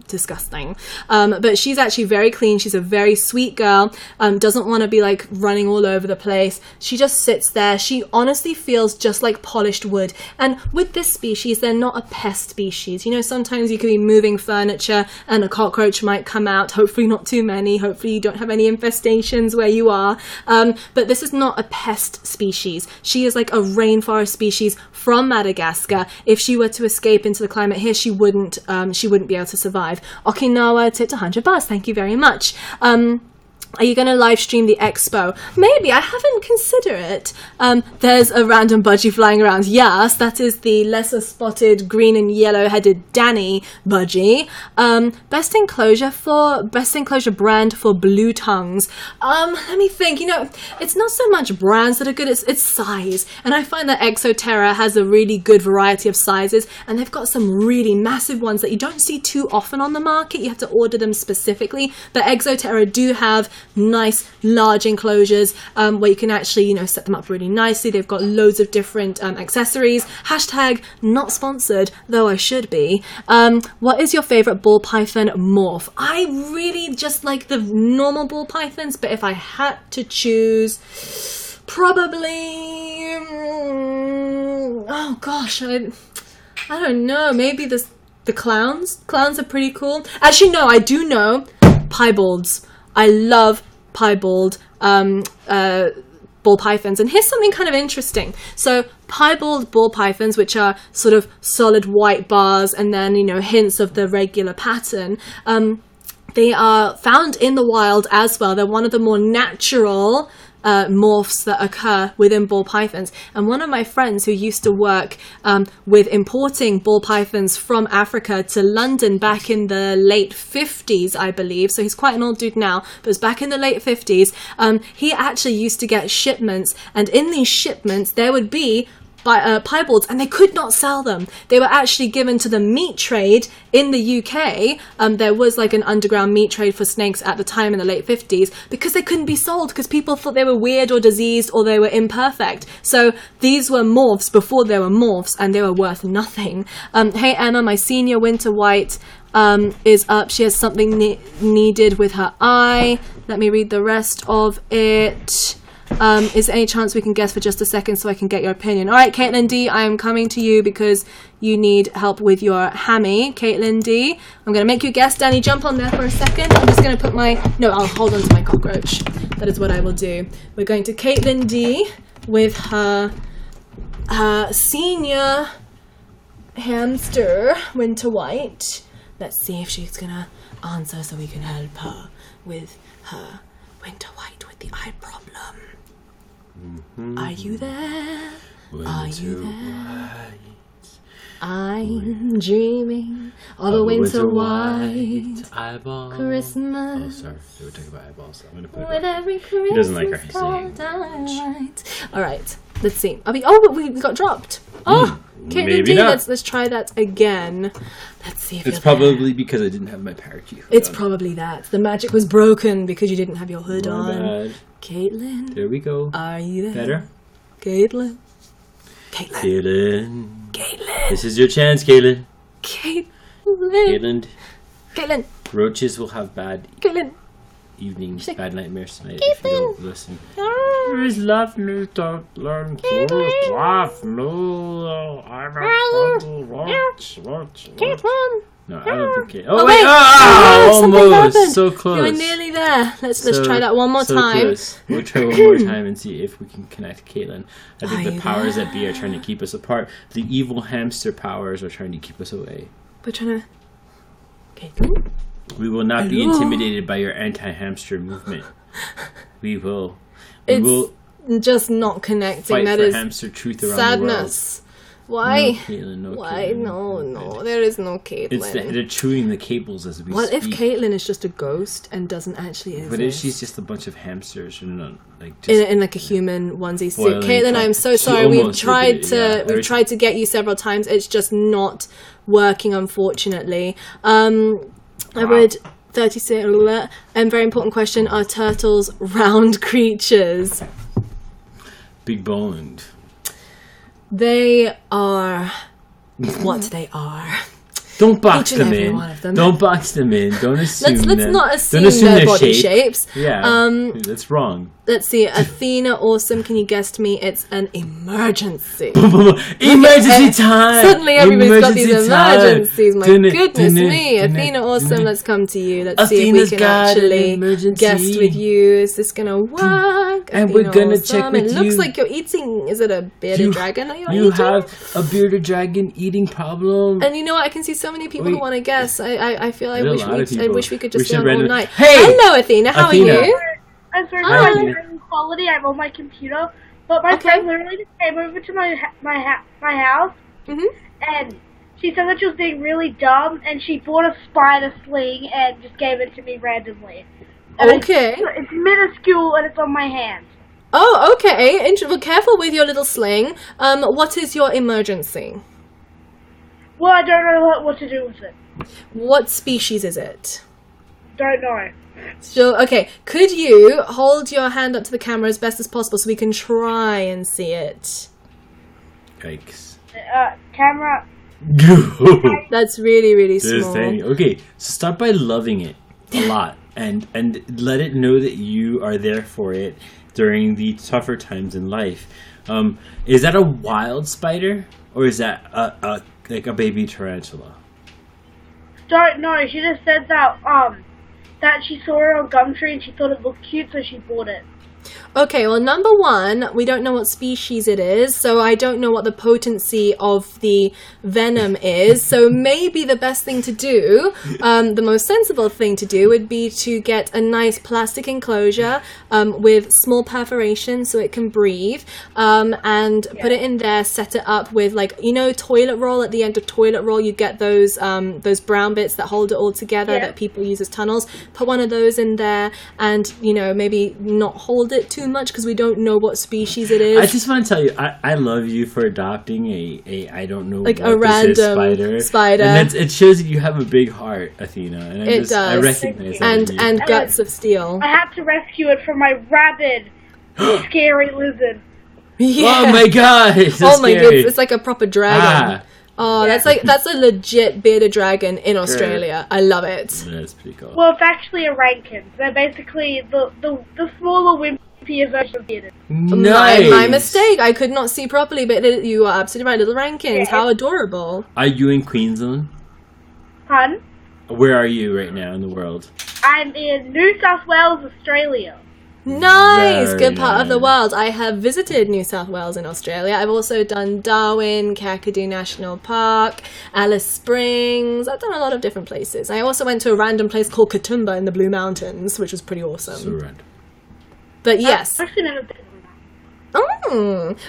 disgusting. But she's actually very clean. She's a very sweet girl. Doesn't want to be like running all over the place. She just sits there. She honestly feels just like polished wood. And with this species, they're not a pest species. Sometimes you could be moving furniture and a cockroach might come out. Hopefully not too many. Hopefully you don't have any infestations where you are. are. But this is not a pest species. She is like a rainforest species from Madagascar. If she were to escape into the climate here, she wouldn't be able to survive. Okinawa tipped 100 bars. Thank you very much. Are you going to live stream the expo? Maybe. I haven't considered it. There's a random budgie flying around. Yes, that is the lesser spotted green and yellow headed Danny budgie. Best enclosure brand for blue tongues. Let me think. It's not so much brands that are good, it's size. And I find that Exoterra has a really good variety of sizes, and they've got some really massive ones that you don't see too often on the market. You have to order them specifically. But Exoterra do have nice large enclosures where you can actually set them up really nicely. They've got loads of different accessories. Hashtag not sponsored, though I should be. What is your favorite ball python morph? I really just like the normal ball pythons, but if I had to choose, probably oh gosh, I don't know, maybe the clowns are pretty cool. Actually no, I do know piebalds. I love piebald ball pythons. And here's something kind of interesting. So piebald ball pythons, which are sort of solid white bars and then, hints of the regular pattern, they are found in the wild as well. They're one of the more natural morphs that occur within ball pythons. And one of my friends who used to work with importing ball pythons from Africa to London back in the late 50s, I believe, so he's quite an old dude now, but it was back in the late 50s, he actually used to get shipments, and in these shipments there would be piebalds, and they could not sell them. They were actually given to the meat trade in the UK. There was like an underground meat trade for snakes at the time in the late 50s because they couldn't be sold because people thought they were weird or diseased or they were imperfect. So these were morphs before they were morphs, and they were worth nothing. Hey Emma, my senior winter white is up. She has something needed with her eye. Let me read the rest of it. Is there any chance we can guess for just a second so I can get your opinion? All right, Caitlin D, I am coming to you because you need help with your hammy. Caitlin D, I'm going to make you guess. Danny, jump on there for a second. I'm just going to put I'll hold on to my cockroach. That is what I will do. We're going to Caitlin D with her senior hamster, Winter White. Let's see if she's going to answer so we can help her with her Winter White with the eye problem. Are you there? Are you there? I'm dreaming of a winter white
eyeball.
Christmas.
Oh, sorry. They were talking about eyeballs. I'm gonna put
with every Christmas
he doesn't like her singing.
All right. Let's see. But we got dropped. Oh, Caitlin
maybe
D.
not.
Let's try that again. Let's see if
it's
you're
probably
there.
because I didn't have my parakeet hood
It's
on.
probably that. The magic was broken because you didn't have your hood
My
on.
bad.
Caitlin.
There we go.
Are you there?
Better?
Caitlin.
Caitlin.
Caitlin.
This is your chance, Caitlin.
Caitlin.
Caitlin. Roaches will have bad
Caitlin.
evenings,
She's like,
bad nightmares tonight if you don't listen. Please love me, don't learn to laugh. No, I'm a funny roach. No, I don't think it. Oh, wait!
Something
Almost!
happened.
So close.
You were nearly there. Let's try that one more time.
Close. We'll try one more time and see if we can connect Caitlin. I think the powers that be are trying to keep us apart. The evil hamster powers are trying to keep us away.
We're trying to... Caitlin?
We will not be intimidated by your anti-hamster movement. We will
just not connecting.
fight
That
for
is
hamster truth around
sadness.
the world.
Why?
No, Caitlin, no,
Why?
Caitlin.
No. There is no Caitlin.
They're chewing the cables as we
What
speak.
if Caitlin is just a ghost and doesn't actually exist?
What if she's just a bunch of hamsters and not like just
in like a human onesie suit?
boiling
Caitlin, I'm so sorry. We've
almost
tried
did it, yeah.
we've tried to get you several times. It's just not working, unfortunately. I read 36. Very important question: are turtles round creatures?
big boned?
They are what they are.
Don't box
Each and
them
every
in.
one of them.
Don't box them in. Don't assume
Let's
them.
not
Don't
assume
assume
their
their
body
shape.
shapes.
Yeah, that's wrong.
Let's see. Athena, awesome. Can you guess to me? It's an emergency.
Emergency time!
Suddenly everybody's got these
Emergency time!
emergencies. My goodness me. Athena, awesome. Let's come to you. Let's see if we can actually guess with you. Is this going to work?
And
Athena,
we're going to
awesome.
check with you.
It looks like you're eating. Is it a bearded dragon that you're eating?
You have a bearded dragon eating problem.
And you know what? I can see so many people who want to guess. I feel I wish we could just
should
learn all
random-
night.
Hey!
Hello, Athena. How
Athena.
are you?
I'm sorry
Hi.
for my quality. I'm on my computer, but my friend literally just came over to my house, and she said that she was being really dumb, and she bought a spider sling and just gave it to me randomly. And
Okay.
it's minuscule and it's on my hand.
Oh, okay. Well, careful with your little sling. What is your emergency?
Well, I don't know what to do with it.
What species is it?
Don't know.
So, okay, could you hold your hand up to the camera as best as possible so we can try and see it?
Yikes.
Camera.
That's really, really
This
small.
thing. Okay, so start by loving it a lot and let it know that you are there for it during the tougher times in life. Is that a wild spider or is that like a baby tarantula?
Don't know. She just said that she saw it on Gumtree and she thought it looked cute, so she bought it.
Okay, well, number one, we don't know what species it is, so I don't know what the potency of the venom is. So maybe the best thing to do, the most sensible thing to do, would be to get a nice plastic enclosure with small perforations so it can breathe, and put it in there, set it up with, like, you know, toilet roll. At the end of toilet roll, you get those brown bits that hold it all together that people use as tunnels. Put one of those in there and, you know, maybe not hold it too much because we don't know what species it is.
I just want to tell you, I love you for adopting a I don't know,
like
what
a random spider.
And it shows that you have a big heart, Athena. And
It does.
I recognize that in you.
and guts of steel.
I had to rescue it from my rabid, scary lizard.
Yeah.
Oh my god! It's so
Oh my
scary.
goodness, it's like a proper dragon. Oh, that's a legit bearded dragon in Australia. I love it.
That's pretty cool.
Well, it's actually a rankin. They're basically the smaller, wimpier version of bearded.
Nice.
My mistake. I could not see properly, but you are absolutely right. Little rankins. How adorable.
Are you in Queensland?
Pardon?
Where are you right now in the world?
I'm in New South Wales, Australia.
Nice.
Very
Good part of the
nice.
world. I have visited New South Wales in Australia. I've also done Darwin, Kakadu National Park, Alice Springs. I've done a lot of different places. I also went to a random place called Katoomba in the Blue Mountains, which was pretty awesome.
So random.
But yes.
I've actually never been.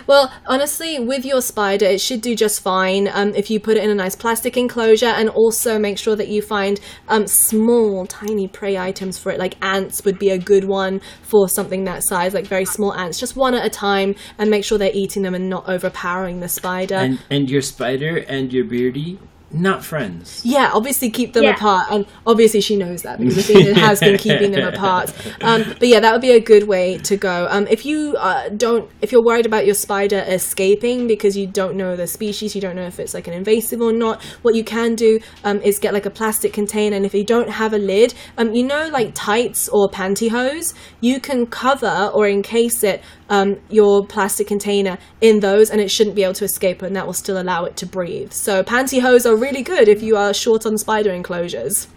Well, honestly, with your spider, it should do just fine if you put it in a nice plastic enclosure, and also make sure that you find small, tiny prey items for it. Like ants would be a good one for something that size, like very small ants, just one at a time, and make sure they're eating them and not overpowering the spider.
And your spider and your beardie, not friends.
Yeah, obviously keep them apart, and obviously she knows that because Athena has been keeping them apart. But yeah, that would be a good way to go. If you're worried about your spider escaping because you don't know the species, you don't know if it's like an invasive or not, what you can do is get like a plastic container, and if you don't have a lid, you know, like tights or pantyhose, you can cover or encase it, your plastic container in those, and it shouldn't be able to escape, and that will still allow it to breathe. So pantyhose are really good if you are short on spider enclosures.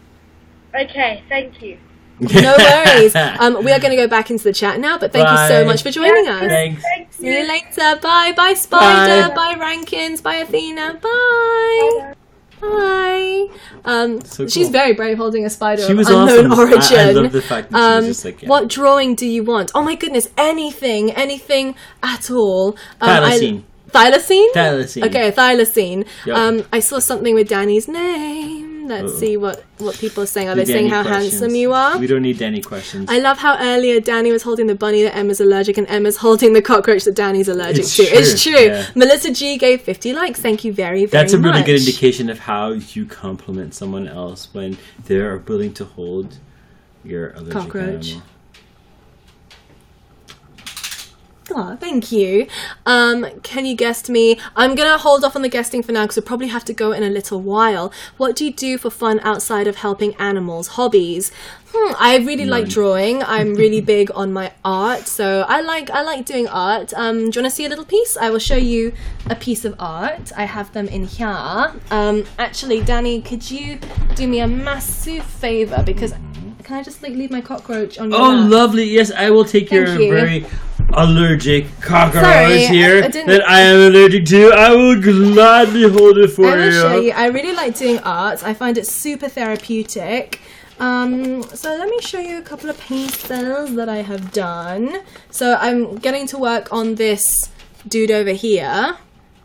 Okay, thank you.
No worries. We are going to go back into the chat now, but thank you so much for joining us.
Thanks.
See you later. Bye. Bye, Spider. Bye, Rankins. Bye, Athena. Bye. Bye.
So cool.
She's very brave holding a spider
She
of
was
unknown
awesome.
origin.
I love the fact that she was just like,
What drawing do you want? Oh my goodness, anything at all.
Thylacine.
Thylacine?
Thylacine.
Okay, thylacine.
Yep.
I saw something with Danny's name. Let's see what people are saying. Are they saying how handsome you are?
We don't need Danny questions.
I love how earlier Danny was holding the bunny that Emma's allergic, and Emma's holding the cockroach that Danny's allergic
It's
to.
true,
It's true.
yeah.
Melissa G gave 50 likes. Thank you very, very
That's a really
much.
good indication of how you compliment someone else when they're willing to hold your allergic
Cockroach.
animal.
Oh, thank you. Can you guest me? I'm going to hold off on the guesting for now because we'll probably have to go in a little while. What do you do for fun outside of helping animals? Hobbies? I really like drawing. I'm really big on my art, so I like doing art. Do you want to see a little piece? I will show you a piece of art. I have them in here. Actually, Danny, could you do me a massive favor? Because can I just leave my cockroach on your lap?
Lovely. Yes, I will take your
Thank you.
very allergic cockroach
Sorry,
here
I didn't-
that I am allergic to. I will gladly hold it for
I will
you.
show you. I really like doing art. I find it super therapeutic. So let me show you a couple of pencils that I have done. So I'm getting to work on this dude over here.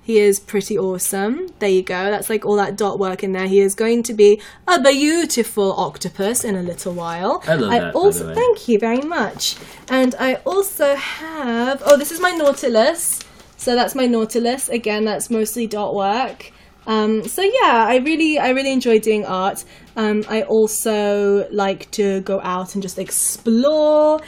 He is pretty awesome. There you go. That's like all that dot work in there. He is going to be a beautiful octopus in a little while.
I love that,
Also,
by the way.
thank you very much. And I also have, oh, this is my Nautilus. So that's my Nautilus. Again, that's mostly dot work. So yeah, I really enjoy doing art. I also like to go out and just explore.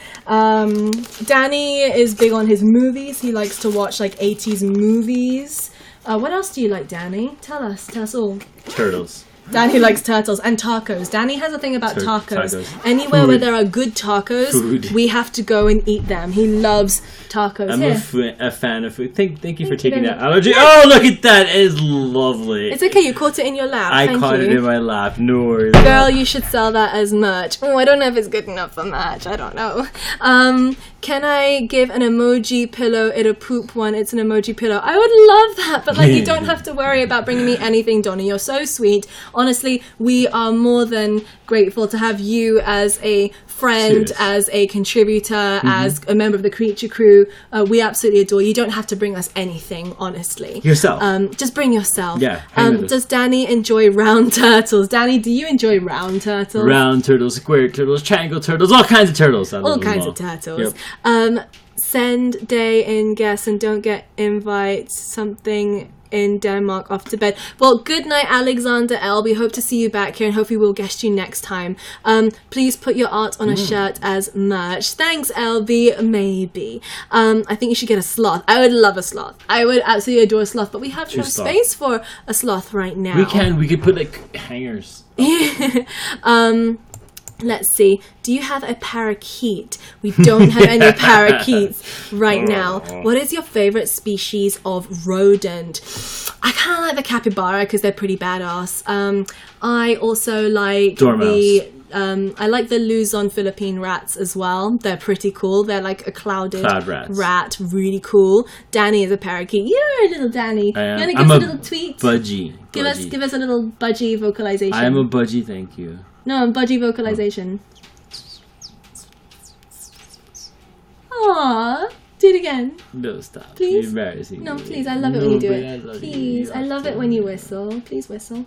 Danny is big on his movies. He likes to watch like 80s movies. What else do you like, Danny? Tell us all.
Turtles.
Danny likes turtles and tacos. Danny has a thing about tacos.
tacos.
Anywhere
Food.
where there are good tacos,
Food.
we have to go and eat them. He loves tacos.
I'm
Here.
a fan of food. Thank you for taking
very
that allergy. Oh, look at that. It is lovely.
It's okay, you caught it in your lap.
I
Thank
caught
you.
it in my lap. No worries.
Girl, you should sell that as merch. Oh, I don't know if it's good enough for merch. I don't know. Can I give an emoji pillow? It'll poop one. It's an emoji pillow. I would love that, but like you don't have to worry about bringing me anything, Donnie. You're so sweet. Honestly, we are more than grateful to have you as a friend,
Cheers.
as a contributor, as a member of the Creature Crew. We absolutely adore you. You don't have to bring us anything, honestly.
Yourself.
Just bring yourself.
Yeah, hang with us.
Does Danny enjoy round turtles? Danny, do you enjoy round turtles?
Round turtles, square turtles, triangle turtles, all kinds of turtles. I love
All
them
kinds
all.
of turtles.
Yep.
Send day in guests and don't get invites. Something in Denmark off to bed. Well, good night, Alexander L. We hope to see you back here and hopefully we'll guest you next time. Please put your art on a shirt as merch. Thanks, LB. Maybe. I think you should get a sloth. I would love a sloth. I would absolutely adore a sloth, but we have no
sloth.
space for a sloth right now.
We could put like hangers.
Let's see. Do you have a parakeet? We don't have any parakeets right now. What is your favorite species of rodent? I kind of like the capybara because they're pretty badass. I also like
Dormouse.
I like the Luzon Philippine rats as well. They're pretty cool. They're like a cloud
rats.
rat. Really cool. Danny is a parakeet. You're a little Danny.
I am.
You want to
I'm
give us a
a
little tweet?
Budgie.
Give us a little budgie vocalization.
I am a budgie, thank you.
No, budgie vocalization. Aww. Do it again.
No, stop.
Please?
You're embarrassing
No,
me.
please. I love it when you do
but
it.
I love
Please.
you.
I love it when you whistle. Please whistle.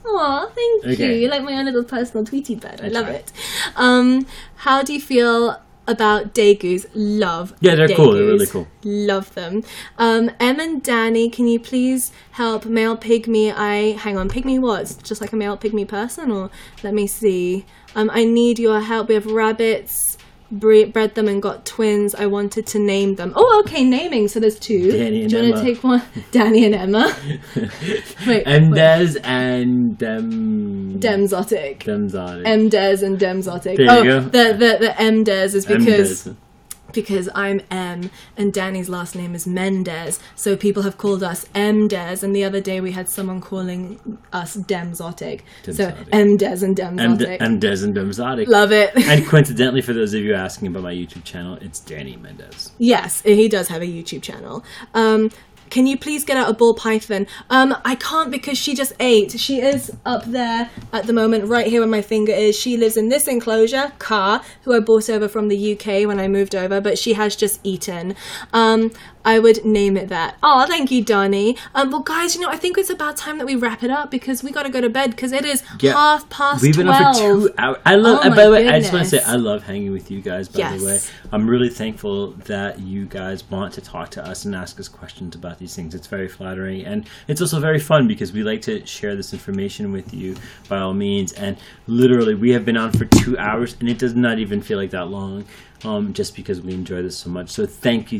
Aw, thank you.
Okay.
You're like my own little personal Tweety bird. I love
try.
it. How do you feel about Dagoos? Love
Yeah, they're cool. They're
Dagoos.
really cool.
Love them. Em and Danny, can you please help male pygmy? Hang on, pygmy what? Just like a male pygmy person? Or let me see. I need your help. We have rabbits. Bred them and got twins. I wanted to name them. Oh, okay, naming. So there's two.
Danny and
Do you want to
Emma.
take one? Danny and Emma. Wait.
Mdez and Dem.
Demzotic.
Demzotic.
Mdez and Demzotic.
There you go.
The Mdez is
Mdez.
because I'm M and Danny's last name is Mendez, so people have called us Mdez, and the other day we had someone calling us Demzotic. So
Demzotic.
Mdez and Demzotic.
Mdez and Demzotic.
Love it.
And coincidentally, for those of you asking about my YouTube channel, it's Danny Mendez.
Yes, he does have a YouTube channel. Can you please get out a ball python? I can't because she just ate. She is up there at the moment, right here where my finger is. She lives in this enclosure, Car, who I brought over from the UK when I moved over, but she has just eaten. I would name it that. Oh, thank you, Donnie. Well, guys, I think it's about time that we wrap it up because we got to go to bed because it is 12:30.
We've been up for 2 hours. I love. By the way, I just want to say I love hanging with you guys. By the way, I'm really thankful that you guys want to talk to us and ask us questions about these things. It's very flattering, and it's also very fun because we like to share this information with you by all means. And literally, we have been on for 2 hours, and it does not even feel like that long. Just because we enjoy this so much. So thank you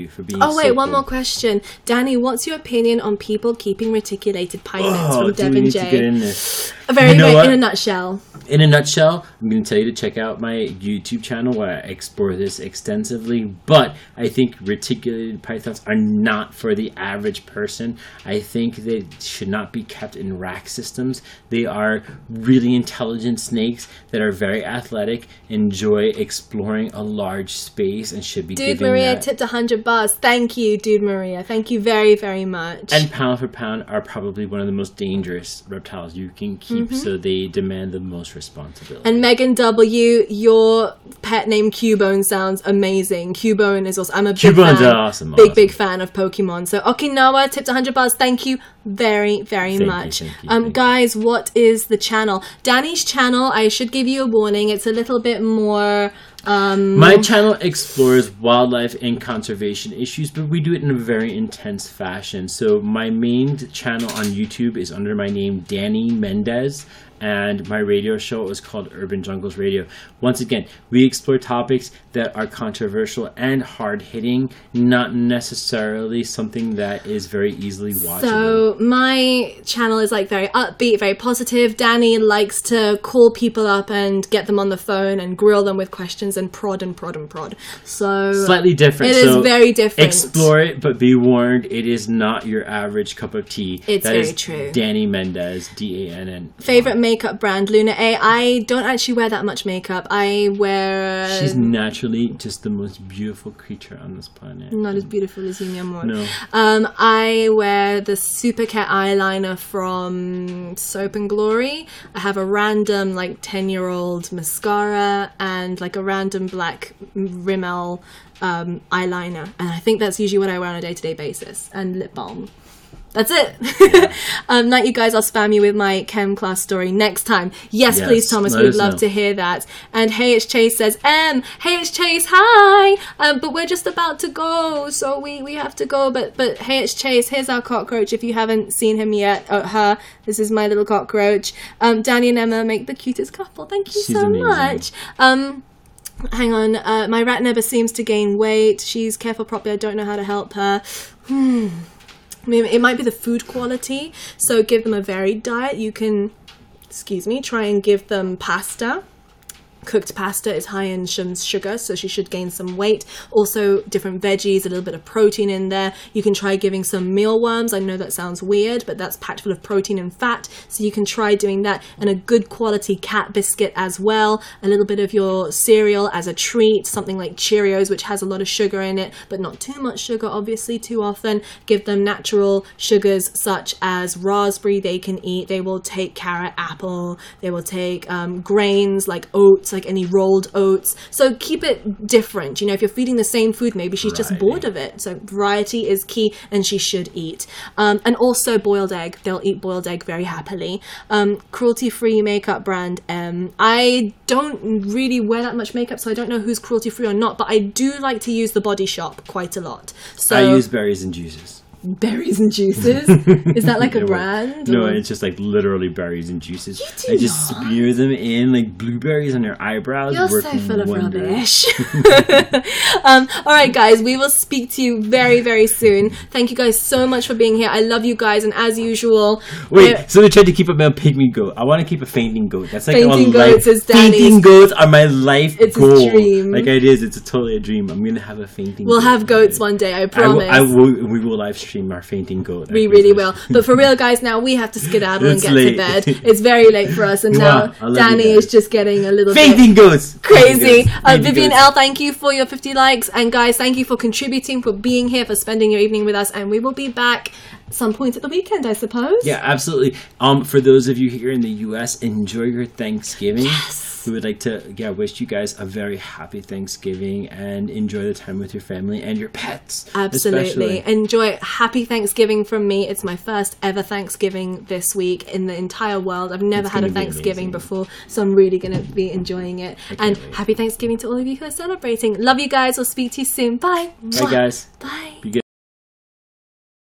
for being
Oh, wait, one more question. Danny, what's your opinion on people keeping reticulated pythons from Devon J?
To get in this?
In a nutshell.
In a nutshell, I'm going to tell you to check out my YouTube channel where I explore this extensively. But I think reticulated pythons are not for the average person. I think they should not be kept in rack systems. They are really intelligent snakes that are very athletic, enjoy exploring a large space, and should be
Dude Maria tipped $100. Thank you, Dude Maria. Thank you very, very much.
And pound for pound are probably one of the most dangerous reptiles you can keep, so they demand the most responsibility.
And Megan W, your pet name Cubone sounds amazing. Cubone is also, I'm a big fan.
Awesome.
Big fan of Pokemon. So Okinawa tipped $100. Thank you very, very much.
Thank you.
Guys, what is the channel? Danny's channel, I should give you a warning. It's a little bit more...
my channel explores wildlife and conservation issues, but we do it in a very intense fashion. So my main channel on YouTube is under my name, Danny Mendez, and my radio show is called Urban Jungles Radio. Once again, we explore topics that are controversial and hard-hitting, not necessarily something that is very easily watchable.
So my channel is like very upbeat, very positive. Danny likes to call people up and get them on the phone and grill them with questions and prod. So
slightly different.
It is very different.
Explore it, but be warned, it is not your average cup of tea.
It's very true.
Danny Mendez, DANN.
Favorite makeup brand, Luna A. I don't actually wear that much makeup. I wear...
She's naturally just the most beautiful creature on this planet.
Not as beautiful as you, mi amor.
No.
I wear the Super Cat eyeliner from Soap and Glory. I have a random 10-year-old mascara and a random black Rimmel eyeliner. And I think that's usually what I wear on a day-to-day basis. And lip balm. That's it. Not you guys, I'll spam you with my chem class story next time. Yes, please, Thomas. We'd love to hear that. And Hey It's Chase says, hey it's Chase, hi. But we're just about to go, so we have to go. But Hey It's Chase, here's our cockroach. If you haven't seen him yet, her, this is my little cockroach. Danny and Emma make the cutest couple. Thank you so much. Hang on, my rat never seems to gain weight. She's careful properly. I don't know how to help her. I mean, it might be the food quality, so give them a varied diet. You can, try and give them pasta. Cooked pasta is high in sugar, so she should gain some weight. Also, different veggies, a little bit of protein in there. You can try giving some mealworms. I know that sounds weird, but that's packed full of protein and fat, so you can try doing that. And a good quality cat biscuit as well. A little bit of your cereal as a treat, something like Cheerios, which has a lot of sugar in it, but not too much sugar, obviously, too often. Give them natural sugars such as raspberry they can eat. They will take carrot, apple. They will take grains like oats, like any rolled oats. So keep it different. If you're feeding the same food, maybe she's just bored of it. So variety is key, and she should eat. And also boiled egg. They'll eat boiled egg very happily. Cruelty-free makeup brand M. I don't really wear that much makeup, so I don't know who's cruelty-free or not, but I do like to use the Body Shop quite a lot. So
I use berries and juices.
Berries and juices? Is that like a brand?
No, it's just literally berries and juices. I just smear them in like blueberries on your eyebrows.
You're so full of rubbish. Alright guys, we will speak to you very, very soon. Thank you guys so much for being here. I love you guys, and as usual...
Wait, so they tried to keep a male pygmy goat. I want to keep a fainting goat. That's like
fainting goats is Danny's.
Fainting goats are my life goal.
It's a dream.
Like it is. It's totally a dream. I'm going to have a fainting
We'll
goat
have goats one day, I promise.
We will live stream our fainting goat.
We really will. But for real, guys, now we have to skedaddle and get to bed. It's very late for us, and now Danny is just getting a little
fainting goats
crazy. Vivian L, thank you for your 50 likes, and guys, thank you for contributing, for being here, for spending your evening with us, and we will be back some point at the weekend, I suppose.
Yeah, absolutely. For those of you here in the US, enjoy your Thanksgiving.
Yes.
we would like to wish you guys a very happy Thanksgiving and enjoy the time with your family and your pets.
Absolutely.
Especially.
Enjoy. Happy Thanksgiving from me. It's my first ever Thanksgiving this week in the entire world. I've never had a Thanksgiving before, so I'm really going to be enjoying it. And happy Thanksgiving to all of you who are celebrating. Love you guys. I'll speak to you soon. Bye.
Bye, guys.
Bye.